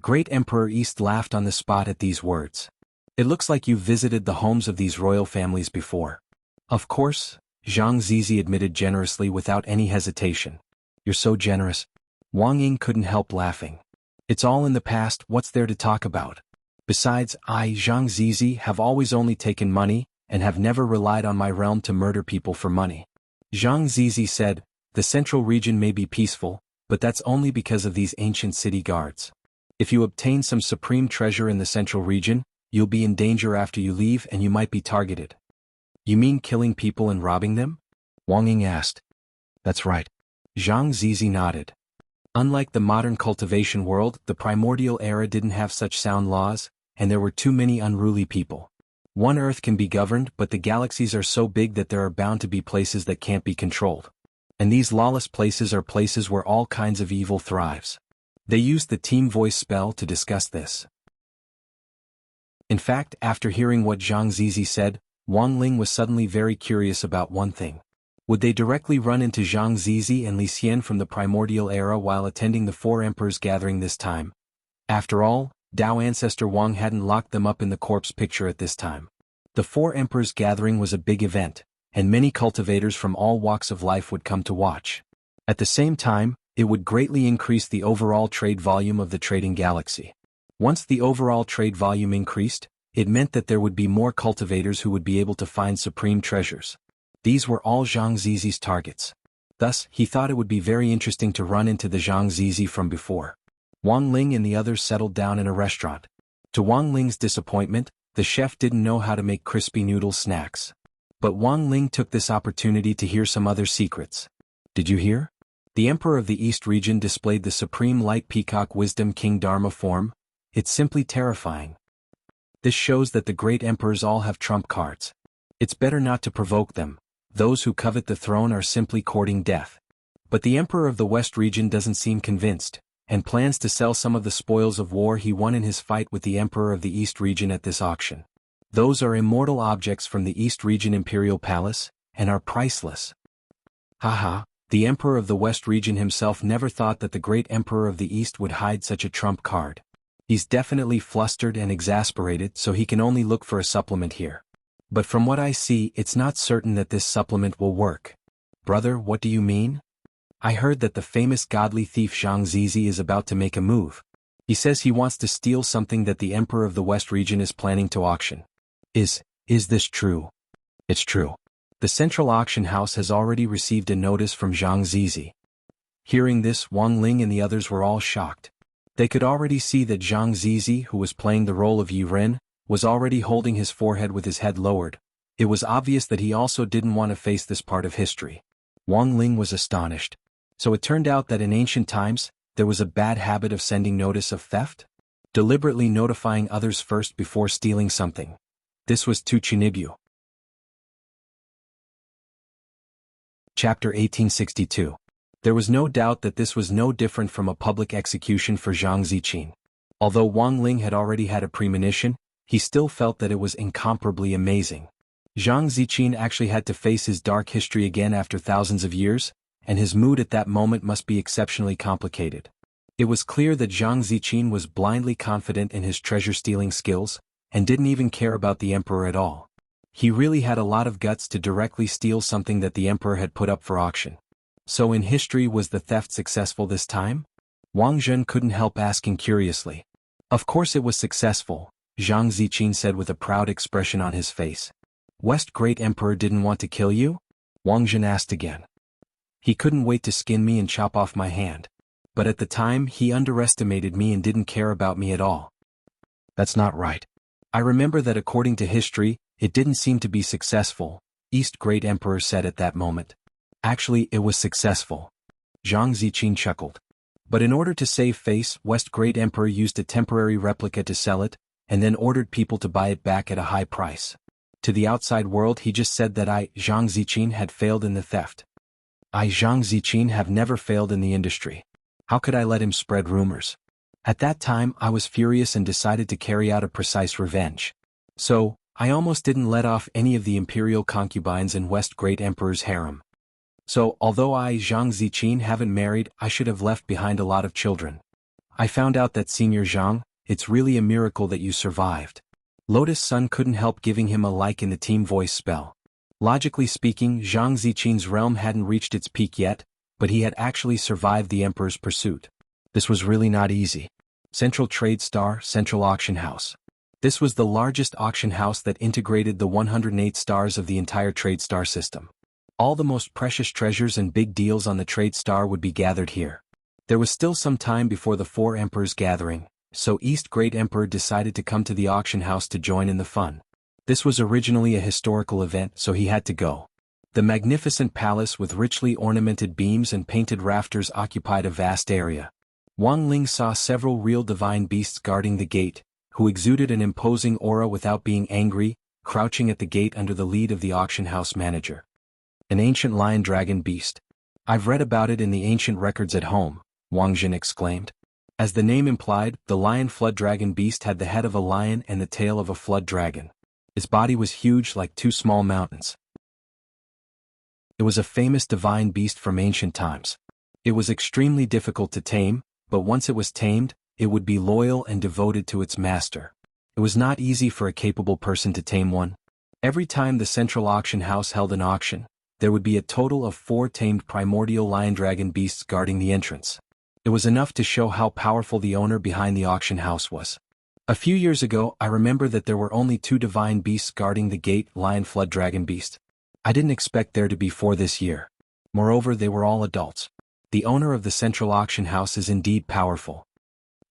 Great Emperor East laughed on the spot at these words. It looks like you've visited the homes of these royal families before. Of course, Zhang Zizi admitted generously without any hesitation. You're so generous. Wang Ying couldn't help laughing. It's all in the past, what's there to talk about? Besides, I, Zhang Zizi, have always only taken money, and have never relied on my realm to murder people for money. Zhang Zizi said, the central region may be peaceful, but that's only because of these ancient city guards. If you obtain some supreme treasure in the central region, you'll be in danger after you leave and you might be targeted. You mean killing people and robbing them? Wang Ying asked. That's right. Zhang Zizi nodded. Unlike the modern cultivation world, the primordial era didn't have such sound laws, and there were too many unruly people. One Earth can be governed, but the galaxies are so big that there are bound to be places that can't be controlled. And these lawless places are places where all kinds of evil thrives. They used the team voice spell to discuss this. In fact, after hearing what Zhang Zizi said, Wang Ling was suddenly very curious about one thing. Would they directly run into Zhang Zizi and Li Xian from the primordial era while attending the four emperors gathering this time? After all, Dao ancestor Wang hadn't locked them up in the corpse picture at this time. The four emperors gathering was a big event, and many cultivators from all walks of life would come to watch. At the same time, it would greatly increase the overall trade volume of the trading galaxy. Once the overall trade volume increased, it meant that there would be more cultivators who would be able to find supreme treasures. These were all Zhang Zizi's targets. Thus, he thought it would be very interesting to run into the Zhang Zizi from before. Wang Ling and the others settled down in a restaurant. To Wang Ling's disappointment, the chef didn't know how to make crispy noodle snacks. But Wang Ling took this opportunity to hear some other secrets. Did you hear? The Emperor of the East region displayed the supreme light peacock wisdom King Dharma form. It's simply terrifying. This shows that the great emperors all have trump cards. It's better not to provoke them. Those who covet the throne are simply courting death. But the Emperor of the West region doesn't seem convinced, and plans to sell some of the spoils of war he won in his fight with the Emperor of the East region at this auction. Those are immortal objects from the East region Imperial Palace, and are priceless. Haha, the Emperor of the West region himself never thought that the great Emperor of the East would hide such a trump card. He's definitely flustered and exasperated, so he can only look for a supplement here. But from what I see, it's not certain that this supplement will work. Brother, what do you mean? I heard that the famous godly thief Zhang Zizi is about to make a move. He says he wants to steal something that the Emperor of the West region is planning to auction. Is Is this true? It's true. The central auction house has already received a notice from Zhang Zizi. Hearing this, Wang Ling and the others were all shocked. They could already see that Zhang Zizi, who was playing the role of Yi Ren, was already holding his forehead with his head lowered. It was obvious that he also didn't want to face this part of history. Wang Ling was astonished. So it turned out that in ancient times, there was a bad habit of sending notice of theft? Deliberately notifying others first before stealing something. This was Tu Chunibyu. Chapter 1862. There was no doubt that this was no different from a public execution for Zhang Ziqin. Although Wang Ling had already had a premonition, he still felt that it was incomparably amazing. Zhang Ziqin actually had to face his dark history again after thousands of years, and his mood at that moment must be exceptionally complicated. It was clear that Zhang Ziqin was blindly confident in his treasure-stealing skills, and didn't even care about the emperor at all. He really had a lot of guts to directly steal something that the emperor had put up for auction. So in history, was the theft successful this time? Wang Zhen couldn't help asking curiously. Of course it was successful, Zhang Ziqin said with a proud expression on his face. West Great Emperor didn't want to kill you? Wang Zhen asked again. He couldn't wait to skin me and chop off my hand. But at the time he underestimated me and didn't care about me at all. That's not right. I remember that according to history, it didn't seem to be successful, East Great Emperor said at that moment. Actually, it was successful. Zhang Ziqin chuckled. But in order to save face, West Great Emperor used a temporary replica to sell it, and then ordered people to buy it back at a high price. To the outside world he just said that I, Zhang Ziqin, had failed in the theft. I, Zhang Ziqin, have never failed in the industry. How could I let him spread rumors? At that time I was furious and decided to carry out a precise revenge. So, I almost didn't let off any of the imperial concubines in West Great Emperor's harem. So, although I, Zhang Ziqin, haven't married, I should have left behind a lot of children. I found out that Senior Zhang, it's really a miracle that you survived. Lotus Sun couldn't help giving him a like in the team voice spell. Logically speaking, Zhang Ziqin's realm hadn't reached its peak yet, but he had actually survived the Emperor's pursuit. This was really not easy. Central Trade Star, Central Auction House. This was the largest auction house that integrated the 108 stars of the entire Trade Star system. All the most precious treasures and big deals on the Trade Star would be gathered here. There was still some time before the four emperors gathering, so East Great Emperor decided to come to the auction house to join in the fun. This was originally a historical event, so he had to go. The magnificent palace with richly ornamented beams and painted rafters occupied a vast area. Wang Ling saw several real divine beasts guarding the gate, who exuded an imposing aura without being angry, crouching at the gate under the lead of the auction house manager. An ancient lion-dragon beast. I've read about it in the ancient records at home, Wang Zhen exclaimed. As the name implied, the lion flood dragon beast had the head of a lion and the tail of a flood dragon. Its body was huge like two small mountains. It was a famous divine beast from ancient times. It was extremely difficult to tame, but once it was tamed, it would be loyal and devoted to its master. It was not easy for a capable person to tame one. Every time the central auction house held an auction, there would be a total of 4 tamed primordial lion-dragon beasts guarding the entrance. It was enough to show how powerful the owner behind the auction house was. A few years ago, I remember that there were only 2 divine beasts guarding the gate, lion flood dragon beast. I didn't expect there to be 4 this year. Moreover, they were all adults. The owner of the central auction house is indeed powerful.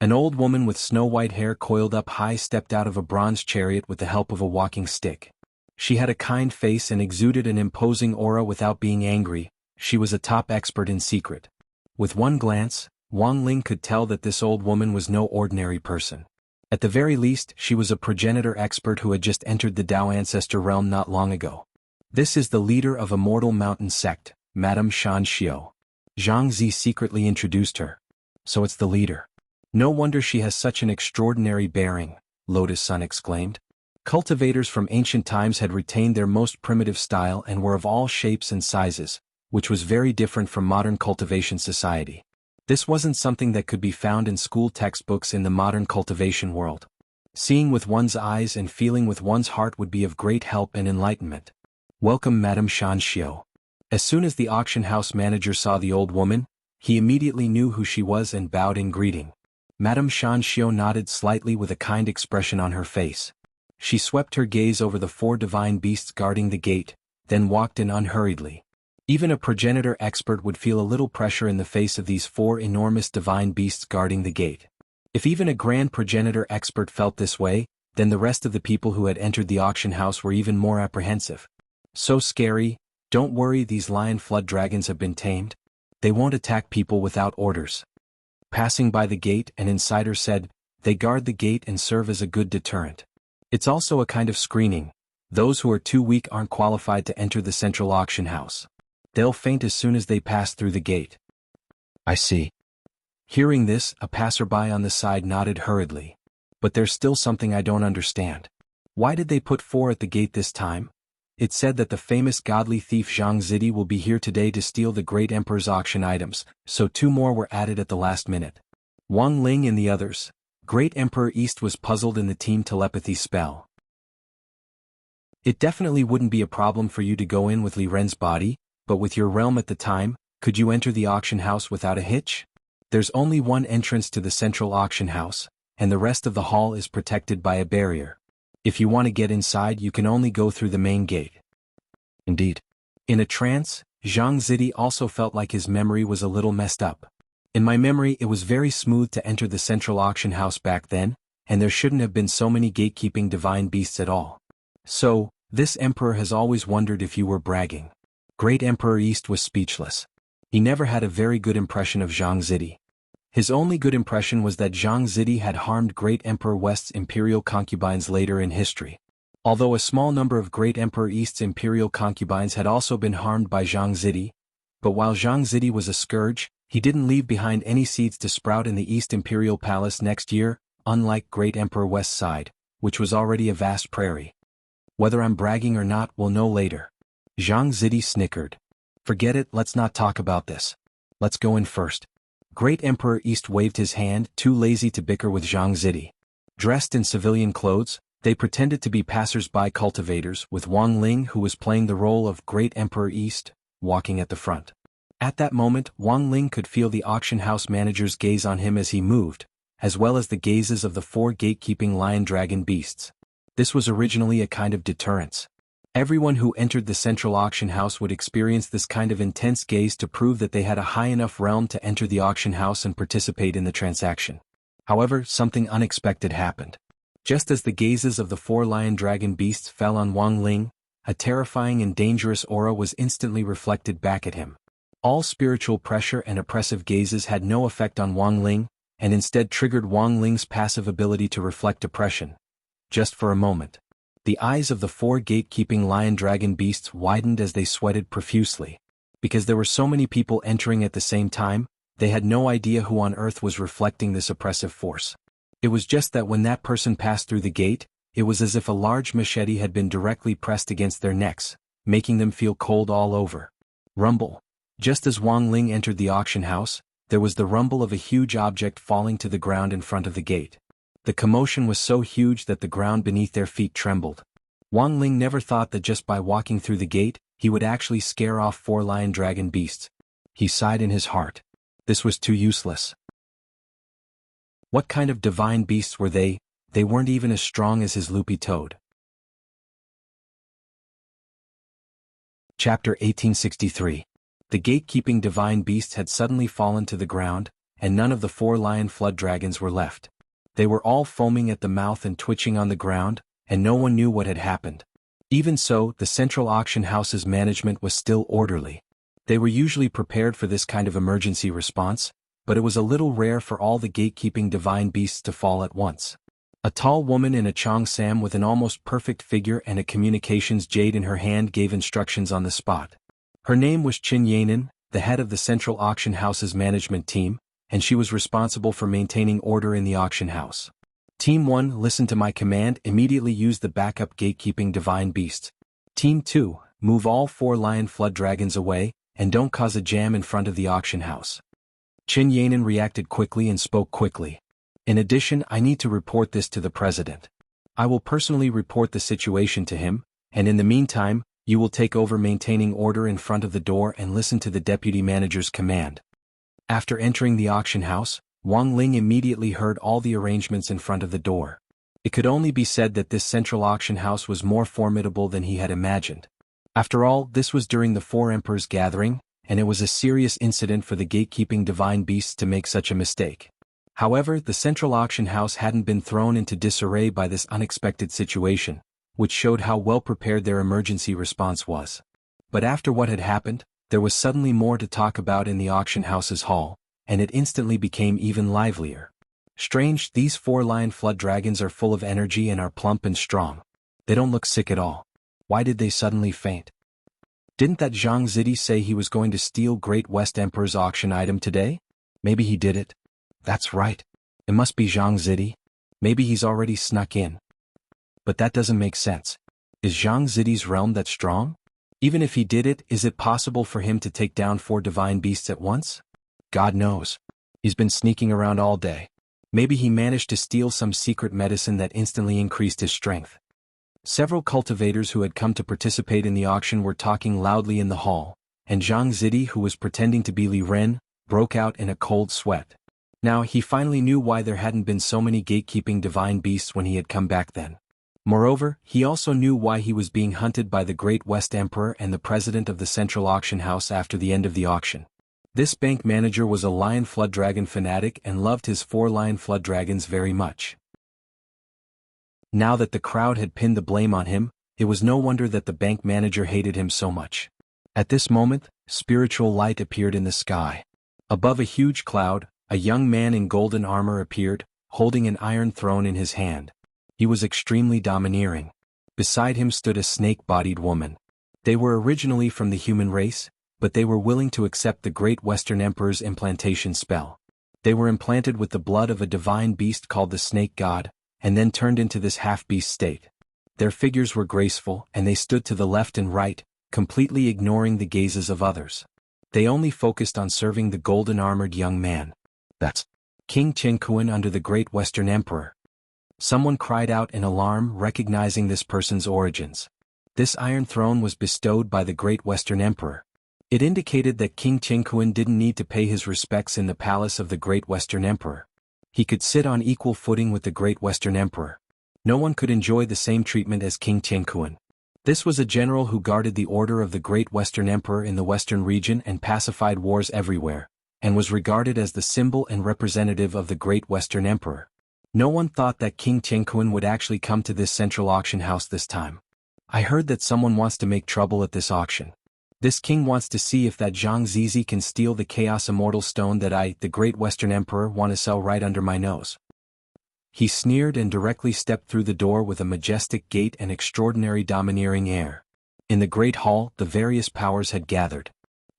An old woman with snow-white hair coiled up high stepped out of a bronze chariot with the help of a walking stick. She had a kind face and exuded an imposing aura without being angry. She was a top expert in secret. With one glance, Wang Ling could tell that this old woman was no ordinary person. At the very least, she was a progenitor expert who had just entered the Dao ancestor realm not long ago. This is the leader of a mortal mountain sect, Madame Shan Xiao. Zhang Zi secretly introduced her. So it's the leader. No wonder she has such an extraordinary bearing, Lotus Sun exclaimed. Cultivators from ancient times had retained their most primitive style and were of all shapes and sizes, which was very different from modern cultivation society. This wasn't something that could be found in school textbooks in the modern cultivation world. Seeing with one's eyes and feeling with one's heart would be of great help and enlightenment. Welcome, Madame Shan Xiao. As soon as the auction house manager saw the old woman, he immediately knew who she was and bowed in greeting. Madame Shan Xiao nodded slightly with a kind expression on her face. She swept her gaze over the 4 divine beasts guarding the gate, then walked in unhurriedly. Even a progenitor expert would feel a little pressure in the face of these 4 enormous divine beasts guarding the gate. If even a grand progenitor expert felt this way, then the rest of the people who had entered the auction house were even more apprehensive. So scary. Don't worry, these lion flood dragons have been tamed. They won't attack people without orders. Passing by the gate, an insider said, they guard the gate and serve as a good deterrent. It's also a kind of screening. Those who are too weak aren't qualified to enter the central auction house. They'll faint as soon as they pass through the gate. I see. Hearing this, a passerby on the side nodded hurriedly. But there's still something I don't understand. Why did they put 4 at the gate this time? It said that the famous godly thief Zhang Zidi will be here today to steal the great emperor's auction items, so 2 more were added at the last minute. Wang Ling and the others. Great Emperor East was puzzled in the team telepathy spell. It definitely wouldn't be a problem for you to go in with Li Ren's body, but with your realm at the time, could you enter the auction house without a hitch? There's only one entrance to the central auction house, and the rest of the hall is protected by a barrier. If you want to get inside, you can only go through the main gate. Indeed. In a trance, Zhang Zidi also felt like his memory was a little messed up. In my memory, it was very smooth to enter the central auction house back then, and there shouldn't have been so many gatekeeping divine beasts at all. So, this emperor has always wondered if you were bragging. Great Emperor East was speechless. He never had a very good impression of Zhang Zidi. His only good impression was that Zhang Zidi had harmed Great Emperor West's imperial concubines later in history. Although a small number of Great Emperor East's imperial concubines had also been harmed by Zhang Zidi, but while Zhang Zidi was a scourge, he didn't leave behind any seeds to sprout in the East Imperial Palace next year, unlike Great Emperor West's side, which was already a vast prairie. Whether I'm bragging or not, we'll know later. Zhang Zidi snickered. Forget it, let's not talk about this. Let's go in first. Great Emperor East waved his hand, too lazy to bicker with Zhang Zidi. Dressed in civilian clothes, they pretended to be passers-by cultivators, with Wang Ling, who was playing the role of Great Emperor East, walking at the front. At that moment, Wang Ling could feel the auction house manager's gaze on him as he moved, as well as the gazes of the 4 gatekeeping lion-dragon beasts. This was originally a kind of deterrence. Everyone who entered the central auction house would experience this kind of intense gaze to prove that they had a high enough realm to enter the auction house and participate in the transaction. However, something unexpected happened. Just as the gazes of the 4 lion-dragon beasts fell on Wang Ling, a terrifying and dangerous aura was instantly reflected back at him. All spiritual pressure and oppressive gazes had no effect on Wang Ling, and instead triggered Wang Ling's passive ability to reflect oppression. Just for a moment. The eyes of the 4 gatekeeping lion-dragon beasts widened as they sweated profusely. Because there were so many people entering at the same time, they had no idea who on earth was reflecting this oppressive force. It was just that when that person passed through the gate, it was as if a large machete had been directly pressed against their necks, making them feel cold all over. Rumble. Just as Wang Ling entered the auction house, there was the rumble of a huge object falling to the ground in front of the gate. The commotion was so huge that the ground beneath their feet trembled. Wang Ling never thought that just by walking through the gate, he would actually scare off 4 lion-dragon beasts. He sighed in his heart. This was too useless. What kind of divine beasts were they? They weren't even as strong as his loopy toad. Chapter 1863. The gatekeeping divine beasts had suddenly fallen to the ground, and none of the 4 lion flood dragons were left. They were all foaming at the mouth and twitching on the ground, and no one knew what had happened. Even so, the central auction house's management was still orderly. They were usually prepared for this kind of emergency response, but it was a little rare for all the gatekeeping divine beasts to fall at once. A tall woman in a cheongsam with an almost perfect figure and a communications jade in her hand gave instructions on the spot. Her name was Qin Yanin, the head of the central auction house's management team, and she was responsible for maintaining order in the auction house. Team 1, listen to my command, immediately use the backup gatekeeping divine beasts. Team 2, move all 4 lion flood dragons away, and don't cause a jam in front of the auction house. Qin Yanin reacted quickly and spoke quickly. In addition, I need to report this to the president. I will personally report the situation to him, and in the meantime, you will take over maintaining order in front of the door and listen to the deputy manager's command. After entering the auction house, Wang Ling immediately heard all the arrangements in front of the door. It could only be said that this central auction house was more formidable than he had imagined. After all, this was during the Four Emperors gathering, and it was a serious incident for the gatekeeping divine beasts to make such a mistake. However, the central auction house hadn't been thrown into disarray by this unexpected situation, which showed how well prepared their emergency response was. But after what had happened, there was suddenly more to talk about in the auction house's hall, and it instantly became even livelier. Strange, these 4 lion flood dragons are full of energy and are plump and strong. They don't look sick at all. Why did they suddenly faint? Didn't that Zhang Zidi say he was going to steal Great West Emperor's auction item today? Maybe he did it. That's right. It must be Zhang Zidi. Maybe he's already snuck in. But that doesn't make sense. Is Zhang Zidi's realm that strong? Even if he did it, is it possible for him to take down 4 divine beasts at once? God knows. He's been sneaking around all day. Maybe he managed to steal some secret medicine that instantly increased his strength. Several cultivators who had come to participate in the auction were talking loudly in the hall, and Zhang Zidi, who was pretending to be Li Ren, broke out in a cold sweat. Now he finally knew why there hadn't been so many gatekeeping divine beasts when he had come back then. Moreover, he also knew why he was being hunted by the Great West Emperor and the president of the Central Auction House after the end of the auction. This bank manager was a lion flood dragon fanatic and loved his 4 lion flood dragons very much. Now that the crowd had pinned the blame on him, it was no wonder that the bank manager hated him so much. At this moment, spiritual light appeared in the sky. Above a huge cloud, a young man in golden armor appeared, holding an iron throne in his hand. He was extremely domineering. Beside him stood a snake-bodied woman. They were originally from the human race, but they were willing to accept the Great Western Emperor's implantation spell. They were implanted with the blood of a divine beast called the Snake God, and then turned into this half-beast state. Their figures were graceful, and they stood to the left and right, completely ignoring the gazes of others. They only focused on serving the golden-armored young man. That's King Chenkuan under the Great Western Emperor. Someone cried out in alarm, recognizing this person's origins. This iron throne was bestowed by the Great Western Emperor. It indicated that King Chenkuan didn't need to pay his respects in the palace of the Great Western Emperor. He could sit on equal footing with the Great Western Emperor. No one could enjoy the same treatment as King Chenkuan. This was a general who guarded the order of the Great Western Emperor in the Western region and pacified wars everywhere, and was regarded as the symbol and representative of the Great Western Emperor. No one thought that King Chenkuan would actually come to this central auction house this time. I heard that someone wants to make trouble at this auction. This king wants to see if that Zhang Zizi can steal the Chaos Immortal Stone that I, the Great Western Emperor, want to sell right under my nose. He sneered and directly stepped through the door with a majestic gait and extraordinary domineering air. In the great hall, the various powers had gathered.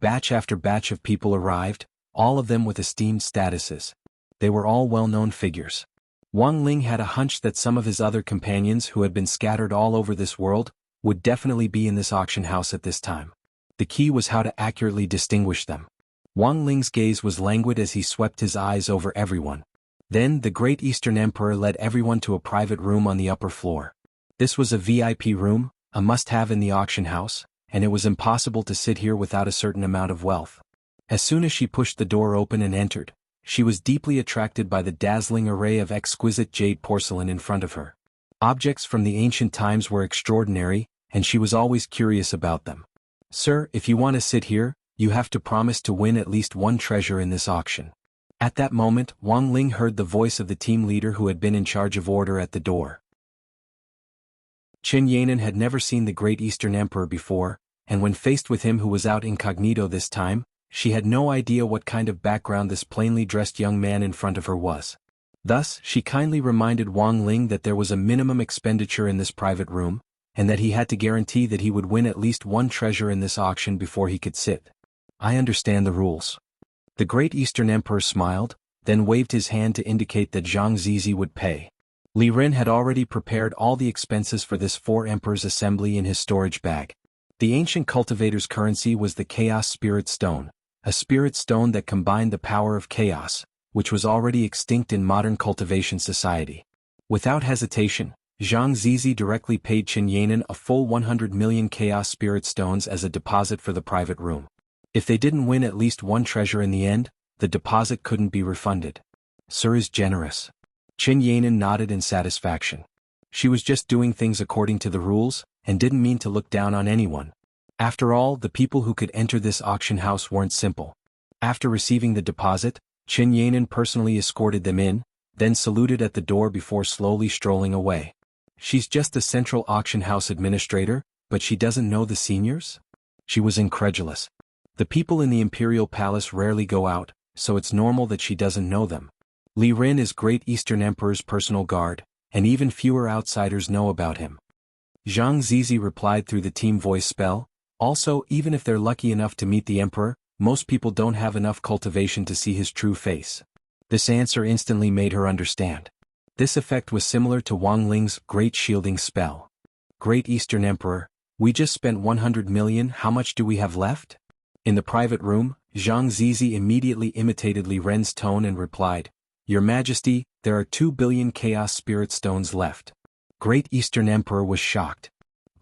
Batch after batch of people arrived, all of them with esteemed statuses. They were all well-known figures. Wang Ling had a hunch that some of his other companions who had been scattered all over this world would definitely be in this auction house at this time. The key was how to accurately distinguish them. Wang Ling's gaze was languid as he swept his eyes over everyone. Then the Great Eastern Emperor led everyone to a private room on the upper floor. This was a VIP room, a must-have in the auction house, and it was impossible to sit here without a certain amount of wealth. As soon as she pushed the door open and entered, she was deeply attracted by the dazzling array of exquisite jade porcelain in front of her. Objects from the ancient times were extraordinary, and she was always curious about them. Sir, if you want to sit here, you have to promise to win at least 1 treasure in this auction. At that moment, Wang Ling heard the voice of the team leader who had been in charge of order at the door. Qin Yanan had never seen the Great Eastern Emperor before, and when faced with him who was out incognito this time, she had no idea what kind of background this plainly dressed young man in front of her was. Thus, she kindly reminded Wang Ling that there was a minimum expenditure in this private room, and that he had to guarantee that he would win at least 1 treasure in this auction before he could sit. I understand the rules. The Great Eastern Emperor smiled, then waved his hand to indicate that Zhang Zizi would pay. Li Ren had already prepared all the expenses for this 4 emperors' assembly in his storage bag. The ancient cultivator's currency was the Chaos Spirit Stone, a spirit stone that combined the power of chaos, which was already extinct in modern cultivation society. Without hesitation, Zhang Zizi directly paid Qin Yanan a full 100 million Chaos Spirit Stones as a deposit for the private room. If they didn't win at least 1 treasure in the end, the deposit couldn't be refunded. Sir is generous. Qin Yanan nodded in satisfaction. She was just doing things according to the rules, and didn't mean to look down on anyone. After all, the people who could enter this auction house weren't simple. After receiving the deposit, Qin Yanan personally escorted them in, then saluted at the door before slowly strolling away. She's just the central auction house administrator, but she doesn't know the seniors? She was incredulous. The people in the imperial palace rarely go out, so it's normal that she doesn't know them. Li Rin is Great Eastern Emperor's personal guard, and even fewer outsiders know about him. Zhang Zizi replied through the team voice spell, also, even if they're lucky enough to meet the emperor, most people don't have enough cultivation to see his true face. This answer instantly made her understand. This effect was similar to Wang Ling's Great Shielding spell. Great Eastern Emperor, we just spent 100 million, how much do we have left? In the private room, Zhang Zizi immediately imitated Li Ren's tone and replied, Your Majesty, there are 2 billion Chaos Spirit Stones left. Great Eastern Emperor was shocked.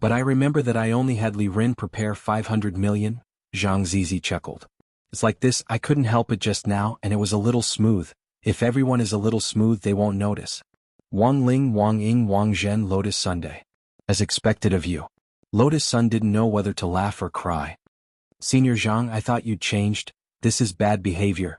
But I remember that I only had Li Ren prepare 500 million, Zhang Zizi chuckled. It's like this, I couldn't help it just now and it was a little smooth. If everyone is a little smooth they won't notice. Wang Ling, Wang Ying, Wang Zhen, Lotus Sunday. As expected of you. Lotus Sun didn't know whether to laugh or cry. Senior Zhang, I thought you'd changed, this is bad behavior.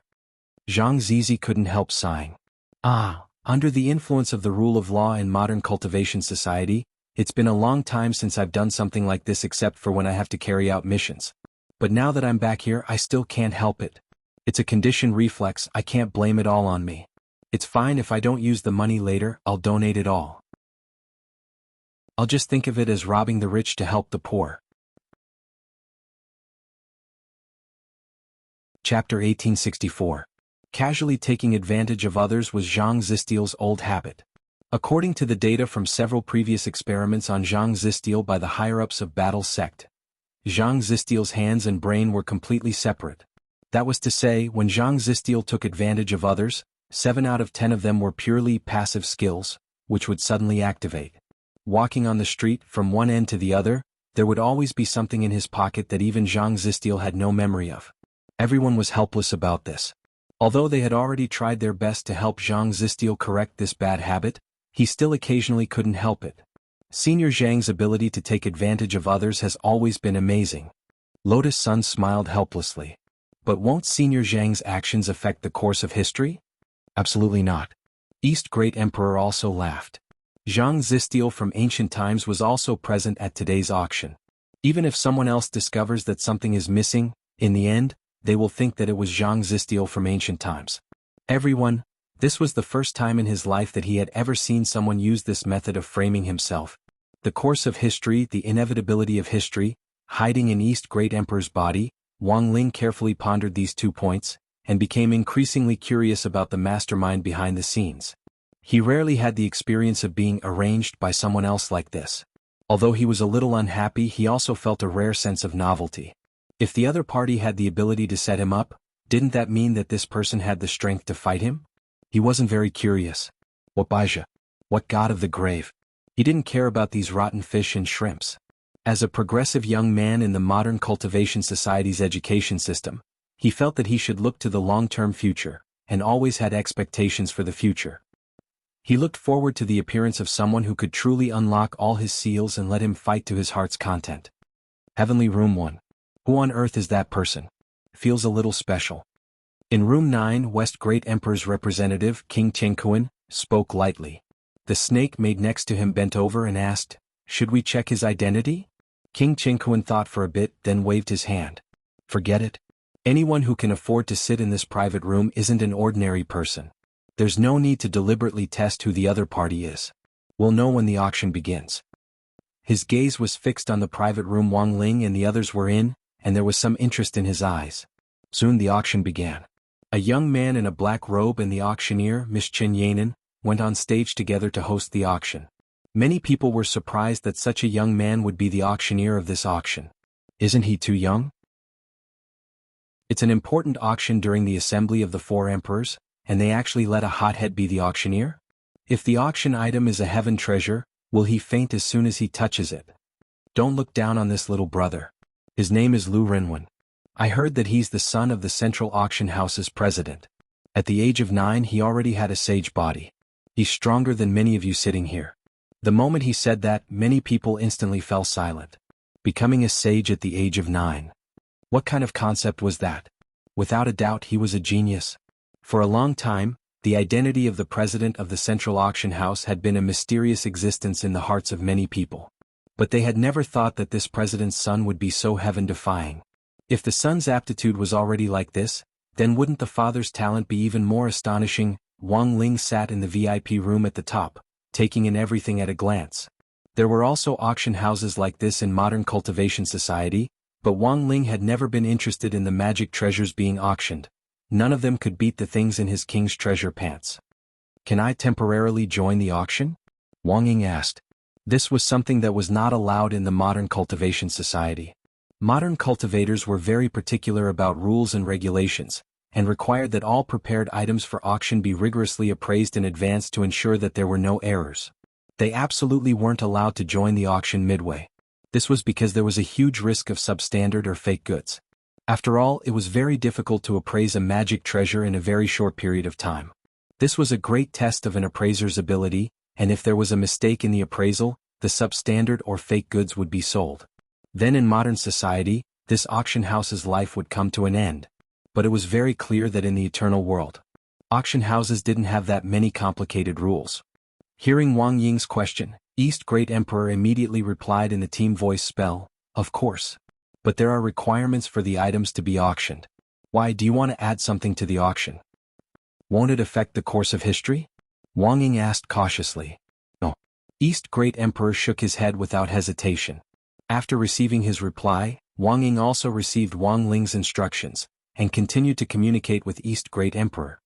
Zhang Zizi couldn't help sighing. Under the influence of the rule of law in modern cultivation society, it's been a long time since I've done something like this except for when I have to carry out missions. But now that I'm back here I still can't help it. It's a conditioned reflex, I can't blame it all on me. It's fine if I don't use the money later, I'll donate it all. I'll just think of it as robbing the rich to help the poor. Chapter 1864. Casually taking advantage of others was Zhang Zistiel's old habit. According to the data from several previous experiments on Zhang Zistiel by the higher-ups of Battle Sect, Zhang Zistiel's hands and brain were completely separate. That was to say, when Zhang Zistiel took advantage of others, 7 out of 10 of them were purely passive skills, which would suddenly activate. Walking on the street from one end to the other, there would always be something in his pocket that even Zhang Zistiel had no memory of. Everyone was helpless about this. Although they had already tried their best to help Zhang Zistiel correct this bad habit, he still occasionally couldn't help it. Senior Zhang's ability to take advantage of others has always been amazing. Lotus Sun smiled helplessly. But won't Senior Zhang's actions affect the course of history? Absolutely not. East Great Emperor also laughed. Zhang Zistiel from ancient times was also present at today's auction. Even if someone else discovers that something is missing, in the end, they will think that it was Zhang Zistiel from ancient times. This was the first time in his life that he had ever seen someone use this method of framing himself. The course of history, the inevitability of history, hiding in East Great Emperor's body, Wang Ling carefully pondered these 2 points, and became increasingly curious about the mastermind behind the scenes. He rarely had the experience of being arranged by someone else like this. Although he was a little unhappy, he also felt a rare sense of novelty. If the other party had the ability to set him up, didn't that mean that this person had the strength to fight him? He wasn't very curious. What Baja? What god of the grave? He didn't care about these rotten fish and shrimps. As a progressive young man in the modern cultivation society's education system, he felt that he should look to the long-term future, and always had expectations for the future. He looked forward to the appearance of someone who could truly unlock all his seals and let him fight to his heart's content. Heavenly Room 1. Who on earth is that person? Feels a little special. In Room 9, West Great Emperor's representative, King Chenkuan, spoke lightly. The snake maid next to him bent over and asked, Should we check his identity? King Chenkuan thought for a bit, then waved his hand. Forget it. Anyone who can afford to sit in this private room isn't an ordinary person. There's no need to deliberately test who the other party is. We'll know when the auction begins. His gaze was fixed on the private room Wang Ling and the others were in, and there was some interest in his eyes. Soon the auction began. A young man in a black robe and the auctioneer, Miss Qin Yanan, went on stage together to host the auction. Many people were surprised that such a young man would be the auctioneer of this auction. Isn't he too young? It's an important auction during the assembly of the 4 emperors, and they actually let a hothead be the auctioneer? If the auction item is a heaven treasure, will he faint as soon as he touches it? Don't look down on this little brother. His name is Lu Renwen. I heard that he's the son of the Central Auction House's president. At the age of 9 he already had a sage body. He's stronger than many of you sitting here. The moment he said that, many people instantly fell silent. Becoming a sage at the age of 9. What kind of concept was that? Without a doubt he was a genius. For a long time, the identity of the president of the Central Auction House had been a mysterious existence in the hearts of many people. But they had never thought that this president's son would be so heaven-defying. If the son's aptitude was already like this, then wouldn't the father's talent be even more astonishing? Wang Ling sat in the VIP room at the top, taking in everything at a glance. There were also auction houses like this in modern cultivation society, but Wang Ling had never been interested in the magic treasures being auctioned. None of them could beat the things in his king's treasure pants. "Can I temporarily join the auction?" Wang Ying asked. This was something that was not allowed in the modern cultivation society. Modern cultivators were very particular about rules and regulations, and required that all prepared items for auction be rigorously appraised in advance to ensure that there were no errors. They absolutely weren't allowed to join the auction midway. This was because there was a huge risk of substandard or fake goods. After all, it was very difficult to appraise a magic treasure in a very short period of time. This was a great test of an appraiser's ability, and if there was a mistake in the appraisal, the substandard or fake goods would be sold. Then in modern society, this auction house's life would come to an end. But it was very clear that in the eternal world, auction houses didn't have that many complicated rules. Hearing Wang Ying's question, East Great Emperor immediately replied in the team voice spell, "Of course. But there are requirements for the items to be auctioned. Why do you want to add something to the auction? Won't it affect the course of history?" Wang Ying asked cautiously. "No." East Great Emperor shook his head without hesitation. After receiving his reply, Wang Ying also received Wang Ling's instructions, and continued to communicate with East Great Emperor.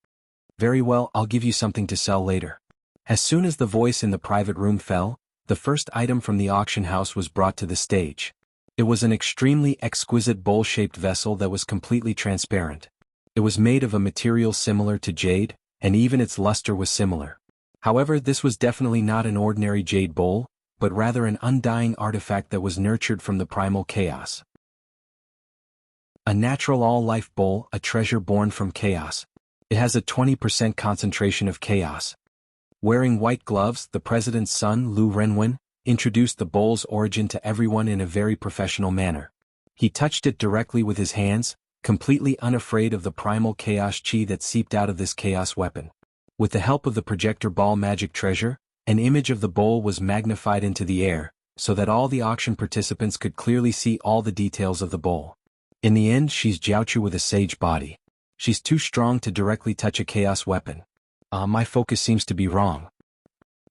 "Very well, I'll give you something to sell later." As soon as the voice in the private room fell, the first item from the auction house was brought to the stage. It was an extremely exquisite bowl-shaped vessel that was completely transparent. It was made of a material similar to jade, and even its luster was similar. However, this was definitely not an ordinary jade bowl, but rather an undying artifact that was nurtured from the primal chaos. A natural all-life bowl, a treasure born from chaos. It has a 20% concentration of chaos. Wearing white gloves, the president's son, Lu Renwen, introduced the bowl's origin to everyone in a very professional manner. He touched it directly with his hands, completely unafraid of the primal chaos chi that seeped out of this chaos weapon. With the help of the projector ball magic treasure, an image of the bowl was magnified into the air, so that all the auction participants could clearly see all the details of the bowl. In the end, she's Jiaochu with a sage body. She's too strong to directly touch a chaos weapon. My focus seems to be wrong.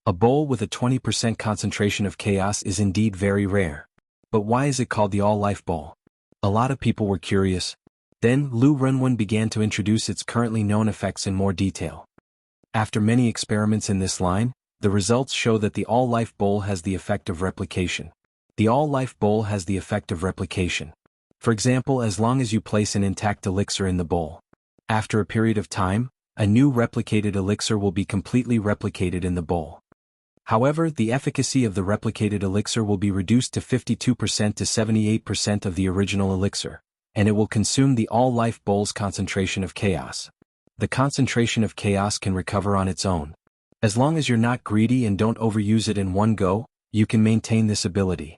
A bowl with a 20% concentration of chaos is indeed very rare. But why is it called the all-life bowl? A lot of people were curious. Then Lu Renwen began to introduce its currently known effects in more detail. After many experiments in this line, the results show that the all-life bowl has the effect of replication. The all-life bowl has the effect of replication. For example, as long as you place an intact elixir in the bowl, after a period of time, a new replicated elixir will be completely replicated in the bowl. However, the efficacy of the replicated elixir will be reduced to 52% to 78% of the original elixir, and it will consume the all-life bowl's concentration of chaos. The concentration of chaos can recover on its own. As long as you're not greedy and don't overuse it in one go, you can maintain this ability.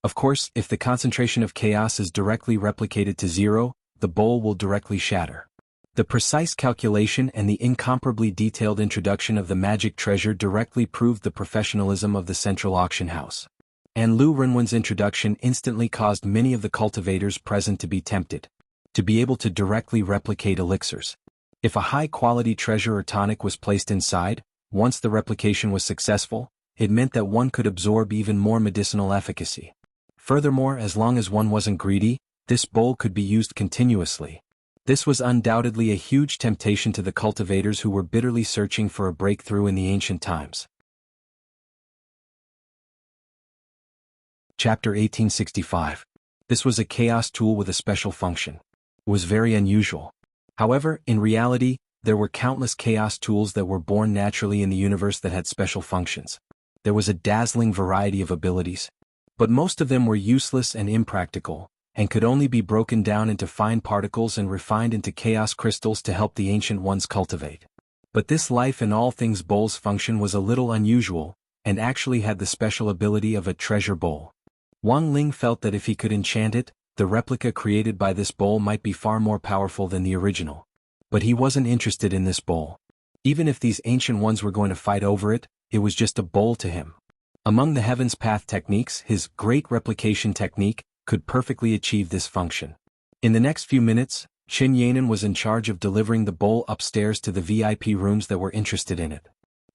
Of course, if the concentration of chaos is directly replicated to zero, the bowl will directly shatter. The precise calculation and the incomparably detailed introduction of the magic treasure directly proved the professionalism of the central auction house. And Lu Renwen's introduction instantly caused many of the cultivators present to be tempted. To be able to directly replicate elixirs. If a high-quality treasure or tonic was placed inside, once the replication was successful, it meant that one could absorb even more medicinal efficacy. Furthermore, as long as one wasn't greedy, this bowl could be used continuously. This was undoubtedly a huge temptation to the cultivators who were bitterly searching for a breakthrough in the ancient times. Chapter 1865. This was a chaos tool with a special function. It was very unusual. However, in reality, there were countless chaos tools that were born naturally in the universe that had special functions. There was a dazzling variety of abilities. But most of them were useless and impractical, and could only be broken down into fine particles and refined into chaos crystals to help the ancient ones cultivate. But this life in all things bowl's function was a little unusual, and actually had the special ability of a treasure bowl. Wang Ling felt that if he could enchant it, the replica created by this bowl might be far more powerful than the original. But he wasn't interested in this bowl. Even if these ancient ones were going to fight over it, it was just a bowl to him. Among the Heaven's Path techniques, his Great Replication technique could perfectly achieve this function. In the next few minutes, Qin Yanan was in charge of delivering the bowl upstairs to the VIP rooms that were interested in it.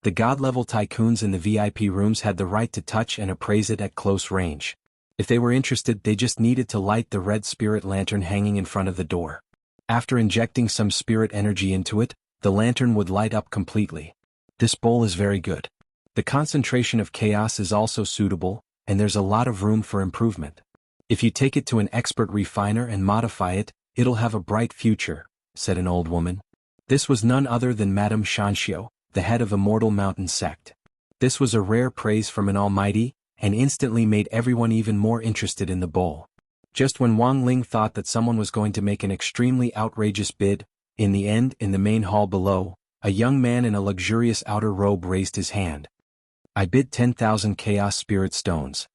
The God-level tycoons in the VIP rooms had the right to touch and appraise it at close range. If they were interested, they just needed to light the red spirit lantern hanging in front of the door. After injecting some spirit energy into it, the lantern would light up completely. This bowl is very good. The concentration of chaos is also suitable, and there's a lot of room for improvement. If you take it to an expert refiner and modify it, it'll have a bright future, said an old woman. This was none other than Madame Shanxiu, the head of Immortal Mountain sect. This was a rare praise from an almighty, and instantly made everyone even more interested in the bowl. Just when Wang Ling thought that someone was going to make an extremely outrageous bid, in the end, in the main hall below, a young man in a luxurious outer robe raised his hand. I bid 10,000 Chaos Spirit Stones.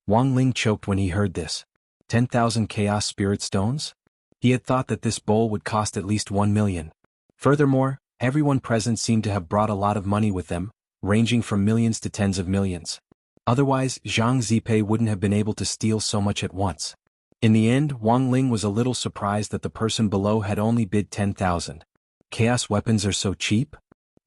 Wang Ling choked when he heard this. 10,000 Chaos Spirit Stones? He had thought that this bowl would cost at least 1 million. Furthermore, everyone present seemed to have brought a lot of money with them, ranging from millions to tens of millions. Otherwise, Zhang Zipei wouldn't have been able to steal so much at once. In the end, Wang Ling was a little surprised that the person below had only bid 10,000. Chaos weapons are so cheap?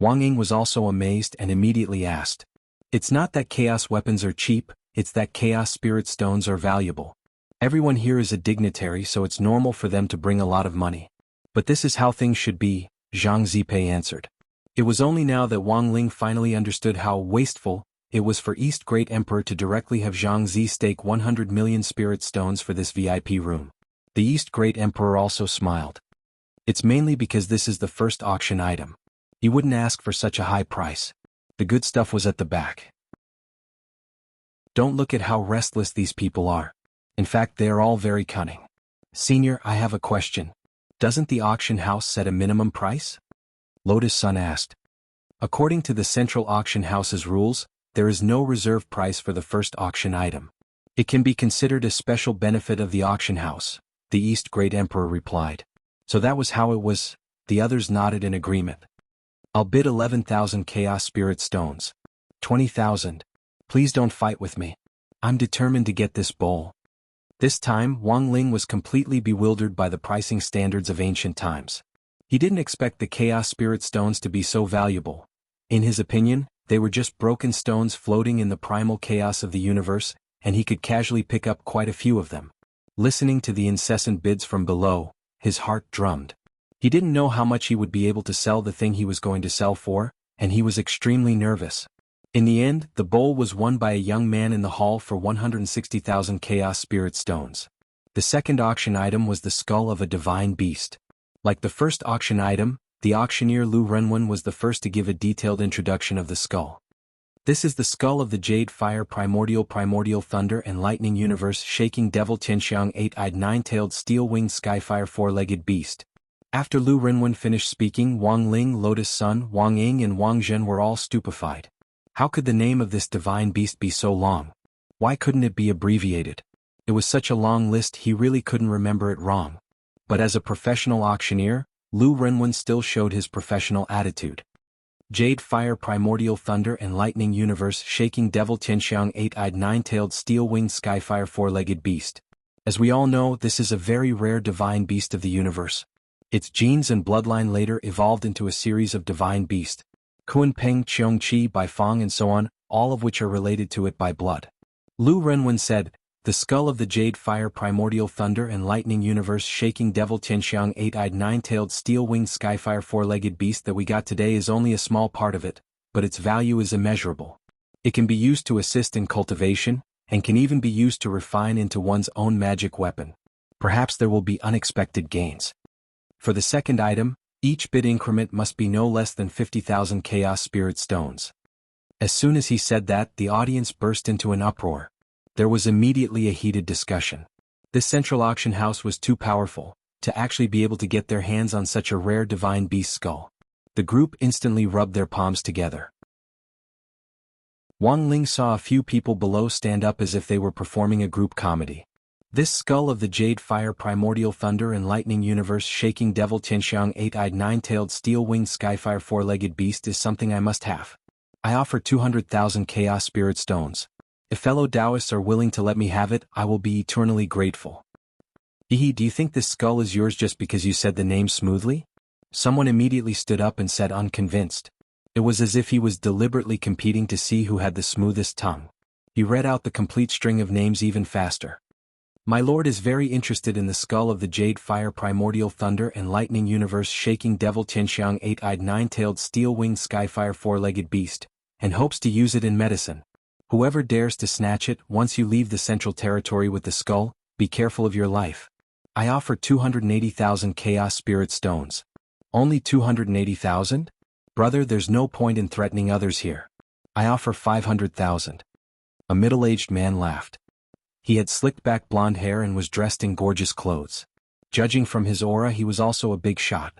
Wang Ying was also amazed and immediately asked. It's not that chaos weapons are cheap, it's that chaos spirit stones are valuable. Everyone here is a dignitary, so it's normal for them to bring a lot of money. But this is how things should be, Zhang Zipei answered. It was only now that Wang Ling finally understood how wasteful it was for East Great Emperor to directly have Zhang Zi stake 100 million spirit stones for this VIP room. The East Great Emperor also smiled. It's mainly because this is the first auction item. He wouldn't ask for such a high price. The good stuff was at the back. Don't look at how restless these people are. In fact, they are all very cunning. Senior, I have a question. Doesn't the auction house set a minimum price? Lotus Sun asked. According to the Central Auction House's rules, there is no reserve price for the first auction item. It can be considered a special benefit of the auction house, the East Great Emperor replied. So that was how it was. The others nodded in agreement. I'll bid 11,000 Chaos Spirit Stones. 20,000. Please don't fight with me. I'm determined to get this bowl. This time, Wang Ling was completely bewildered by the pricing standards of ancient times. He didn't expect the Chaos Spirit Stones to be so valuable. In his opinion, they were just broken stones floating in the primal chaos of the universe, and he could casually pick up quite a few of them. Listening to the incessant bids from below, his heart drummed. He didn't know how much he would be able to sell the thing he was going to sell for, and he was extremely nervous. In the end, the bowl was won by a young man in the hall for 160,000 Chaos Spirit Stones. The second auction item was the skull of a divine beast. Like the first auction item, the auctioneer Lu Renwen was the first to give a detailed introduction of the skull. This is the skull of the Jade Fire Primordial Thunder and Lightning Universe Shaking Devil Tianxiang 8-eyed 9-tailed Steel-winged Skyfire 4-legged beast. After Lu Renwen finished speaking, Wang Ling, Lotus Sun, Wang Ying and Wang Zhen were all stupefied. How could the name of this divine beast be so long? Why couldn't it be abbreviated? It was such a long list he really couldn't remember it wrong. But as a professional auctioneer, Lu Renwen still showed his professional attitude. Jade Fire Primordial Thunder and Lightning Universe Shaking Devil Tianxiang 8-eyed 9-tailed Steel-winged Skyfire 4-legged beast. As we all know, this is a very rare divine beast of the universe. Its genes and bloodline later evolved into a series of divine beasts, Kun Peng Cheong Qi by Fong and so on, all of which are related to it by blood. Lu Renwen said, the skull of the Jade Fire Primordial Thunder and Lightning Universe Shaking Devil Tianxiang 8-eyed 9-tailed Steel-winged Skyfire 4-legged beast that we got today is only a small part of it, but its value is immeasurable. It can be used to assist in cultivation, and can even be used to refine into one's own magic weapon. Perhaps there will be unexpected gains. For the second item, each bid increment must be no less than 50,000 Chaos Spirit Stones. As soon as he said that, the audience burst into an uproar. There was immediately a heated discussion. This central auction house was too powerful to actually be able to get their hands on such a rare divine beast skull. The group instantly rubbed their palms together. Wang Ling saw a few people below stand up as if they were performing a group comedy. This skull of the Jade Fire Primordial Thunder and Lightning Universe Shaking Devil Tianxiang Eight-Eyed Nine-Tailed Steel-Winged Skyfire Four-Legged Beast is something I must have. I offer 200,000 Chaos Spirit Stones. If fellow Taoists are willing to let me have it, I will be eternally grateful. Do you think this skull is yours just because you said the name smoothly? Someone immediately stood up and said unconvinced. It was as if he was deliberately competing to see who had the smoothest tongue. He read out the complete string of names even faster. My lord is very interested in the skull of the Jade Fire Primordial Thunder and Lightning Universe Shaking Devil Tianxiang Eight-Eyed Nine-Tailed Steel-Winged Skyfire Four-Legged Beast, and hopes to use it in medicine. Whoever dares to snatch it once you leave the Central Territory with the skull, be careful of your life. I offer 280,000 Chaos Spirit Stones. Only 280,000? Brother, there's no point in threatening others here. I offer 500,000. A middle-aged man laughed. He had slicked back blonde hair and was dressed in gorgeous clothes. Judging from his aura, he was also a big shot.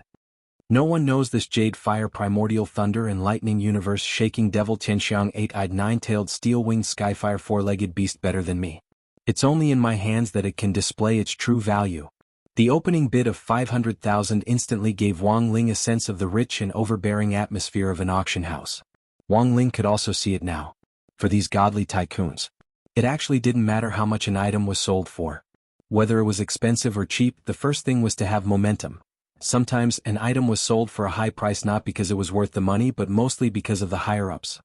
No one knows this Jade Fire Primordial Thunder and Lightning Universe Shaking Devil Tianxiang Eight-Eyed Nine-Tailed Steel-Winged Skyfire Four-Legged Beast better than me. It's only in my hands that it can display its true value. The opening bid of 500,000 instantly gave Wang Ling a sense of the rich and overbearing atmosphere of an auction house. Wang Ling could also see it now. For these godly tycoons, it actually didn't matter how much an item was sold for. Whether it was expensive or cheap, the first thing was to have momentum. Sometimes an item was sold for a high price not because it was worth the money but mostly because of the higher-ups.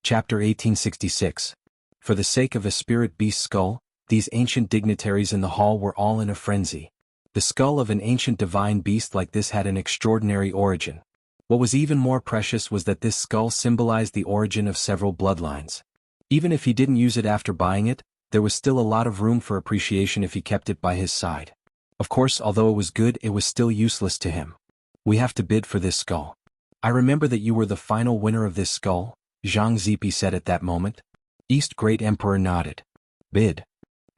Chapter 1866. For the sake of a spirit beast skull, these ancient dignitaries in the hall were all in a frenzy. The skull of an ancient divine beast like this had an extraordinary origin. What was even more precious was that this skull symbolized the origin of several bloodlines. Even if he didn't use it after buying it, there was still a lot of room for appreciation if he kept it by his side. Of course, although it was good, it was still useless to him. We have to bid for this skull. I remember that you were the final winner of this skull, Zhang Zipi said at that moment. East Great Emperor nodded. Bid.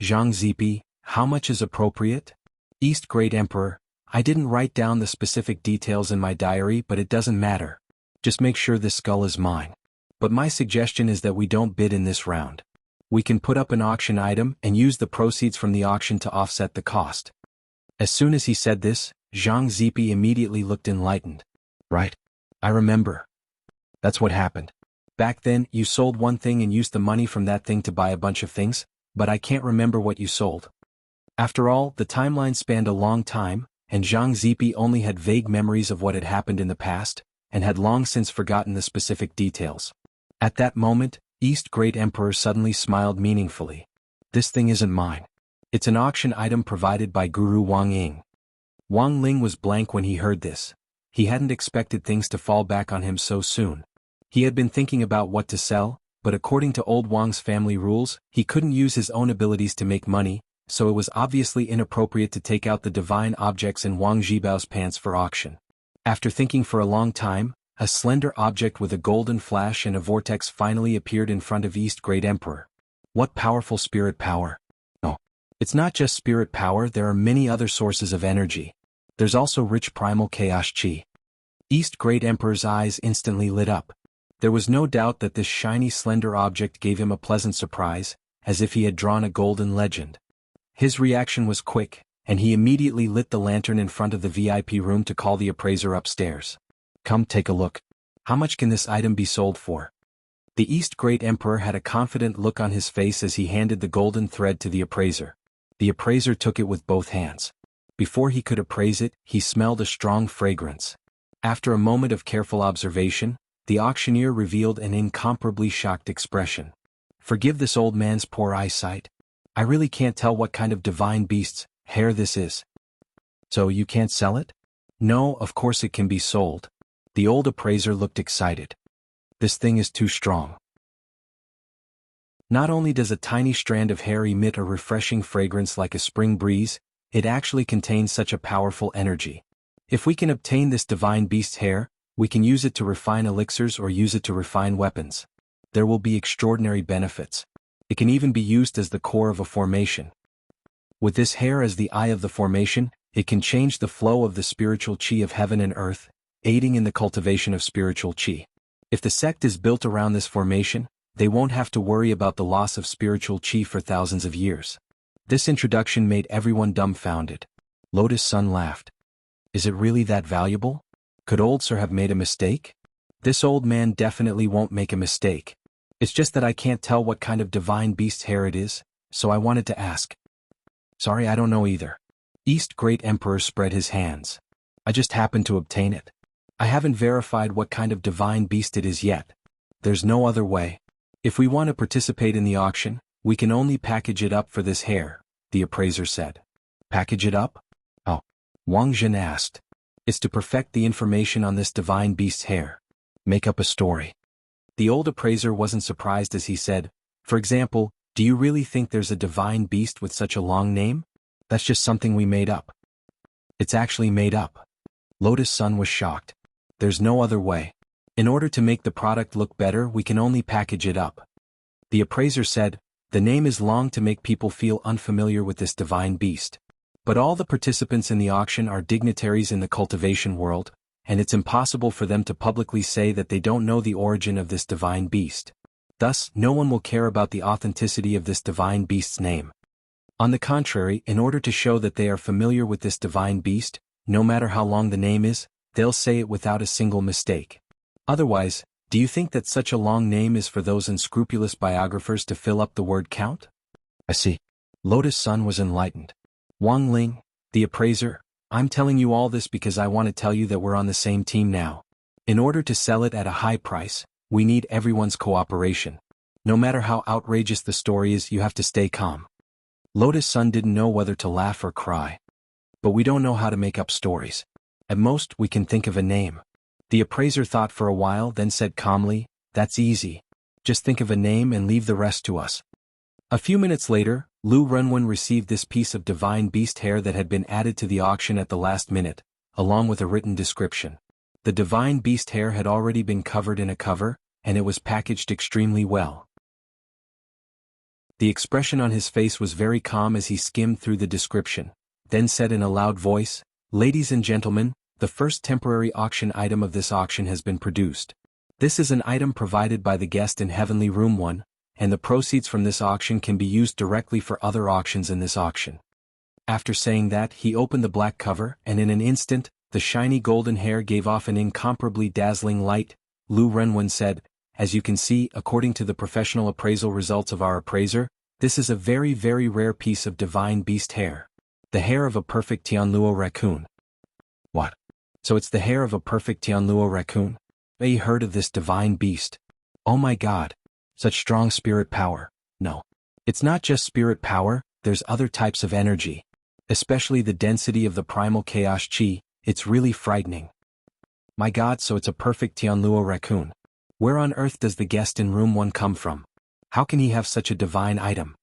Zhang Zipi, how much is appropriate? East Great Emperor, I didn't write down the specific details in my diary but it doesn't matter. Just make sure this skull is mine. But my suggestion is that we don't bid in this round. We can put up an auction item and use the proceeds from the auction to offset the cost. As soon as he said this, Zhang Zipi immediately looked enlightened. Right. I remember. That's what happened. Back then, you sold one thing and used the money from that thing to buy a bunch of things, but I can't remember what you sold. After all, the timeline spanned a long time, and Zhang Zipi only had vague memories of what had happened in the past, and had long since forgotten the specific details. At that moment, East Great Emperor suddenly smiled meaningfully. This thing isn't mine. It's an auction item provided by Guru Wang Ying. Wang Ling was blank when he heard this. He hadn't expected things to fall back on him so soon. He had been thinking about what to sell, but according to old Wang's family rules, he couldn't use his own abilities to make money, so it was obviously inappropriate to take out the divine objects in Wang Zhibao's pants for auction. After thinking for a long time, a slender object with a golden flash and a vortex finally appeared in front of East Great Emperor. What powerful spirit power! No. It's not just spirit power, there are many other sources of energy. There's also rich primal chaos chi. East Great Emperor's eyes instantly lit up. There was no doubt that this shiny slender object gave him a pleasant surprise, as if he had drawn a golden legend. His reaction was quick, and he immediately lit the lantern in front of the VIP room to call the appraiser upstairs. Come take a look. How much can this item be sold for? The East Great Emperor had a confident look on his face as he handed the golden thread to the appraiser. The appraiser took it with both hands. Before he could appraise it, he smelled a strong fragrance. After a moment of careful observation, the auctioneer revealed an incomparably shocked expression. Forgive this old man's poor eyesight. I really can't tell what kind of divine beast's hair this is. So you can't sell it? No, of course it can be sold. The old appraiser looked excited. This thing is too strong. Not only does a tiny strand of hair emit a refreshing fragrance like a spring breeze, it actually contains such a powerful energy. If we can obtain this divine beast's hair, we can use it to refine elixirs or use it to refine weapons. There will be extraordinary benefits. It can even be used as the core of a formation. With this hair as the eye of the formation, it can change the flow of the spiritual chi of heaven and earth. aiding in the cultivation of spiritual qi. If the sect is built around this formation, they won't have to worry about the loss of spiritual qi for thousands of years. This introduction made everyone dumbfounded. Lotus Sun laughed. Is it really that valuable? Could old Sir have made a mistake? This old man definitely won't make a mistake. It's just that I can't tell what kind of divine beast's hair it is, so I wanted to ask. Sorry, I don't know either. East Great Emperor spread his hands. I just happened to obtain it. I haven't verified what kind of divine beast it is yet. There's no other way. If we want to participate in the auction, we can only package it up for this hair, the appraiser said. Package it up? Oh. Wang Zhen asked. It's to perfect the information on this divine beast's hair. Make up a story. The old appraiser wasn't surprised as he said, for example, do you really think there's a divine beast with such a long name? That's just something we made up. It's actually made up. Lotus Sun was shocked. There's no other way. In order to make the product look better, we can only package it up. The appraiser said, the name is long to make people feel unfamiliar with this divine beast. But all the participants in the auction are dignitaries in the cultivation world, and it's impossible for them to publicly say that they don't know the origin of this divine beast. Thus, no one will care about the authenticity of this divine beast's name. On the contrary, in order to show that they are familiar with this divine beast, no matter how long the name is, they'll say it without a single mistake. Otherwise, do you think that such a long name is for those unscrupulous biographers to fill up the word count? I see. Lotus Sun was enlightened. Wang Ling, the appraiser, I'm telling you all this because I want to tell you that we're on the same team now. In order to sell it at a high price, we need everyone's cooperation. No matter how outrageous the story is, you have to stay calm. Lotus Sun didn't know whether to laugh or cry. But we don't know how to make up stories. At most, we can think of a name. The appraiser thought for a while, then said calmly, that's easy. Just think of a name and leave the rest to us. A few minutes later, Lu Renwen received this piece of divine beast hair that had been added to the auction at the last minute, along with a written description. The divine beast hair had already been covered in a cover, and it was packaged extremely well. The expression on his face was very calm as he skimmed through the description, then said in a loud voice, ladies and gentlemen, the first temporary auction item of this auction has been produced. This is an item provided by the guest in Heavenly Room 1, and the proceeds from this auction can be used directly for other auctions in this auction. After saying that, he opened the black cover, and in an instant, the shiny golden hair gave off an incomparably dazzling light. Lu Renwen said, as you can see, according to the professional appraisal results of our appraiser, this is a very, very rare piece of divine beast hair. The hair of a perfect Tianluo raccoon. What? So it's the hair of a perfect Tianluo raccoon? You heard of this divine beast? Oh my god. Such strong spirit power. No. It's not just spirit power, there's other types of energy. Especially the density of the primal chaos chi, it's really frightening. My god, so it's a perfect Tianluo raccoon. Where on earth does the guest in room 1 come from? How can he have such a divine item?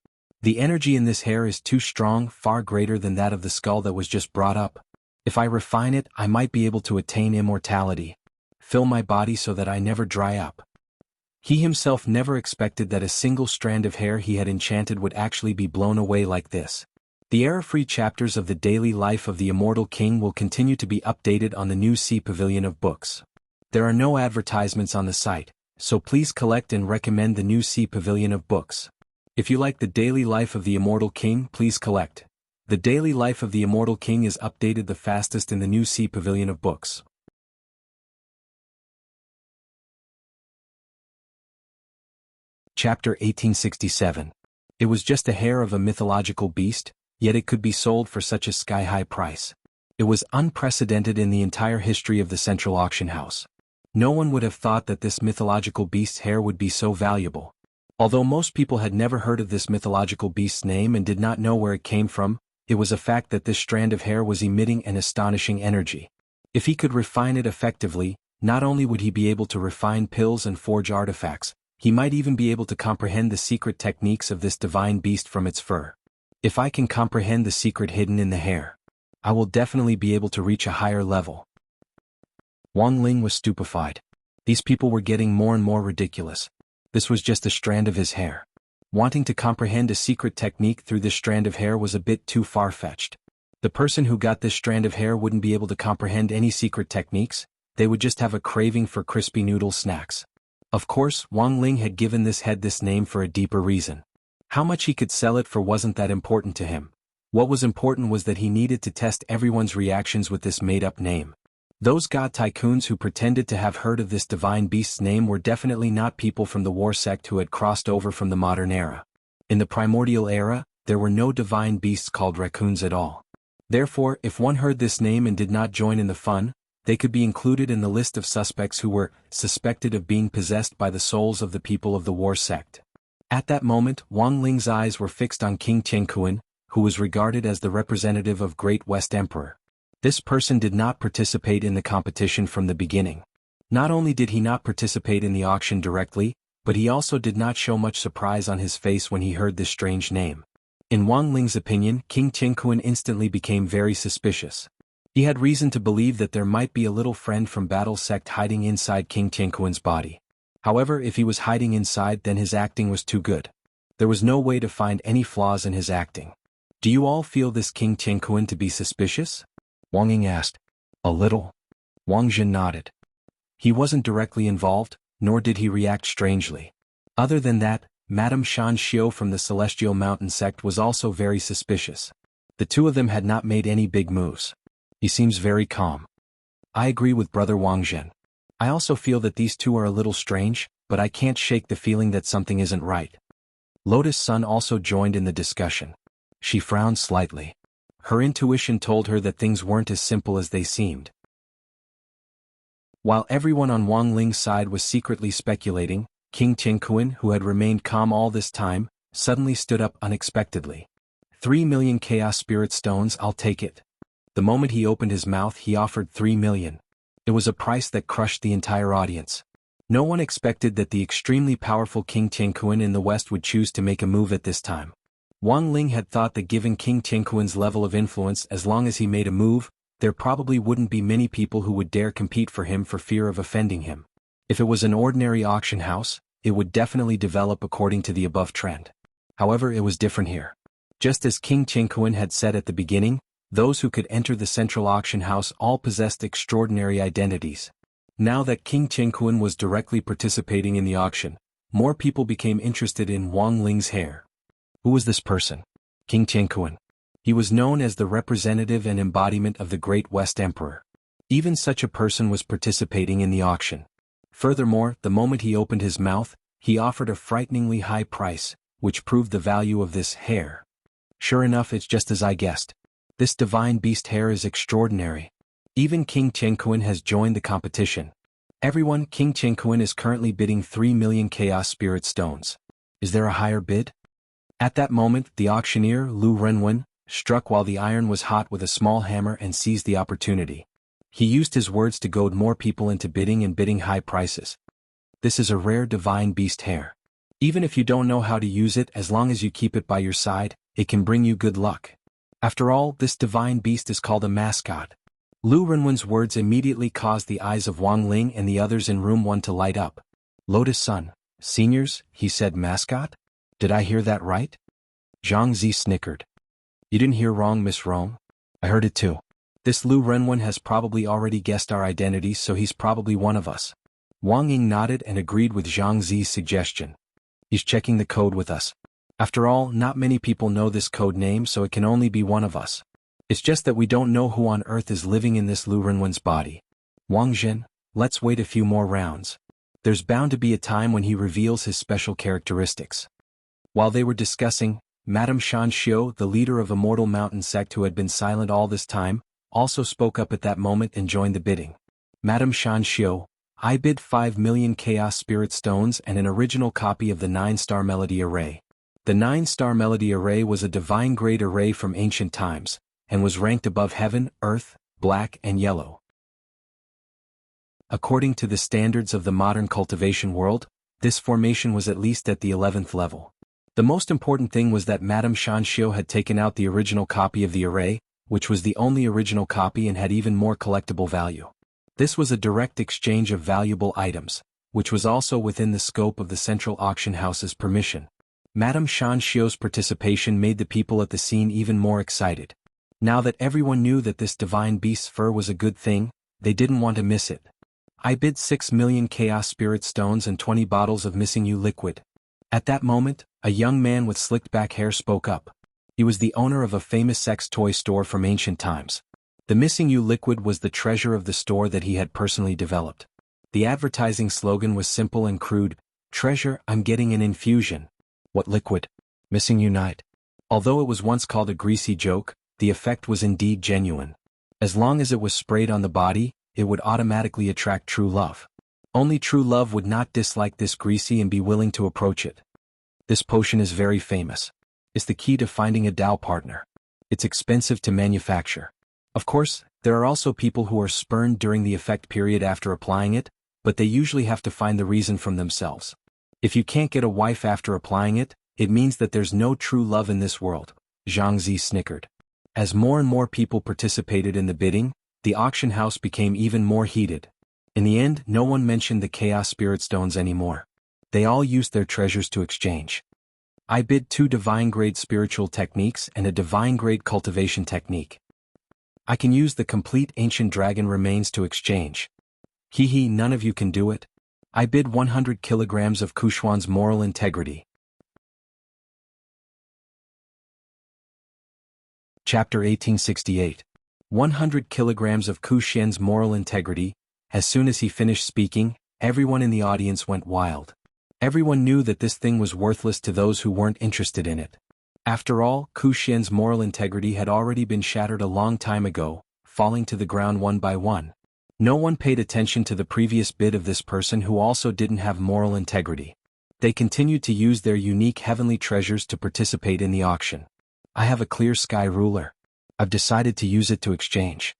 The energy in this hair is too strong, far greater than that of the skull that was just brought up. If I refine it, I might be able to attain immortality. Fill my body so that I never dry up. He himself never expected that a single strand of hair he had enchanted would actually be blown away like this. The error-free chapters of the daily life of the immortal king will continue to be updated on the new Sea Pavilion of Books. There are no advertisements on the site, so please collect and recommend the new Sea Pavilion of Books. If you like the daily life of the immortal king, please collect. The daily life of the immortal king is updated the fastest in the new Sea Pavilion of Books. Chapter 1867. It was just a hair of a mythological beast, yet it could be sold for such a sky-high price. It was unprecedented in the entire history of the central auction house. No one would have thought that this mythological beast's hair would be so valuable. Although most people had never heard of this mythological beast's name and did not know where it came from, it was a fact that this strand of hair was emitting an astonishing energy. If he could refine it effectively, not only would he be able to refine pills and forge artifacts, he might even be able to comprehend the secret techniques of this divine beast from its fur. If I can comprehend the secret hidden in the hair, I will definitely be able to reach a higher level. Wang Ling was stupefied. These people were getting more and more ridiculous. This was just a strand of his hair. Wanting to comprehend a secret technique through this strand of hair was a bit too far-fetched. The person who got this strand of hair wouldn't be able to comprehend any secret techniques, they would just have a craving for crispy noodle snacks. Of course, Wang Ling had given this head this name for a deeper reason. How much he could sell it for wasn't that important to him. What was important was that he needed to test everyone's reactions with this made-up name. Those god tycoons who pretended to have heard of this divine beast's name were definitely not people from the war sect who had crossed over from the modern era. In the primordial era, there were no divine beasts called raccoons at all. Therefore, if one heard this name and did not join in the fun, they could be included in the list of suspects who were suspected of being possessed by the souls of the people of the war sect. At that moment, Wang Ling's eyes were fixed on King Tiankuan, who was regarded as the representative of Great West Emperor. This person did not participate in the competition from the beginning. Not only did he not participate in the auction directly, but he also did not show much surprise on his face when he heard this strange name. In Wang Ling's opinion, King Tiankuan instantly became very suspicious. He had reason to believe that there might be a little friend from Battle Sect hiding inside King Tiankuan's body. However, if he was hiding inside, then his acting was too good. There was no way to find any flaws in his acting. Do you all feel this King Tiankuan to be suspicious? Wang Ying asked. A little. Wang Zhen nodded. He wasn't directly involved, nor did he react strangely. Other than that, Madame Shan Xiu from the Celestial Mountain sect was also very suspicious. The two of them had not made any big moves. He seems very calm. I agree with Brother Wang Zhen. I also feel that these two are a little strange, but I can't shake the feeling that something isn't right. Lotus Sun also joined in the discussion. She frowned slightly. Her intuition told her that things weren't as simple as they seemed. While everyone on Wang Ling's side was secretly speculating, King Tiankuan, who had remained calm all this time, suddenly stood up unexpectedly. 3 million Chaos Spirit Stones, I'll take it. The moment he opened his mouth, he offered 3 million. It was a price that crushed the entire audience. No one expected that the extremely powerful King Tiankuan in the West would choose to make a move at this time. Wang Ling had thought that given King Tiankuan's level of influence, as long as he made a move, there probably wouldn't be many people who would dare compete for him for fear of offending him. If it was an ordinary auction house, it would definitely develop according to the above trend. However, it was different here. Just as King Tiankuan had said at the beginning, those who could enter the central auction house all possessed extraordinary identities. Now that King Tiankuan was directly participating in the auction, more people became interested in Wang Ling's hair. Who was this person? King Tiankuan. He was known as the representative and embodiment of the Great West Emperor. Even such a person was participating in the auction. Furthermore, the moment he opened his mouth, he offered a frighteningly high price, which proved the value of this hair. Sure enough, it's just as I guessed. This divine beast hair is extraordinary. Even King Tiankuan has joined the competition. Everyone, King Tiankuan is currently bidding 3 million Chaos Spirit Stones. Is there a higher bid? At that moment, the auctioneer, Lu Renwen, struck while the iron was hot with a small hammer and seized the opportunity. He used his words to goad more people into bidding high prices. This is a rare divine beast hair. Even if you don't know how to use it, as long as you keep it by your side, it can bring you good luck. After all, this divine beast is called a mascot. Lu Renwen's words immediately caused the eyes of Wang Ling and the others in room 1 to light up. Lotus Sun, seniors, he said mascot? Did I hear that right? Zhang Zi snickered. You didn't hear wrong, Miss Rong. I heard it too. This Lu Renwen has probably already guessed our identities, so he's probably one of us. Wang Ying nodded and agreed with Zhang Zi's suggestion. He's checking the code with us. After all, not many people know this code name, so it can only be one of us. It's just that we don't know who on earth is living in this Lu Renwen's body. Wang Zhen, let's wait a few more rounds. There's bound to be a time when he reveals his special characteristics. While they were discussing, Madame Shan Xiu, the leader of Immortal Mountain sect who had been silent all this time, also spoke up at that moment and joined the bidding. Madame Shan Xiu, I bid 5 million Chaos Spirit Stones and an original copy of the 9-star Melody Array. The 9-star Melody Array was a divine grade array from ancient times, and was ranked above Heaven, Earth, Black and Yellow. According to the standards of the modern cultivation world, this formation was at least at the 11th level. The most important thing was that Madame Shan Xiu had taken out the original copy of the array, which was the only original copy and had even more collectible value. This was a direct exchange of valuable items, which was also within the scope of the central auction house's permission. Madame Shan Xiu's participation made the people at the scene even more excited. Now that everyone knew that this divine beast's fur was a good thing, they didn't want to miss it. I bid 6 million chaos spirit stones and 20 bottles of missing you liquid. At that moment, a young man with slicked back hair spoke up. He was the owner of a famous sex toy store from ancient times. The missing you liquid was the treasure of the store that he had personally developed. The advertising slogan was simple and crude: "Treasure, I'm getting an infusion." What liquid? Missing you night. Although it was once called a greasy joke, the effect was indeed genuine. As long as it was sprayed on the body, it would automatically attract true love. Only true love would not dislike this greasy and be willing to approach it. This potion is very famous. It's the key to finding a Tao partner. It's expensive to manufacture. Of course, there are also people who are spurned during the effect period after applying it, but they usually have to find the reason from themselves. If you can't get a wife after applying it, it means that there's no true love in this world. Zhang Zi snickered. As more and more people participated in the bidding, the auction house became even more heated. In the end, no one mentioned the chaos spirit stones anymore. They all used their treasures to exchange. I bid 2 divine-grade spiritual techniques and a divine-grade cultivation technique. I can use the complete ancient dragon remains to exchange. Hee, none of you can do it. I bid 100 kilograms of Kushuan's moral integrity. Chapter 1868. 100 kilograms of Kushuan's moral integrity. As soon as he finished speaking, everyone in the audience went wild. Everyone knew that this thing was worthless to those who weren't interested in it. After all, Kushuan's moral integrity had already been shattered a long time ago, falling to the ground one by one. No one paid attention to the previous bid of this person who also didn't have moral integrity. They continued to use their unique heavenly treasures to participate in the auction. I have a clear sky ruler. I've decided to use it to exchange.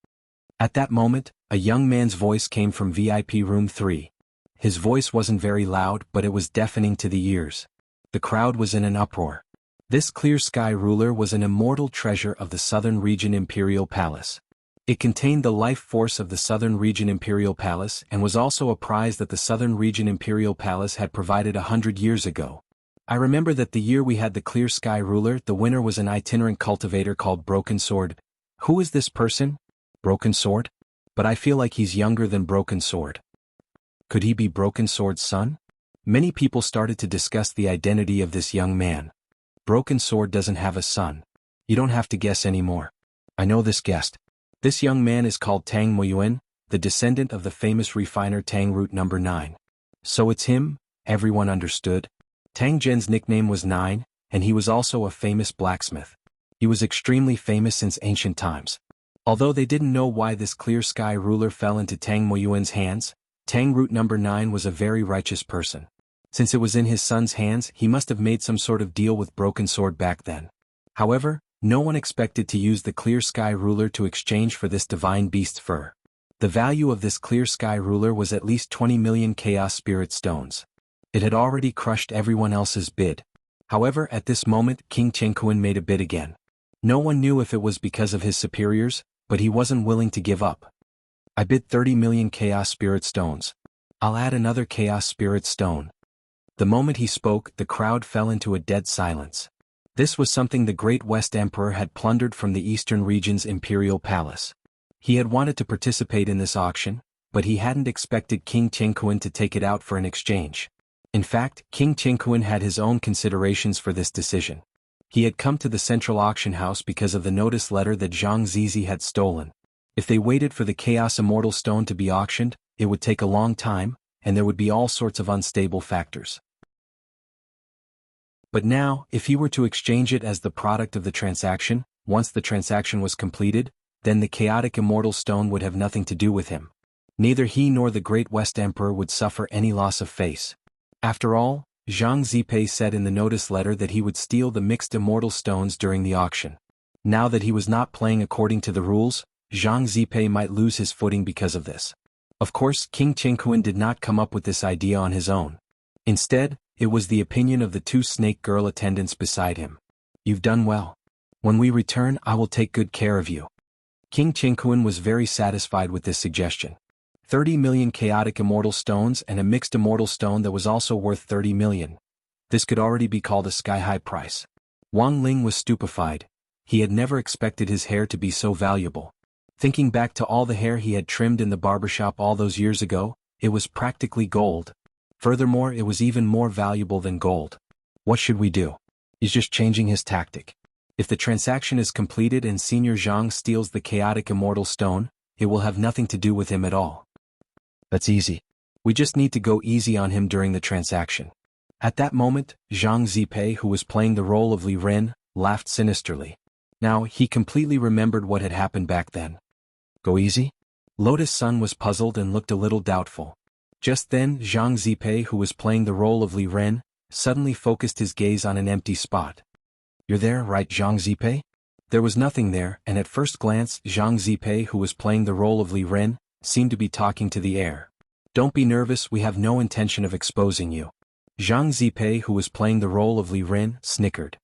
At that moment, a young man's voice came from VIP room 3. His voice wasn't very loud, but it was deafening to the ears. The crowd was in an uproar. This clear sky ruler was an immortal treasure of the Southern Region Imperial Palace. It contained the life force of the Southern Region Imperial Palace and was also a prize that the Southern Region Imperial Palace had provided 100 years ago. I remember that the year we had the clear sky ruler, the winner was an itinerant cultivator called Broken Sword. Who is this person? Broken Sword? But I feel like he's younger than Broken Sword. Could he be Broken Sword's son? Many people started to discuss the identity of this young man. Broken Sword doesn't have a son. You don't have to guess anymore. I know this guest. This young man is called Tang Moyuan, the descendant of the famous refiner Tang Root No. 9. So it's him, everyone understood. Tang Zhen's nickname was 9, and he was also a famous blacksmith. He was extremely famous since ancient times. Although they didn't know why this clear sky ruler fell into Tang Moyuan's hands, Tang Root No. 9 was a very righteous person. Since it was in his son's hands, he must have made some sort of deal with Broken Sword back then. However, no one expected to use the clear sky ruler to exchange for this divine beast's fur. The value of this clear sky ruler was at least 20 million chaos spirit stones. It had already crushed everyone else's bid. However, at this moment, King Chenkuan made a bid again. No one knew if it was because of his superiors, but he wasn't willing to give up. I bid 30 million chaos spirit stones. I'll add another chaos spirit stone. The moment he spoke, the crowd fell into a dead silence. This was something the Great West Emperor had plundered from the Eastern region's imperial palace. He had wanted to participate in this auction, but he hadn't expected King Chenkuan to take it out for an exchange. In fact, King Chenkuan had his own considerations for this decision. He had come to the central auction house because of the notice letter that Zhang Zizi had stolen. If they waited for the Chaos Immortal Stone to be auctioned, it would take a long time, and there would be all sorts of unstable factors. But now, if he were to exchange it as the product of the transaction, once the transaction was completed, then the Chaotic Immortal Stone would have nothing to do with him. Neither he nor the Great West Emperor would suffer any loss of face. After all, Zhang Zipei said in the notice letter that he would steal the mixed immortal stones during the auction. Now that he was not playing according to the rules, Zhang Zipei might lose his footing because of this. Of course, King Chenkuan did not come up with this idea on his own. Instead, it was the opinion of the 2 snake girl attendants beside him. You've done well. When we return, I will take good care of you. King Chenkuan was very satisfied with this suggestion. 30 million chaotic immortal stones and a mixed immortal stone that was also worth 30 million. This could already be called a sky-high price. Wang Ling was stupefied. He had never expected his hair to be so valuable. Thinking back to all the hair he had trimmed in the barbershop all those years ago, It was practically gold. Furthermore, it was even more valuable than gold. What should we do? He's just changing his tactic. If the transaction is completed and Senior Zhang steals the chaotic immortal stone, it will have nothing to do with him at all. That's easy. We just need to go easy on him during the transaction. At that moment, Zhang Zipei, who was playing the role of Li Ren, laughed sinisterly. Now, he completely remembered what had happened back then. Go easy? Lotus Sun was puzzled and looked a little doubtful. Just then, Zhang Zipei, who was playing the role of Li Ren, suddenly focused his gaze on an empty spot. You're there, right, Zhang Zipei? There was nothing there, and at first glance, Zhang Zipei, who was playing the role of Li Ren, seemed to be talking to the air. Don't be nervous, we have no intention of exposing you. Zhang Zipei, who was playing the role of Li Ren, snickered.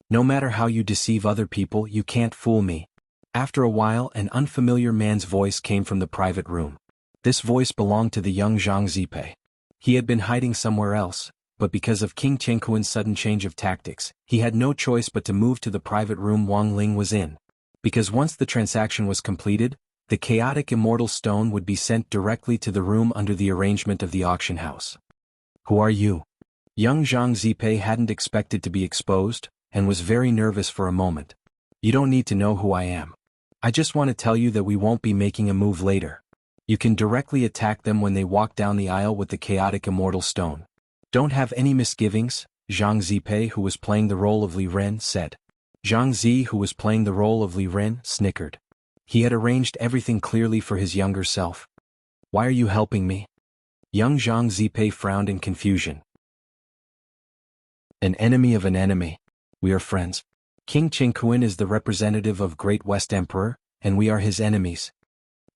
No matter how you deceive other people, you can't fool me. After a while, an unfamiliar man's voice came from the private room. This voice belonged to the young Zhang Zipei. He had been hiding somewhere else, but because of King Chenkuan's sudden change of tactics, he had no choice but to move to the private room Wang Ling was in. Because once the transaction was completed, the chaotic immortal stone would be sent directly to the room under the arrangement of the auction house. Who are you? Young Zhang Zipei hadn't expected to be exposed, and was very nervous for a moment. You don't need to know who I am. I just want to tell you that we won't be making a move later. You can directly attack them when they walk down the aisle with the chaotic immortal stone. Don't have any misgivings, Zhang Zipei, who was playing the role of Li Ren, said. Zhang Zi, who was playing the role of Li Ren, snickered. He had arranged everything clearly for his younger self. Why are you helping me? Young Zhang Zipei frowned in confusion. An enemy of an enemy. We are friends. King Chenkuan is the representative of Great West Emperor, and we are his enemies.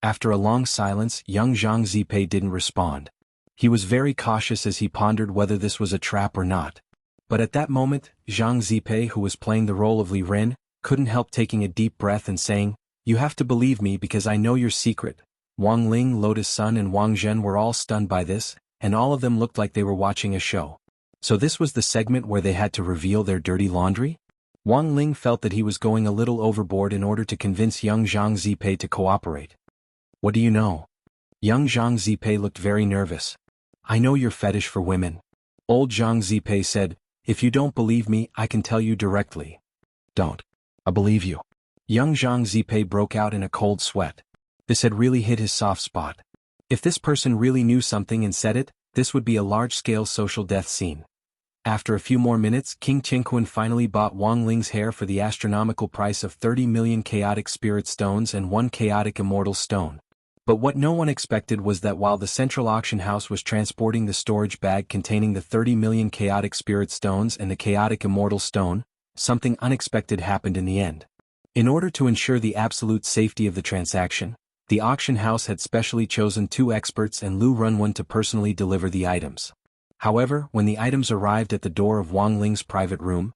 After a long silence, young Zhang Zipei didn't respond. He was very cautious as he pondered whether this was a trap or not. But at that moment, Zhang Zipei, who was playing the role of Li Ren, couldn't help taking a deep breath and saying, You have to believe me because I know your secret. Wang Ling, Lotus Sun and Wang Zhen were all stunned by this, and all of them looked like they were watching a show. So this was the segment where they had to reveal their dirty laundry? Wang Ling felt that he was going a little overboard in order to convince young Zhang Zipei to cooperate. What do you know? Young Zhang Zipei looked very nervous. I know your fetish for women. Old Zhang Zipei said, If you don't believe me, I can tell you directly. Don't. I believe you. Young Zhang Zipei broke out in a cold sweat. This had really hit his soft spot. If this person really knew something and said it, this would be a large-scale social death scene. After a few more minutes, King Chenkuan finally bought Wang Ling's hair for the astronomical price of 30 million chaotic spirit stones and 1 chaotic immortal stone. But what no one expected was that while the central auction house was transporting the storage bag containing the 30 million chaotic spirit stones and the chaotic immortal stone, something unexpected happened in the end. In order to ensure the absolute safety of the transaction, the auction house had specially chosen 2 experts and Lu Runwen to personally deliver the items. However, when the items arrived at the door of Wang Ling's private room,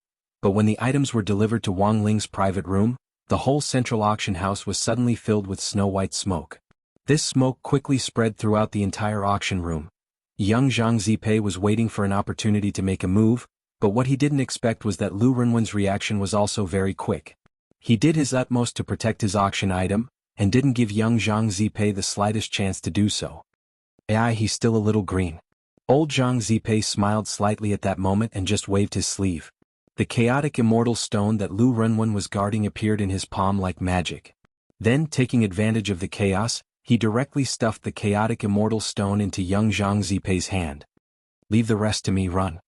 the whole central auction house was suddenly filled with snow-white smoke. This smoke quickly spread throughout the entire auction room. Young Zhang Zipei was waiting for an opportunity to make a move, but what he didn't expect was that Lu Runwen's reaction was also very quick. He did his utmost to protect his auction item, and didn't give young Zhang Zipei the slightest chance to do so. He's still a little green. Old Zhang Zipei smiled slightly at that moment and just waved his sleeve. The chaotic immortal stone that Lu Runwen was guarding appeared in his palm like magic. Then, taking advantage of the chaos, he directly stuffed the chaotic immortal stone into young Zhang Zipei's hand. Leave the rest to me, run.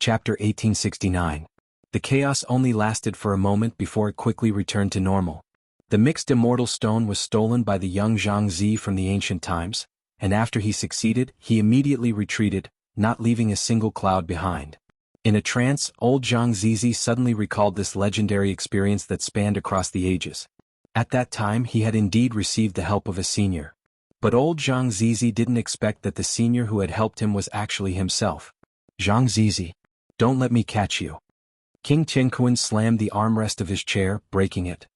Chapter 1869. The chaos only lasted for a moment before it quickly returned to normal. The mixed immortal stone was stolen by the young Zhang Zi from the ancient times, and after he succeeded, he immediately retreated, not leaving a single cloud behind. In a trance, old Zhang Zizi suddenly recalled this legendary experience that spanned across the ages. At that time he had indeed received the help of a senior. But old Zhang Zizi didn't expect that the senior who had helped him was actually himself. Zhang Zizi, don't let me catch you. King Chenkuan slammed the armrest of his chair, breaking it.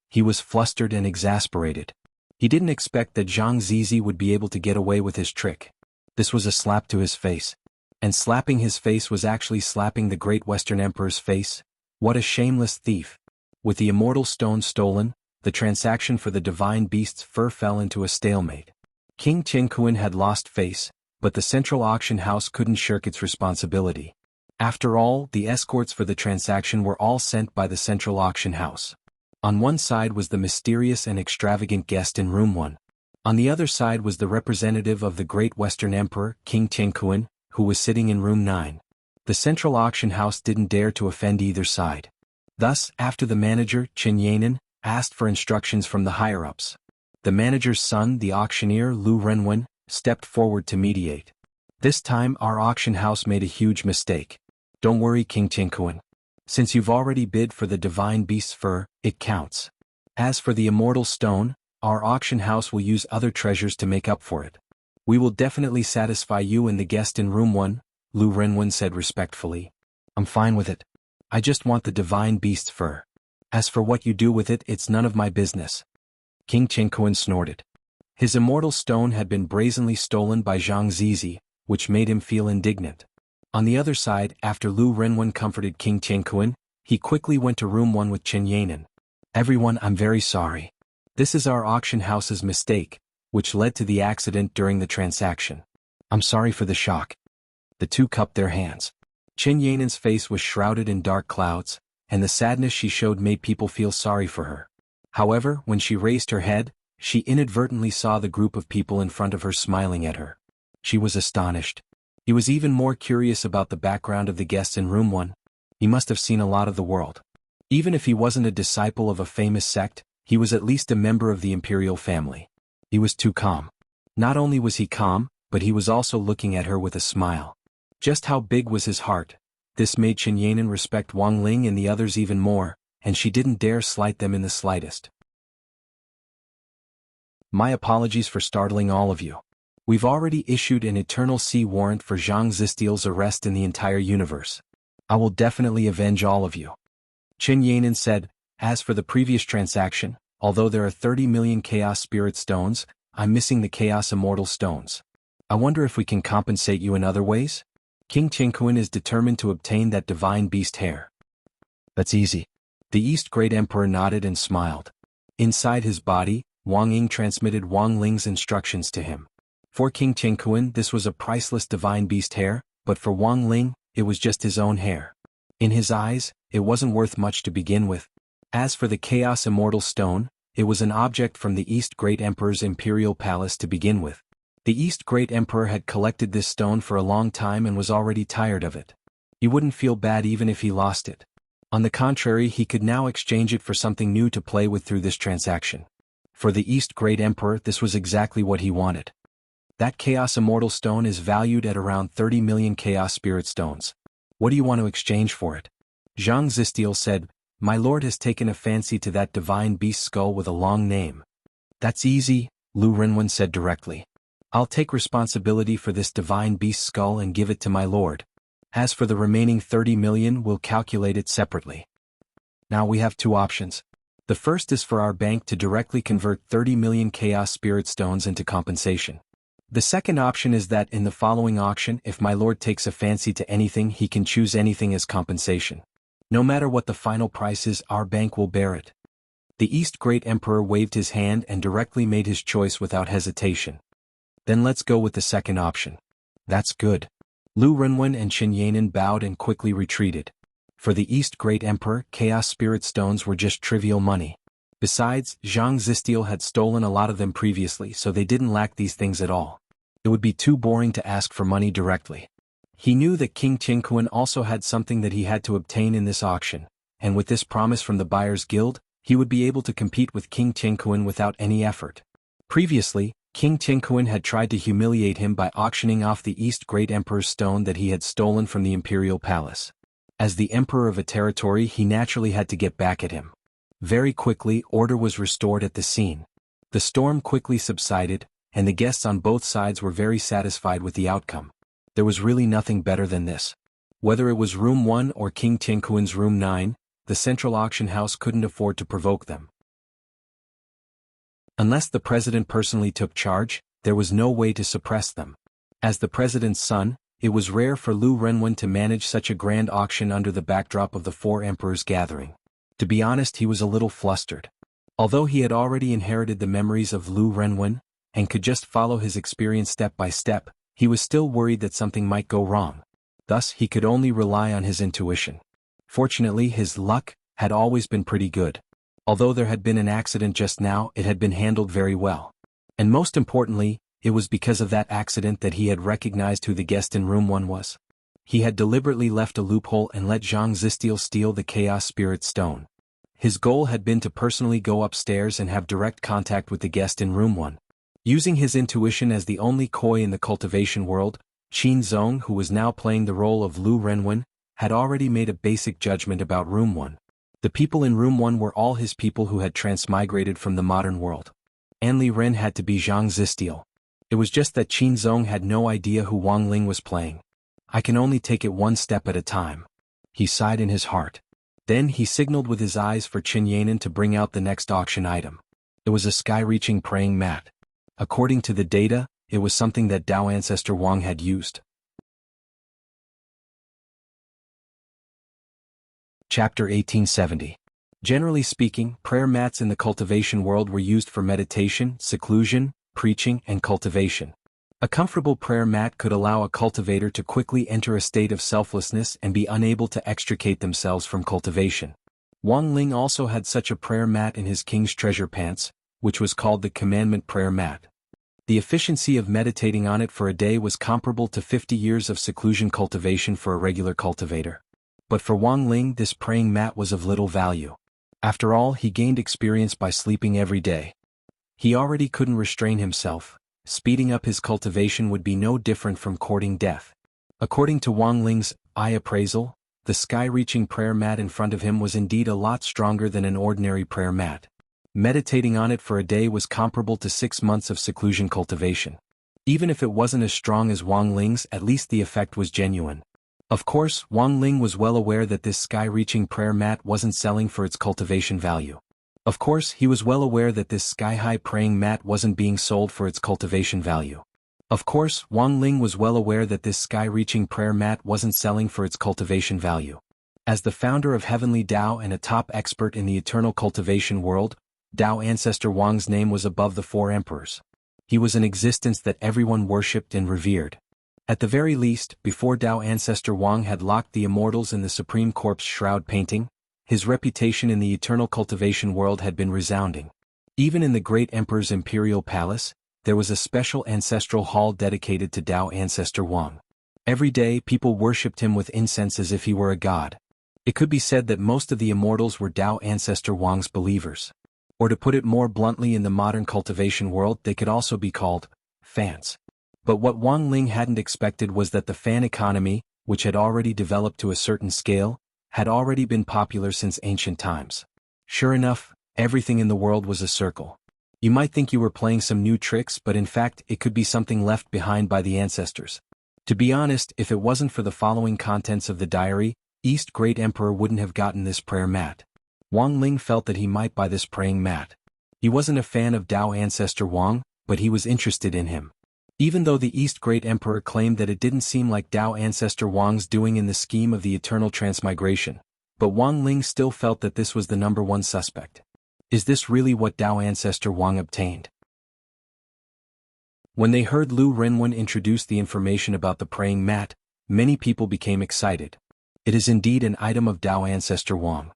He was flustered and exasperated. He didn't expect that Zhang Zizi would be able to get away with his trick. This was a slap to his face. And slapping his face was actually slapping the great Western Emperor's face. What a shameless thief. With the immortal stone stolen, the transaction for the divine beast's fur fell into a stalemate. King Qianquan had lost face, but the central auction house couldn't shirk its responsibility. After all, the escorts for the transaction were all sent by the central auction house. On one side was the mysterious and extravagant guest in room 1. On the other side was the representative of the great Western Emperor, King Qianquan, who was sitting in room 9. The central auction house didn't dare to offend either side. Thus, after the manager, Qin Yanan, asked for instructions from the higher-ups, the manager's son, the auctioneer Lu Renwen, stepped forward to mediate. This time our auction house made a huge mistake. Don't worry, King Qianquan. Since you've already bid for the divine beast's fur, it counts. As for the immortal stone, our auction house will use other treasures to make up for it. We will definitely satisfy you and the guest in room 1, Lu Renwen said respectfully. I'm fine with it. I just want the divine beast's fur. As for what you do with it, it's none of my business. King Qianquan snorted. His immortal stone had been brazenly stolen by Zhang Zizi, which made him feel indignant. On the other side, after Lu Renwen comforted King Qianquan, he quickly went to room 1 with Qin Yanan. Everyone, I'm very sorry. This is our auction house's mistake, which led to the accident during the transaction. I'm sorry for the shock. The two cupped their hands. Qin Yanan's face was shrouded in dark clouds, and the sadness she showed made people feel sorry for her. However, when she raised her head, she inadvertently saw the group of people in front of her smiling at her. She was astonished. He was even more curious about the background of the guests in room 1. He must have seen a lot of the world. Even if he wasn't a disciple of a famous sect, he was at least a member of the imperial family. He was too calm. Not only was he calm, but he was also looking at her with a smile. Just how big was his heart? This made Qin Yanan respect Wang Ling and the others even more, and she didn't dare slight them in the slightest. My apologies for startling all of you. We've already issued an eternal sea warrant for Zhang Zistiel's arrest in the entire universe. I will definitely avenge all of you. Qin Yanan said, as for the previous transaction, although there are 30 million Chaos Spirit Stones, I'm missing the Chaos Immortal Stones. I wonder if we can compensate you in other ways? King Qianquan is determined to obtain that divine beast hair. That's easy. The East Great Emperor nodded and smiled. Inside his body, Wang Ying transmitted Wang Ling's instructions to him. For King Qianquan, this was a priceless divine beast hair, but for Wang Ling, it was just his own hair. In his eyes, it wasn't worth much to begin with. As for the Chaos Immortal Stone, it was an object from the East Great Emperor's imperial palace to begin with. The East Great Emperor had collected this stone for a long time and was already tired of it. He wouldn't feel bad even if he lost it. On the contrary, he could now exchange it for something new to play with through this transaction. For the East Great Emperor, this was exactly what he wanted. That Chaos Immortal Stone is valued at around 30 million Chaos Spirit Stones. What do you want to exchange for it? Zhang Zistiel said, My lord has taken a fancy to that divine beast skull with a long name. That's easy, Lu Renwen said directly. I'll take responsibility for this divine beast skull and give it to my lord. As for the remaining 30 million, we'll calculate it separately. Now we have two options. The first is for our bank to directly convert 30 million Chaos Spirit Stones into compensation. The second option is that in the following auction, if my lord takes a fancy to anything, he can choose anything as compensation. No matter what the final price is, our bank will bear it. The East Great Emperor waved his hand and directly made his choice without hesitation. Then let's go with the second option. That's good. Lu Renwen and Qin Yanan bowed and quickly retreated. For the East Great Emperor, Chaos Spirit Stones were just trivial money. Besides, Zhang Zistiel had stolen a lot of them previously, so they didn't lack these things at all. It would be too boring to ask for money directly. He knew that King Qianquan also had something that he had to obtain in this auction, and with this promise from the Buyers Guild, he would be able to compete with King Qianquan without any effort. Previously, King Qianquan had tried to humiliate him by auctioning off the East Great Emperor's stone that he had stolen from the imperial palace. As the emperor of a territory, he naturally had to get back at him. Very quickly, order was restored at the scene. The storm quickly subsided, and the guests on both sides were very satisfied with the outcome. There was really nothing better than this. Whether it was room 1 or King Qianquan's room 9, the central auction house couldn't afford to provoke them. Unless the president personally took charge, there was no way to suppress them. As the president's son, it was rare for Lu Renwen to manage such a grand auction under the backdrop of the four emperors gathering. To be honest, he was a little flustered. Although he had already inherited the memories of Lu Renwen, and could just follow his experience step by step, he was still worried that something might go wrong. Thus he could only rely on his intuition. Fortunately, his luck had always been pretty good. Although there had been an accident just now, it had been handled very well. And most importantly, it was because of that accident that he had recognized who the guest in room 1 was. He had deliberately left a loophole and let Zhang Zistil steal the Chaos Spirit Stone. His goal had been to personally go upstairs and have direct contact with the guest in room 1. Using his intuition as the only koi in the cultivation world, Qin Zong, who was now playing the role of Lu Renwen, had already made a basic judgment about room 1. The people in room 1 were all his people who had transmigrated from the modern world. Anli Ren had to be Zhang Zistil. It was just that Qin Zong had no idea who Wang Ling was playing. I can only take it one step at a time. He sighed in his heart. Then he signaled with his eyes for Qin Yanan to bring out the next auction item. It was a sky-reaching praying mat. According to the data, it was something that Dao Ancestor Wang had used. Chapter 1870. Generally speaking, prayer mats in the cultivation world were used for meditation, seclusion, preaching, and cultivation. A comfortable prayer mat could allow a cultivator to quickly enter a state of selflessness and be unable to extricate themselves from cultivation. Wang Ling also had such a prayer mat in his king's treasure pants, which was called the commandment prayer mat. The efficiency of meditating on it for a day was comparable to 50 years of seclusion cultivation for a regular cultivator. But for Wang Ling, this praying mat was of little value. After all, he gained experience by sleeping every day. He already couldn't restrain himself. Speeding up his cultivation would be no different from courting death. According to Wang Ling's eye appraisal, the sky-reaching prayer mat in front of him was indeed a lot stronger than an ordinary prayer mat. Meditating on it for a day was comparable to 6 months of seclusion cultivation. Even if it wasn't as strong as Wang Ling's, at least the effect was genuine. Of course, Wang Ling was well aware that this sky-reaching prayer mat wasn't selling for its cultivation value. Of course, he was well aware that this sky-high praying mat wasn't being sold for its cultivation value. Of course, Wang Ling was well aware that this sky-reaching prayer mat wasn't selling for its cultivation value. As the founder of Heavenly Dao and a top expert in the eternal cultivation world, Dao Ancestor Wang's name was above the 4 emperors. He was an existence that everyone worshipped and revered. At the very least, before Dao Ancestor Wang had locked the immortals in the Supreme Corpse Shroud painting, his reputation in the eternal cultivation world had been resounding. Even in the great emperor's imperial palace, there was a special ancestral hall dedicated to Dao Ancestor Wang. Every day people worshipped him with incense as if he were a god. It could be said that most of the immortals were Dao Ancestor Wang's believers. Or to put it more bluntly, in the modern cultivation world they could also be called fans. But what Wang Ling hadn't expected was that the fan economy, which had already developed to a certain scale, had already been popular since ancient times. Sure enough, everything in the world was a circle. You might think you were playing some new tricks, but in fact it could be something left behind by the ancestors. To be honest, if it wasn't for the following contents of the diary, East Great Emperor wouldn't have gotten this prayer mat. Wang Ling felt that he might buy this praying mat. He wasn't a fan of Dao Ancestor Wang, but he was interested in him. Even though the East Great Emperor claimed that it didn't seem like Dao Ancestor Wang's doing in the scheme of the eternal transmigration, but Wang Ling still felt that this was the #1 suspect. Is this really what Dao Ancestor Wang obtained? When they heard Lu Renwen introduce the information about the praying mat, many people became excited. It is indeed an item of Dao Ancestor Wang.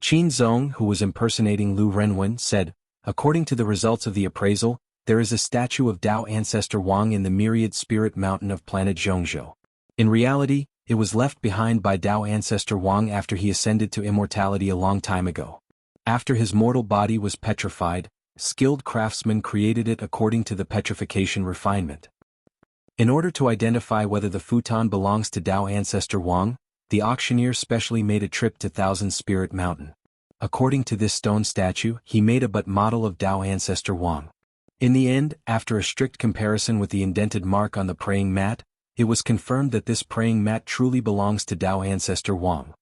Qin Zong, who was impersonating Lu Renwen, said, according to the results of the appraisal, there is a statue of Dao Ancestor Wang in the Myriad Spirit Mountain of planet Zhongzhou. In reality, it was left behind by Dao Ancestor Wang after he ascended to immortality a long time ago. After his mortal body was petrified, skilled craftsmen created it according to the petrification refinement. In order to identify whether the futon belongs to Dao Ancestor Wang, the auctioneer specially made a trip to Thousand Spirit Mountain. According to this stone statue, he made a butt model of Dao Ancestor Wang. In the end, after a strict comparison with the indented mark on the praying mat, it was confirmed that this praying mat truly belongs to Dao Ancestor Wang.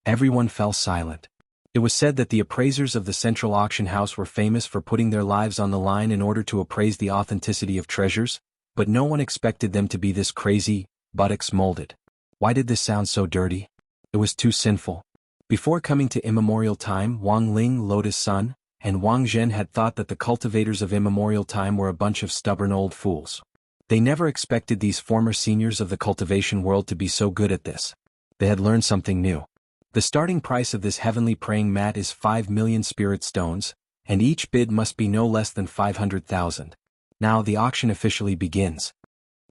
Everyone fell silent. It was said that the appraisers of the central auction house were famous for putting their lives on the line in order to appraise the authenticity of treasures, but no one expected them to be this crazy, buttocks molded. Why did this sound so dirty? It was too sinful. Before coming to immemorial time, Wang Ling, Lotus Sun, and Wang Zhen had thought that the cultivators of immemorial time were a bunch of stubborn old fools. They never expected these former seniors of the cultivation world to be so good at this. They had learned something new. The starting price of this heavenly praying mat is 5 million spirit stones, and each bid must be no less than 500,000. Now the auction officially begins.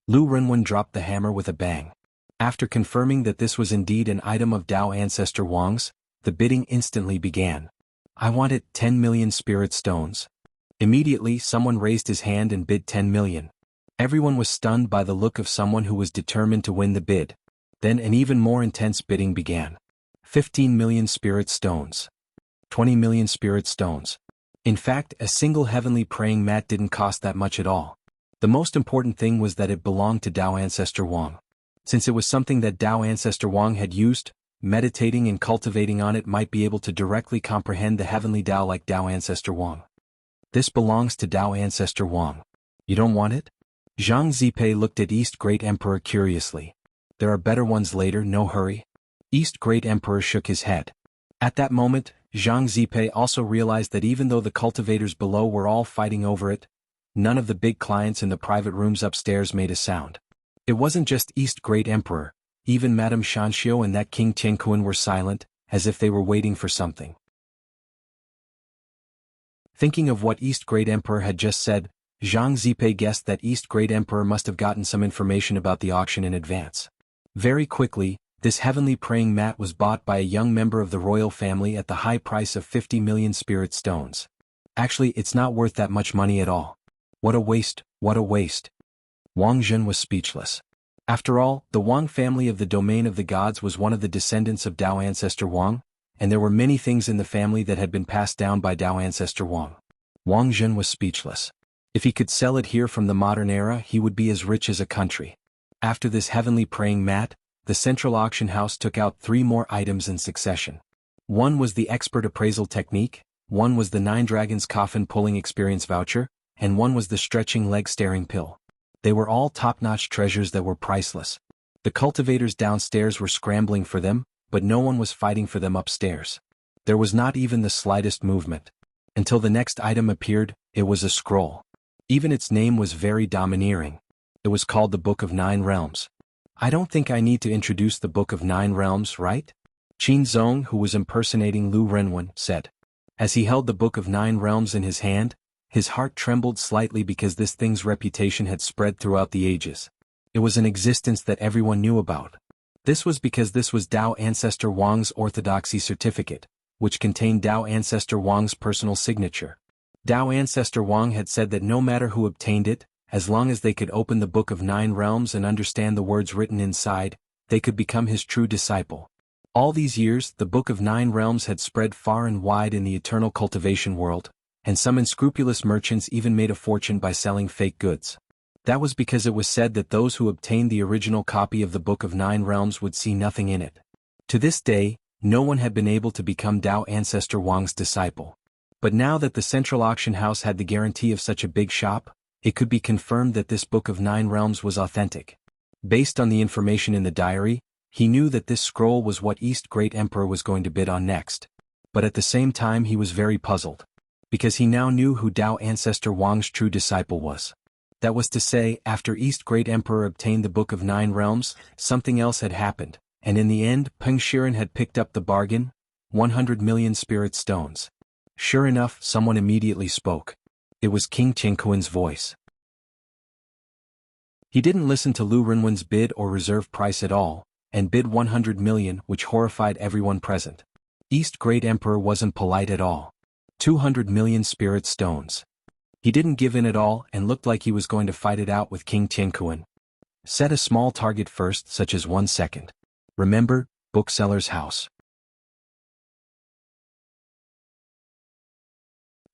Lu Renwen dropped the hammer with a bang. After confirming that this was indeed an item of Dao ancestor Wang's, the bidding instantly began. I want it 10 million spirit stones. Immediately someone raised his hand and bid 10 million. Everyone was stunned by the look of someone who was determined to win the bid. Then an even more intense bidding began. 15 million spirit stones. 20 million spirit stones. In fact, a single heavenly praying mat didn't cost that much at all. The most important thing was that it belonged to Dao ancestor Wang. Since it was something that Dao ancestor Wang had used, meditating and cultivating on it might be able to directly comprehend the heavenly Dao like Dao ancestor Wang. This belongs to Dao ancestor Wang. You don't want it? Zhang Zipei looked at East Great Emperor curiously. There are better ones later, no hurry. East Great Emperor shook his head. At that moment, Zhang Zipei also realized that even though the cultivators below were all fighting over it, none of the big clients in the private rooms upstairs made a sound. It wasn't just East Great Emperor, even Madame Shanxiu and that King Tianquan were silent, as if they were waiting for something. Thinking of what East Great Emperor had just said, Zhang Zipei guessed that East Great Emperor must have gotten some information about the auction in advance. Very quickly, this heavenly praying mat was bought by a young member of the royal family at the high price of 50 million spirit stones. Actually, it's not worth that much money at all. What a waste, what a waste. Wang Zhen was speechless. After all, the Wang family of the domain of the gods was one of the descendants of Dao ancestor Wang, and there were many things in the family that had been passed down by Dao ancestor Wang. Wang Zhen was speechless. If he could sell it here from the modern era, he would be as rich as a country. After this heavenly praying mat, the central auction house took out 3 more items in succession. One was the expert appraisal technique, one was the 9 dragons coffin pulling experience voucher, and one was the stretching leg staring pill. They were all top-notch treasures that were priceless. The cultivators downstairs were scrambling for them, but no one was fighting for them upstairs. There was not even the slightest movement. Until the next item appeared, it was a scroll. Even its name was very domineering. It was called the Book of 9 Realms. I don't think I need to introduce the Book of 9 Realms, right? Qin Zong, who was impersonating Lu Renwen, said. As he held the Book of 9 Realms in his hand, his heart trembled slightly because this thing's reputation had spread throughout the ages. It was an existence that everyone knew about. This was because this was Dao ancestor Wang's orthodoxy certificate, which contained Dao ancestor Wang's personal signature. Dao ancestor Wang had said that no matter who obtained it, as long as they could open the Book of 9 Realms and understand the words written inside, they could become his true disciple. All these years, the Book of 9 Realms had spread far and wide in the eternal cultivation world, and some unscrupulous merchants even made a fortune by selling fake goods. That was because it was said that those who obtained the original copy of the Book of 9 Realms would see nothing in it. To this day, no one had been able to become Dao ancestor Wang's disciple. But now that the central auction house had the guarantee of such a big shop, it could be confirmed that this Book of 9 Realms was authentic. Based on the information in the diary, he knew that this scroll was what East Great Emperor was going to bid on next. But at the same time he was very puzzled. Because he now knew who Dao ancestor Wang's true disciple was. That was to say, after East Great Emperor obtained the Book of 9 Realms, something else had happened, and in the end, Peng Shiren had picked up the bargain, 100 million spirit stones. Sure enough, someone immediately spoke. It was King Tianquan's voice. He didn't listen to Lu Renwen's bid or reserve price at all, and bid 100 million, which horrified everyone present. East Great Emperor wasn't polite at all. 200 million spirit stones. He didn't give in at all and looked like he was going to fight it out with King Tianquan. Set a small target first, such as 1 second. Remember, bookseller's house.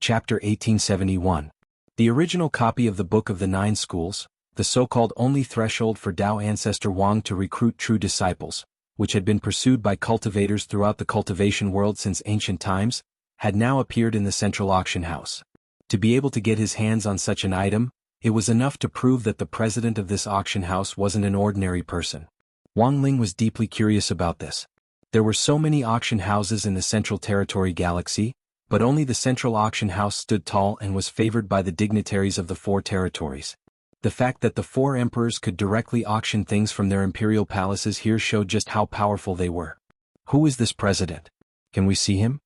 Chapter 1871. The original copy of the Book of the 9 Schools, the so-called only threshold for Dao ancestor Wang to recruit true disciples, which had been pursued by cultivators throughout the cultivation world since ancient times, had now appeared in the central auction house. To be able to get his hands on such an item, it was enough to prove that the president of this auction house wasn't an ordinary person. Wang Ling was deeply curious about this. There were so many auction houses in the Central Territory Galaxy, But only the central auction house stood tall and was favored by the dignitaries of the 4 territories. The fact that the 4 emperors could directly auction things from their imperial palaces here showed just how powerful they were. Who is this president? Can we see him?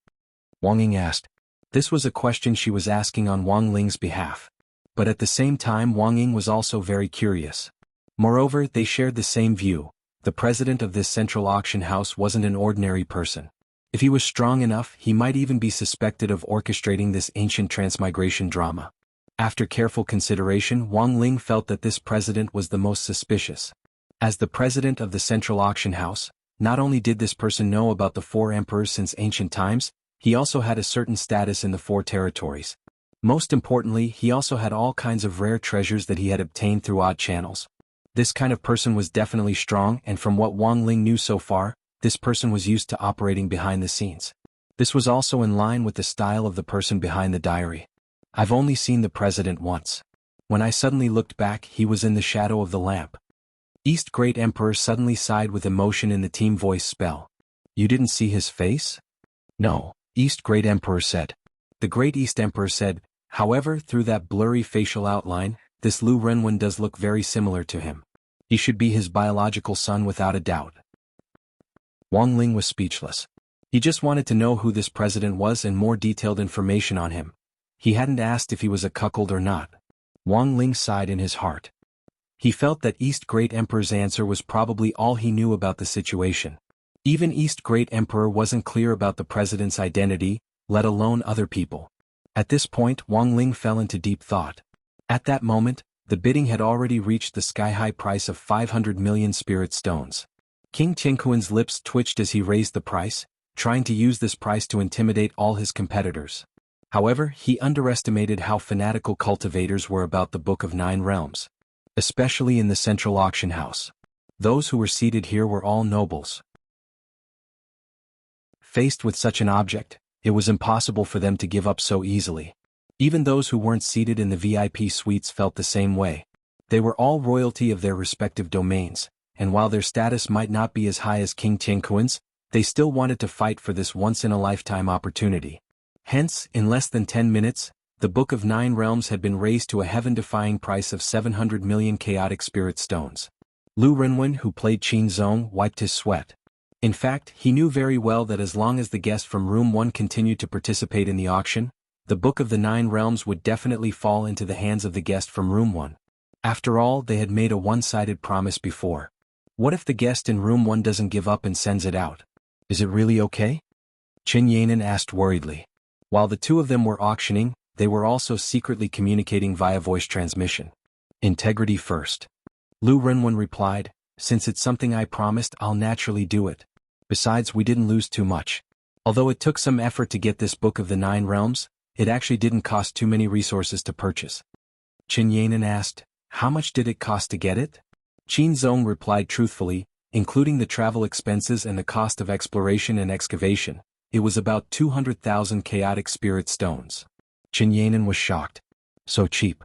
Wang Ying asked. This was a question she was asking on Wang Ling's behalf. But at the same time Wang Ying was also very curious. Moreover, they shared the same view. The president of this central auction house wasn't an ordinary person. If he was strong enough, he might even be suspected of orchestrating this ancient transmigration drama. After careful consideration, Wang Ling felt that this president was the most suspicious. As the president of the central auction house, not only did this person know about the 4 emperors since ancient times, he also had a certain status in the 4 territories. Most importantly, he also had all kinds of rare treasures that he had obtained through odd channels. This kind of person was definitely strong, and from what Wang Ling knew so far, this person was used to operating behind the scenes. This was also in line with the style of the person behind the diary. I've only seen the president once. When I suddenly looked back, he was in the shadow of the lamp. East Great Emperor suddenly sighed with emotion in the team voice spell. You didn't see his face? No, East Great Emperor said. The Great East Emperor said, however, through that blurry facial outline, this Lu Renwen does look very similar to him. He should be his biological son without a doubt. Wang Ling was speechless. He just wanted to know who this president was and more detailed information on him. He hadn't asked if he was a cuckold or not. Wang Ling sighed in his heart. He felt that East Great Emperor's answer was probably all he knew about the situation. Even East Great Emperor wasn't clear about the president's identity, let alone other people. At this point Wang Ling fell into deep thought. At that moment, the bidding had already reached the sky-high price of 500 million spirit stones. King Tianquan's lips twitched as he raised the price, trying to use this price to intimidate all his competitors. However, he underestimated how fanatical cultivators were about the Book of 9 Realms. Especially in the central auction house. Those who were seated here were all nobles. Faced with such an object, it was impossible for them to give up so easily. Even those who weren't seated in the VIP suites felt the same way. They were all royalty of their respective domains, and while their status might not be as high as King Tianquan's, they still wanted to fight for this once-in-a-lifetime opportunity. Hence, in less than 10 minutes, the Book of 9 Realms had been raised to a heaven-defying price of 700 million chaotic spirit stones. Lu Renwen, who played Qin Zong, wiped his sweat. In fact, he knew very well that as long as the guest from Room 1 continued to participate in the auction, the Book of the 9 Realms would definitely fall into the hands of the guest from Room 1. After all, they had made a one-sided promise before. What if the guest in Room 1 doesn't give up and sends it out? Is it really okay? Qin Yanan asked worriedly. While the two of them were auctioning, they were also secretly communicating via voice transmission. Integrity first. Lu Renwen replied, since it's something I promised, I'll naturally do it. Besides, we didn't lose too much. Although it took some effort to get this Book of the 9 Realms, it actually didn't cost too many resources to purchase. Qin Yanan asked, how much did it cost to get it? Qin Zong replied truthfully, including the travel expenses and the cost of exploration and excavation, it was about 200,000 chaotic spirit stones. Qin Yanan was shocked. So cheap.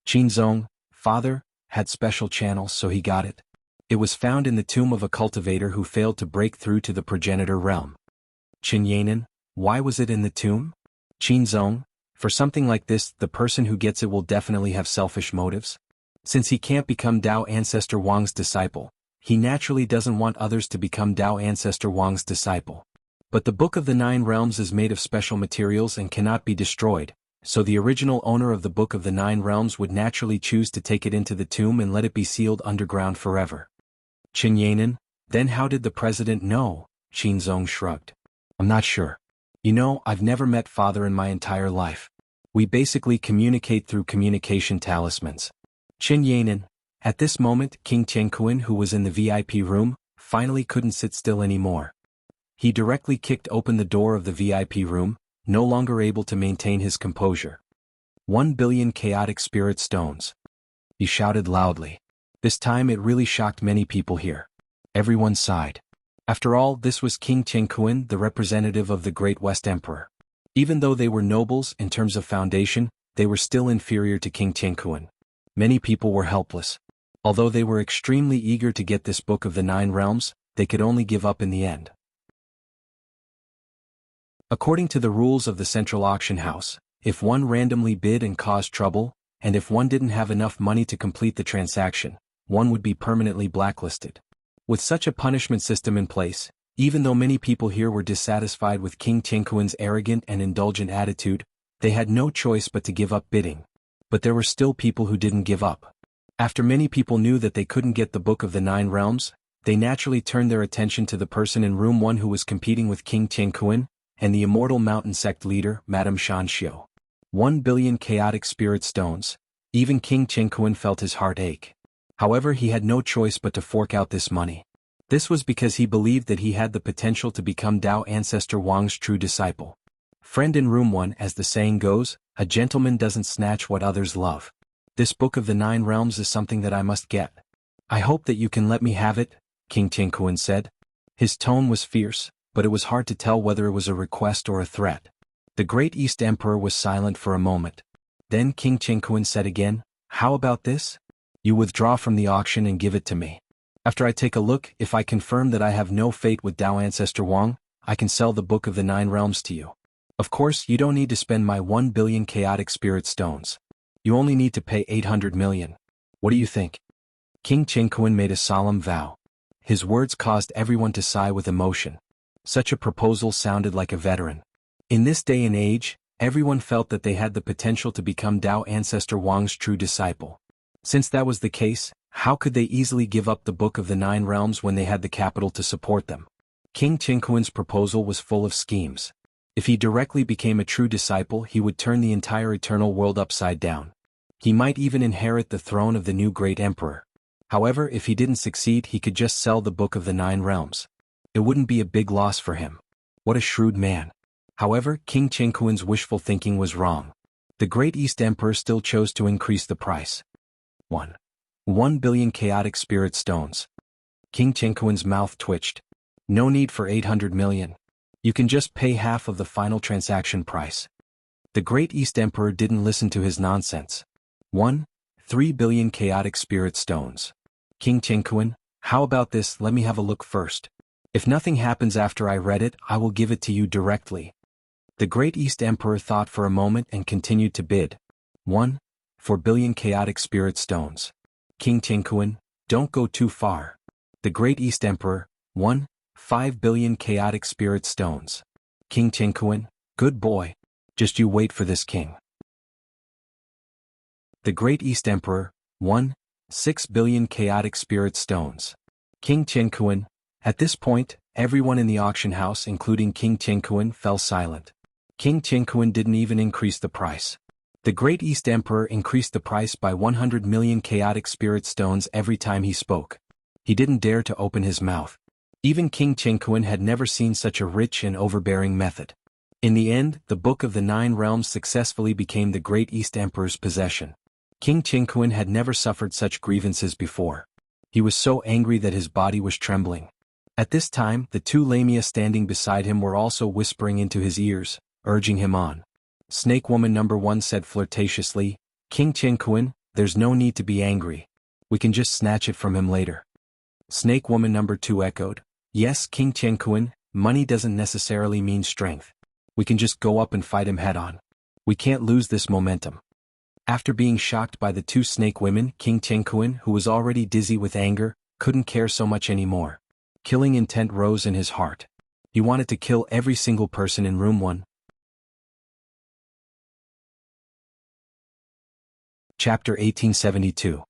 Qin Zong, father, had special channels so he got it. It was found in the tomb of a cultivator who failed to break through to the progenitor realm. Qin Yanan, why was it in the tomb? Qin Zong, for something like this, the person who gets it will definitely have selfish motives. Since he can't become Dao Ancestor Wang's disciple, he naturally doesn't want others to become Dao Ancestor Wang's disciple. But the Book of the 9 Realms is made of special materials and cannot be destroyed, so the original owner of the Book of the 9 Realms would naturally choose to take it into the tomb and let it be sealed underground forever. Qin Yanan, then how did the president know? Qin Zong shrugged. I'm not sure. You know, I've never met father in my entire life. We basically communicate through communication talismans. Qin Yanan, at this moment King Tianquan, who was in the VIP room, finally couldn't sit still anymore. He directly kicked open the door of the VIP room, no longer able to maintain his composure. 1 billion chaotic spirit stones. He shouted loudly. This time it really shocked many people here. Everyone sighed. After all, this was King Tianquan, the representative of the Great West Emperor. Even though they were nobles in terms of foundation, they were still inferior to King Tianquan. Many people were helpless. Although they were extremely eager to get this Book of the 9 Realms, they could only give up in the end. According to the rules of the central auction house, if one randomly bid and caused trouble, and if one didn't have enough money to complete the transaction, one would be permanently blacklisted. With such a punishment system in place, even though many people here were dissatisfied with King Chenkuan's arrogant and indulgent attitude, they had no choice but to give up bidding. But there were still people who didn't give up. After many people knew that they couldn't get the Book of the Nine Realms, they naturally turned their attention to the person in room 1 who was competing with King Chenkuan, and the immortal mountain sect leader, Madame Shan Xiu. 1 billion chaotic spirit stones. Even King Chenkuan felt his heart ache. However, he had no choice but to fork out this money. This was because he believed that he had the potential to become Dao Ancestor Wang's true disciple. Friend in room 1, as the saying goes, a gentleman doesn't snatch what others love. This Book of the Nine Realms is something that I must get. I hope that you can let me have it, King Chenkuan said. His tone was fierce, but it was hard to tell whether it was a request or a threat. The Great East Emperor was silent for a moment. Then King Chenkuan said again, "How about this? You withdraw from the auction and give it to me. After I take a look, if I confirm that I have no fate with Dao Ancestor Wang, I can sell the Book of the Nine Realms to you. Of course, you don't need to spend my 1 billion chaotic spirit stones. You only need to pay 800 million. What do you think?" King Chenkuan made a solemn vow. His words caused everyone to sigh with emotion. Such a proposal sounded like a veteran. In this day and age, everyone felt that they had the potential to become Dao Ancestor Wang's true disciple. Since that was the case, how could they easily give up the Book of the Nine Realms when they had the capital to support them? King Chenkuan's proposal was full of schemes. If he directly became a true disciple, he would turn the entire eternal world upside down. He might even inherit the throne of the new great emperor. However, if he didn't succeed, he could just sell the Book of the Nine Realms. It wouldn't be a big loss for him. What a shrewd man. However, King Chenkuan's wishful thinking was wrong. The Great East Emperor still chose to increase the price. 1 billion chaotic spirit stones. King Chenkuan's mouth twitched. No need for 800 million. You can just pay half of the final transaction price. The Great East Emperor didn't listen to his nonsense. 3 billion chaotic spirit stones. King Chenkuan, how about this? Let me have a look first. If nothing happens after I read it, I will give it to you directly. The Great East Emperor thought for a moment and continued to bid. 4 billion chaotic spirit stones. King Chenkuan, don't go too far. The Great East Emperor, 5 billion chaotic spirit stones. King Chenkuan, good boy. Just you wait for this king. The Great East Emperor, 6 billion chaotic spirit stones. King Chenkuan. At this point, everyone in the auction house, including King Chenkuan, fell silent. King Chenkuan didn't even increase the price. The Great East Emperor increased the price by 100 million chaotic spirit stones every time he spoke. He didn't dare to open his mouth. Even King Chenkuan had never seen such a rich and overbearing method. In the end, the Book of the Nine Realms successfully became the Great East Emperor's possession. King Chenkuan had never suffered such grievances before. He was so angry that his body was trembling. At this time, the two lamia standing beside him were also whispering into his ears, urging him on. Snake Woman number 1 said flirtatiously, "King Chenkuan, there's no need to be angry. We can just snatch it from him later." Snake Woman number 2 echoed, "Yes, King Chenkuan, money doesn't necessarily mean strength. We can just go up and fight him head-on. We can't lose this momentum." After being shocked by the two snake women, King Chenkuan, who was already dizzy with anger, couldn't care so much anymore. Killing intent rose in his heart. He wanted to kill every single person in room 1. Chapter 1872.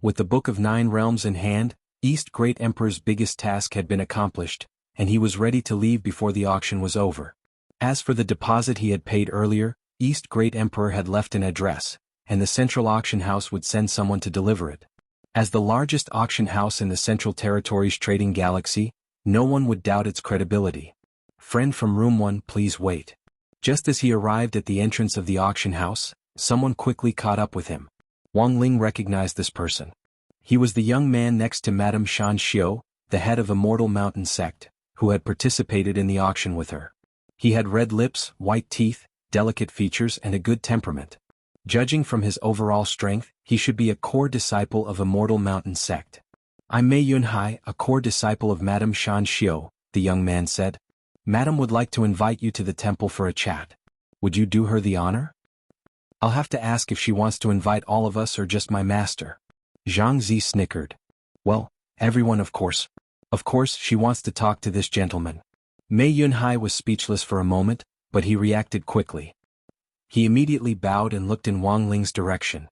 With the Book of Nine Realms in hand, East Great Emperor's biggest task had been accomplished, and he was ready to leave before the auction was over. As for the deposit he had paid earlier, East Great Emperor had left an address, and the central auction house would send someone to deliver it. As the largest auction house in the Central Territories trading galaxy, no one would doubt its credibility. "Friend from room 1, please wait." Just as he arrived at the entrance of the auction house, someone quickly caught up with him. Wang Ling recognized this person. He was the young man next to Madame Shan Xiu, the head of Immortal Mountain Sect, who had participated in the auction with her. He had red lips, white teeth, delicate features and a good temperament. Judging from his overall strength, he should be a core disciple of Immortal Mountain Sect. "I'm Mei Yunhai, a core disciple of Madame Shan Xiu," the young man said. Madam would like to invite you to the temple for a chat. Would you do her the honor? I'll have to ask if she wants to invite all of us or just my master. Zhang Zi snickered. Well, everyone of course. Of course she wants to talk to this gentleman. Mei Yunhai was speechless for a moment, but he reacted quickly. He immediately bowed and looked in Wang Ling's direction.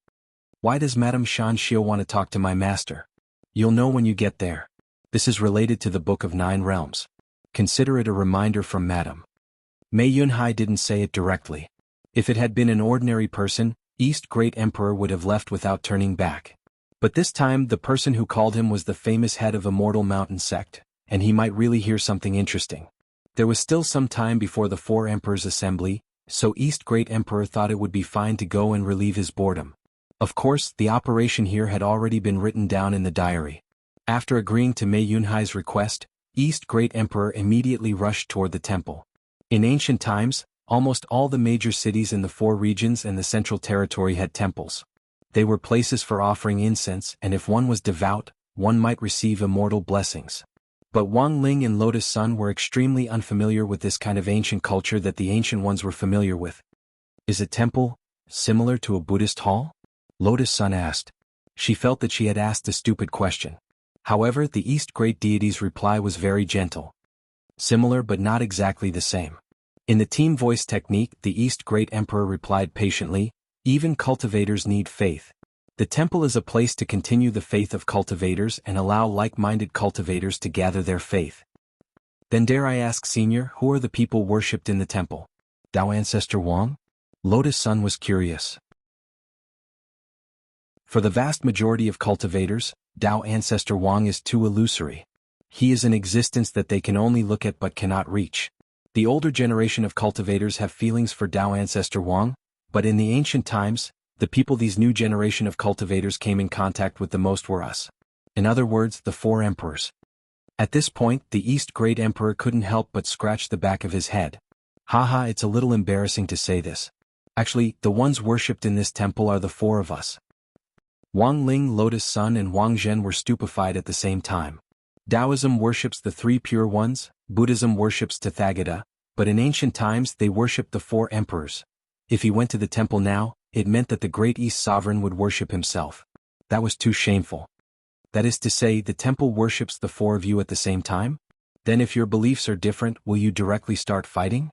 Why does Madame Shan Xiu want to talk to my master? You'll know when you get there. This is related to the Book of Nine Realms. Consider it a reminder from Madame. Mei Yunhai didn't say it directly. If it had been an ordinary person, East Great Emperor would have left without turning back. But this time the person who called him was the famous head of Immortal Mountain sect, and he might really hear something interesting. There was still some time before the Four Emperors' assembly, so East Great Emperor thought it would be fine to go and relieve his boredom. Of course, the operation here had already been written down in the diary. After agreeing to Mei Yunhai's request, East Great Emperor immediately rushed toward the temple. In ancient times, almost all the major cities in the four regions and the Central Territory had temples. They were places for offering incense, and if one was devout, one might receive immortal blessings. But Wang Ling and Lotus Sun were extremely unfamiliar with this kind of ancient culture that the ancient ones were familiar with. Is a temple similar to a Buddhist hall? Lotus Sun asked. She felt that she had asked a stupid question. However, the East Great Deity's reply was very gentle. Similar but not exactly the same. In the team voice technique, the East Great Emperor replied patiently, even cultivators need faith. The temple is a place to continue the faith of cultivators and allow like-minded cultivators to gather their faith. Then dare I ask, Senior, who are the people worshipped in the temple? Dao Ancestor Wang? Lotus Sun was curious. For the vast majority of cultivators, Dao Ancestor Wang is too illusory. He is an existence that they can only look at but cannot reach. The older generation of cultivators have feelings for Dao Ancestor Wang, but in the ancient times, the people these new generation of cultivators came in contact with the most were us. In other words, the Four Emperors. At this point, the East Great Emperor couldn't help but scratch the back of his head. Haha, it's a little embarrassing to say this. Actually, the ones worshipped in this temple are the four of us. Wang Ling, Lotus Sun and Wang Zhen were stupefied at the same time. Taoism worships the three pure ones, Buddhism worships Tathagata, but in ancient times they worshipped the four emperors. If he went to the temple now, it meant that the great East Sovereign would worship himself. That was too shameful. That is to say, the temple worships the four of you at the same time? Then if your beliefs are different, will you directly start fighting?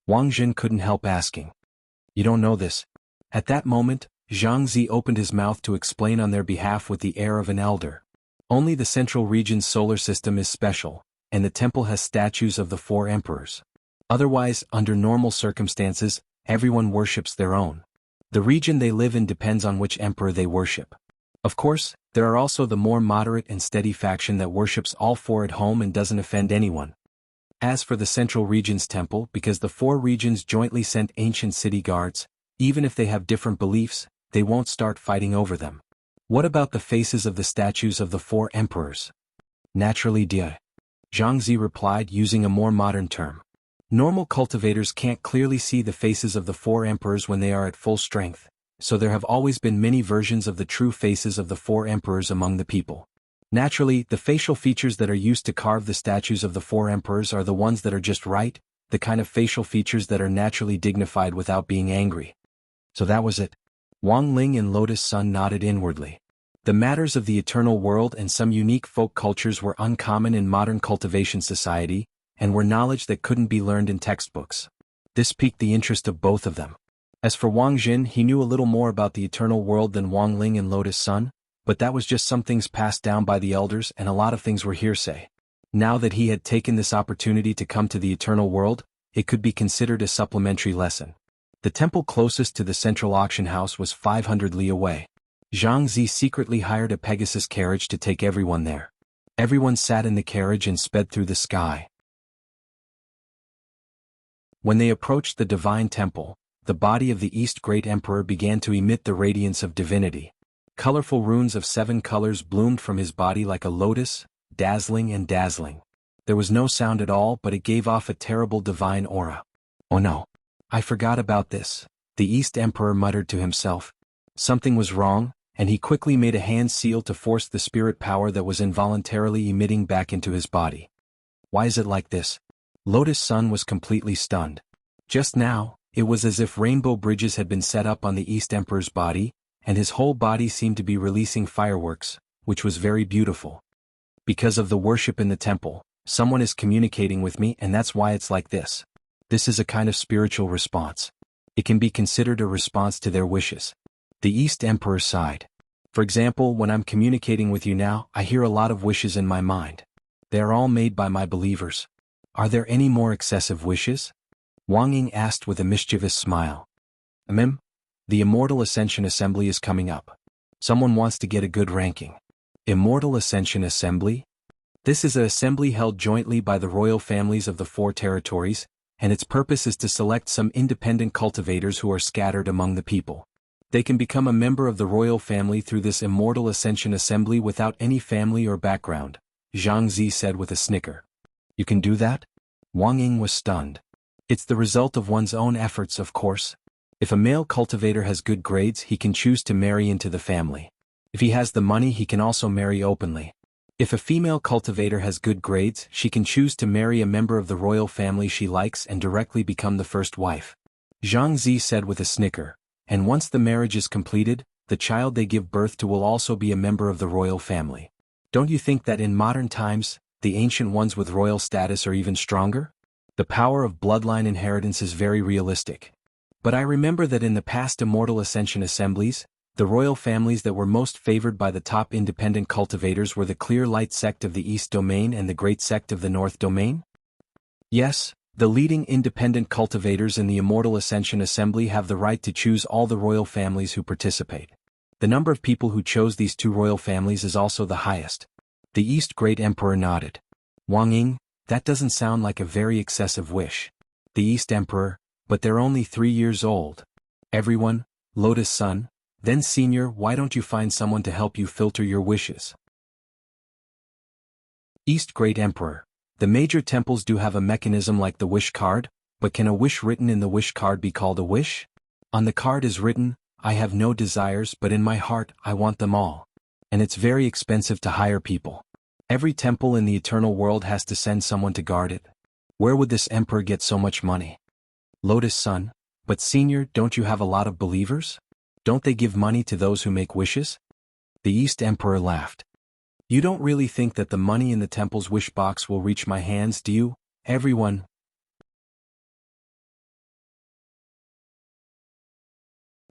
Wang Zhen couldn't help asking. You don't know this. At that moment, Zhang Zi opened his mouth to explain on their behalf with the air of an elder. Only the Central Region's solar system is special, and the temple has statues of the four emperors. Otherwise, under normal circumstances, everyone worships their own. The region they live in depends on which emperor they worship. Of course, there are also the more moderate and steady faction that worships all four at home and doesn't offend anyone. As for the Central Region's temple, because the four regions jointly sent ancient city guards, even if they have different beliefs, they won't start fighting over them. What about the faces of the statues of the four emperors? Naturally, dear. Zhang Zi replied using a more modern term. Normal cultivators can't clearly see the faces of the four emperors when they are at full strength, so there have always been many versions of the true faces of the four emperors among the people. Naturally, the facial features that are used to carve the statues of the four emperors are the ones that are just right, the kind of facial features that are naturally dignified without being angry. So that was it. Wang Ling and Lotus Sun nodded inwardly. The matters of the eternal world and some unique folk cultures were uncommon in modern cultivation society, and were knowledge that couldn't be learned in textbooks. This piqued the interest of both of them. As for Wang Jin, he knew a little more about the eternal world than Wang Ling and Lotus Sun, but that was just some things passed down by the elders and a lot of things were hearsay. Now that he had taken this opportunity to come to the eternal world, it could be considered a supplementary lesson. The temple closest to the central auction house was 500 li away. Zhang Zi secretly hired a Pegasus carriage to take everyone there. Everyone sat in the carriage and sped through the sky. When they approached the divine temple, the body of the East Great Emperor began to emit the radiance of divinity. Colorful runes of 7 colors bloomed from his body like a lotus, dazzling and dazzling. There was no sound at all, but it gave off a terrible divine aura. Oh no. I forgot about this, the East Emperor muttered to himself. Something was wrong, and he quickly made a hand seal to force the spirit power that was involuntarily emitting back into his body. Why is it like this? Lotus Sun was completely stunned. Just now, it was as if rainbow bridges had been set up on the East Emperor's body, and his whole body seemed to be releasing fireworks, which was very beautiful. Because of the worship in the temple, someone is communicating with me, and that's why it's like this. This is a kind of spiritual response. It can be considered a response to their wishes. The East Emperor sighed. For example, when I'm communicating with you now, I hear a lot of wishes in my mind. They are all made by my believers. Are there any more excessive wishes? Wang Ying asked with a mischievous smile. The Immortal Ascension Assembly is coming up. Someone wants to get a good ranking. Immortal Ascension Assembly? This is an assembly held jointly by the royal families of the 4 territories, and its purpose is to select some independent cultivators who are scattered among the people. They can become a member of the royal family through this Immortal Ascension Assembly without any family or background, Zhang Zi said with a snicker. You can do that? Wang Ying was stunned. It's the result of one's own efforts, of course. If a male cultivator has good grades, he can choose to marry into the family. If he has the money, he can also marry openly. If a female cultivator has good grades, she can choose to marry a member of the royal family she likes and directly become the first wife. Zhang Zi said with a snicker. And once the marriage is completed, the child they give birth to will also be a member of the royal family. Don't you think that in modern times, the ancient ones with royal status are even stronger? The power of bloodline inheritance is very realistic. But I remember that in the past Immortal Ascension Assemblies, the royal families that were most favored by the top independent cultivators were the Clear Light sect of the East Domain and the Great sect of the North Domain? Yes, the leading independent cultivators in the Immortal Ascension Assembly have the right to choose all the royal families who participate. The number of people who chose these 2 royal families is also the highest. The East Great Emperor nodded. Wang Ying, that doesn't sound like a very excessive wish. The East Emperor, but they're only 3 years old. Everyone, Lotus Sun, then Senior, why don't you find someone to help you filter your wishes? East Great Emperor, the major temples do have a mechanism like the wish card, but can a wish written in the wish card be called a wish? On the card is written, I have no desires, but in my heart I want them all. And it's very expensive to hire people. Every temple in the eternal world has to send someone to guard it. Where would this emperor get so much money? Lotus Sun, but Senior, don't you have a lot of believers? Don't they give money to those who make wishes? The East Emperor laughed. You don't really think that the money in the temple's wish box will reach my hands, do you, everyone?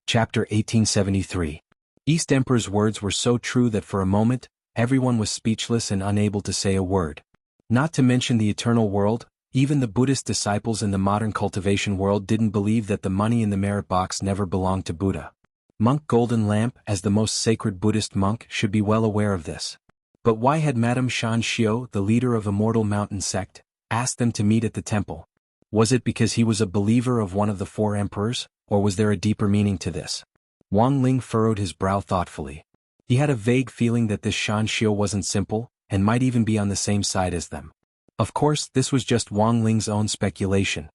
Chapter 1873. East Emperor's words were so true that for a moment, everyone was speechless and unable to say a word. Not to mention the eternal world, even the Buddhist disciples in the modern cultivation world didn't believe that the money in the merit box never belonged to Buddha. Monk Golden Lamp, as the most sacred Buddhist monk, should be well aware of this. But why had Madame Shan Xiu, the leader of Immortal Mountain sect, asked them to meet at the temple? Was it because he was a believer of one of the 4 emperors, or was there a deeper meaning to this? Wang Ling furrowed his brow thoughtfully. He had a vague feeling that this Shan Xiu wasn't simple, and might even be on the same side as them. Of course, this was just Wang Ling's own speculation.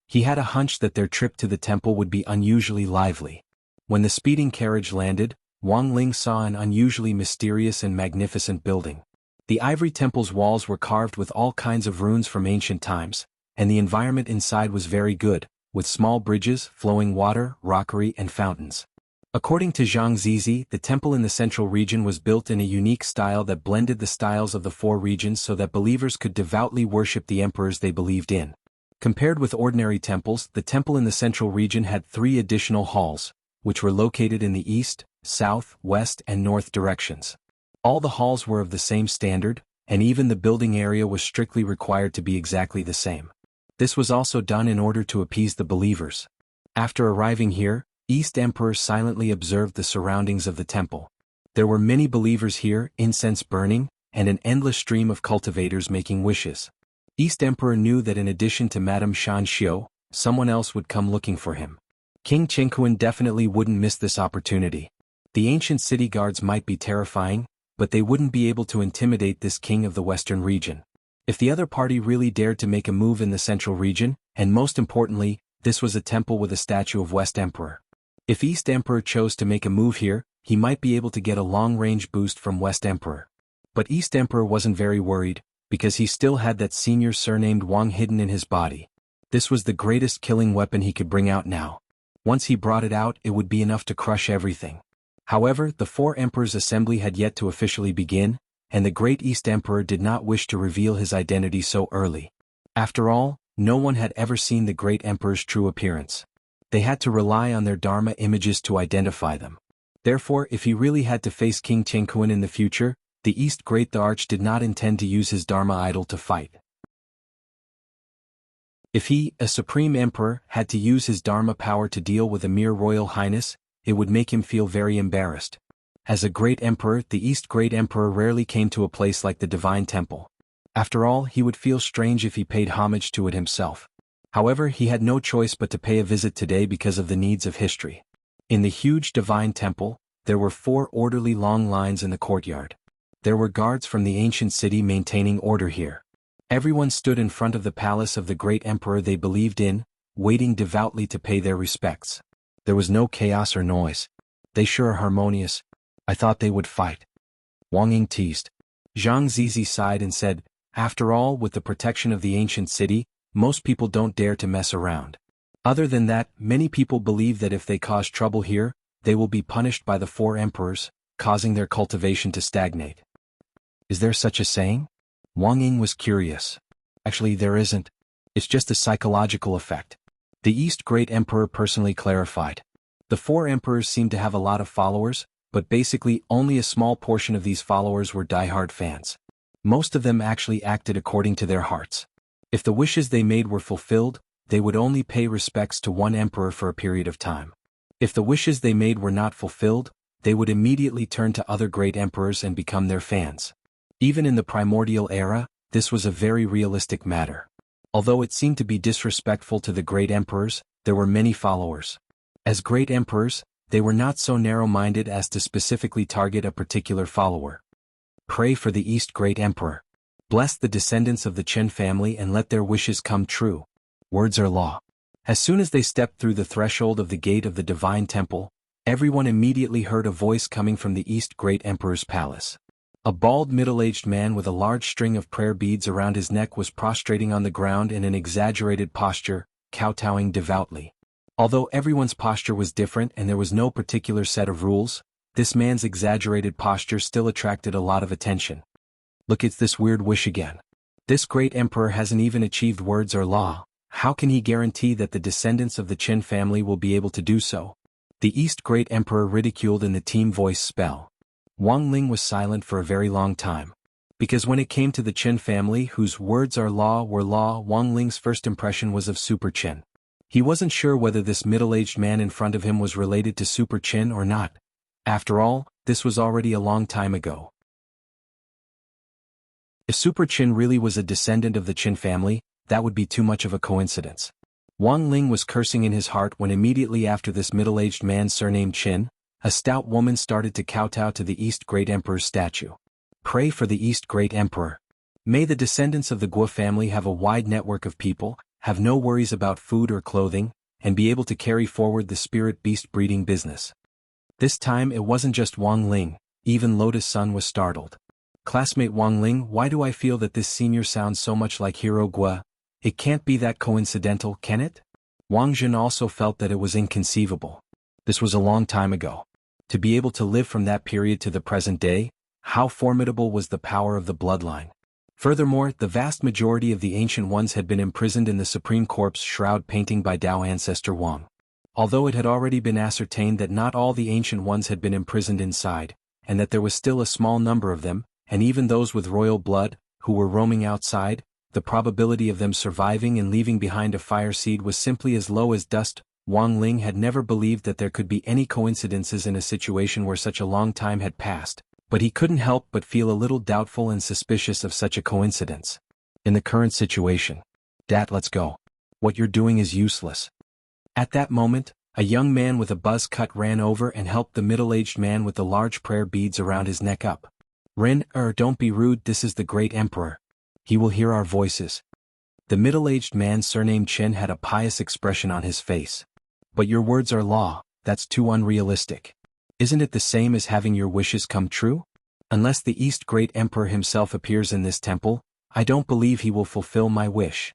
He had a hunch that their trip to the temple would be unusually lively. When the speeding carriage landed, Wang Ling saw an unusually mysterious and magnificent building. The ivory temple's walls were carved with all kinds of runes from ancient times, and the environment inside was very good, with small bridges, flowing water, rockery, and fountains. According to Zhang Zizi, the temple in the central region was built in a unique style that blended the styles of the 4 regions so that believers could devoutly worship the emperors they believed in. Compared with ordinary temples, the temple in the central region had 3 additional halls, which were located in the east, south, west, and north directions. All the halls were of the same standard, and even the building area was strictly required to be exactly the same. This was also done in order to appease the believers. After arriving here, East Emperor silently observed the surroundings of the temple. There were many believers here, incense burning, and an endless stream of cultivators making wishes. East Emperor knew that in addition to Madame Shan Xiu, someone else would come looking for him. King Chengquan definitely wouldn't miss this opportunity. The ancient city guards might be terrifying, but they wouldn't be able to intimidate this king of the western region. If the other party really dared to make a move in the central region, and most importantly, this was a temple with a statue of West Emperor. If East Emperor chose to make a move here, he might be able to get a long-range boost from West Emperor. But East Emperor wasn't very worried, because he still had that senior surnamed Wang hidden in his body. This was the greatest killing weapon he could bring out now. Once he brought it out, it would be enough to crush everything. However, the four emperors' assembly had yet to officially begin, and the Great East Emperor did not wish to reveal his identity so early. After all, no one had ever seen the Great Emperor's true appearance. They had to rely on their Dharma images to identify them. Therefore, if he really had to face King Chengkuan in the future, the East Great the Arch did not intend to use his Dharma idol to fight. If he, a supreme emperor, had to use his Dharma power to deal with a mere royal highness, it would make him feel very embarrassed. As a great emperor, the East Great Emperor rarely came to a place like the Divine Temple. After all, he would feel strange if he paid homage to it himself. However, he had no choice but to pay a visit today because of the needs of history. In the huge Divine Temple, there were 4 orderly long lines in the courtyard. There were guards from the ancient city maintaining order here. Everyone stood in front of the palace of the great emperor they believed in, waiting devoutly to pay their respects. There was no chaos or noise. They sure are harmonious. I thought they would fight. Wang Ying teased. Zhang Zizi sighed and said, after all, with the protection of the ancient city, most people don't dare to mess around. Other than that, many people believe that if they cause trouble here, they will be punished by the 4 emperors, causing their cultivation to stagnate. Is there such a saying? Wang Ying was curious. Actually, there isn't. It's just a psychological effect. The East Great Emperor personally clarified. The 4 emperors seemed to have a lot of followers, but basically only a small portion of these followers were diehard fans. Most of them actually acted according to their hearts. If the wishes they made were fulfilled, they would only pay respects to one emperor for a period of time. If the wishes they made were not fulfilled, they would immediately turn to other great emperors and become their fans. Even in the primordial era, this was a very realistic matter. Although it seemed to be disrespectful to the great emperors, there were many followers. As great emperors, they were not so narrow-minded as to specifically target a particular follower. Pray for the East Great Emperor. Bless the descendants of the Chen family and let their wishes come true. Words are law. As soon as they stepped through the threshold of the gate of the Divine Temple, everyone immediately heard a voice coming from the East Great Emperor's palace. A bald middle-aged man with a large string of prayer beads around his neck was prostrating on the ground in an exaggerated posture, kowtowing devoutly. Although everyone's posture was different and there was no particular set of rules, this man's exaggerated posture still attracted a lot of attention. Look, it's this weird wish again. This great emperor hasn't even achieved words or law. How can he guarantee that the descendants of the Qin family will be able to do so? The East Great Emperor ridiculed in the team voice spell. Wang Ling was silent for a very long time. Because when it came to the Qin family whose words are law were law, Wang Ling's first impression was of Super Qin. He wasn't sure whether this middle-aged man in front of him was related to Super Qin or not. After all, this was already a long time ago. If Super Qin really was a descendant of the Qin family, that would be too much of a coincidence. Wang Ling was cursing in his heart when immediately after this middle-aged man surnamed Qin, a stout woman started to kowtow to the East Great Emperor's statue. Pray for the East Great Emperor. May the descendants of the Guo family have a wide network of people, have no worries about food or clothing, and be able to carry forward the spirit beast breeding business. This time it wasn't just Wang Ling, even Lotus Sun was startled. Classmate Wang Ling, why do I feel that this senior sounds so much like Hero Guo? It can't be that coincidental, can it? Wang Jun also felt that it was inconceivable. This was a long time ago. To be able to live from that period to the present day, how formidable was the power of the bloodline. Furthermore, the vast majority of the Ancient Ones had been imprisoned in the Supreme Corpse shroud painting by Dao ancestor Wang. Although it had already been ascertained that not all the Ancient Ones had been imprisoned inside, and that there was still a small number of them, and even those with royal blood, who were roaming outside, the probability of them surviving and leaving behind a fire seed was simply as low as dust. Wang Ling had never believed that there could be any coincidences in a situation where such a long time had passed, but he couldn't help but feel a little doubtful and suspicious of such a coincidence. In the current situation, Dad, let's go. What you're doing is useless. At that moment, a young man with a buzz cut ran over and helped the middle-aged man with the large prayer beads around his neck up. Ren, don't be rude, this is the great emperor. He will hear our voices. The middle-aged man surnamed Chen had a pious expression on his face. But your words are law, that's too unrealistic. Isn't it the same as having your wishes come true? Unless the East Great Emperor himself appears in this temple, I don't believe he will fulfill my wish.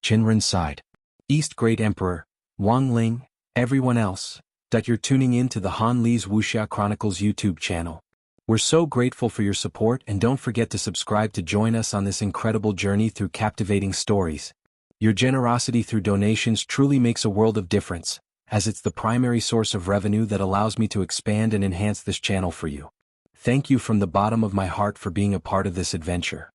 Qinren sighed. East Great Emperor, Wang Ling, everyone else, that you're tuning in to the Han Li's Wuxia Chronicles YouTube channel. We're so grateful for your support, and don't forget to subscribe to join us on this incredible journey through captivating stories. Your generosity through donations truly makes a world of difference, as it's the primary source of revenue that allows me to expand and enhance this channel for you. Thank you from the bottom of my heart for being a part of this adventure.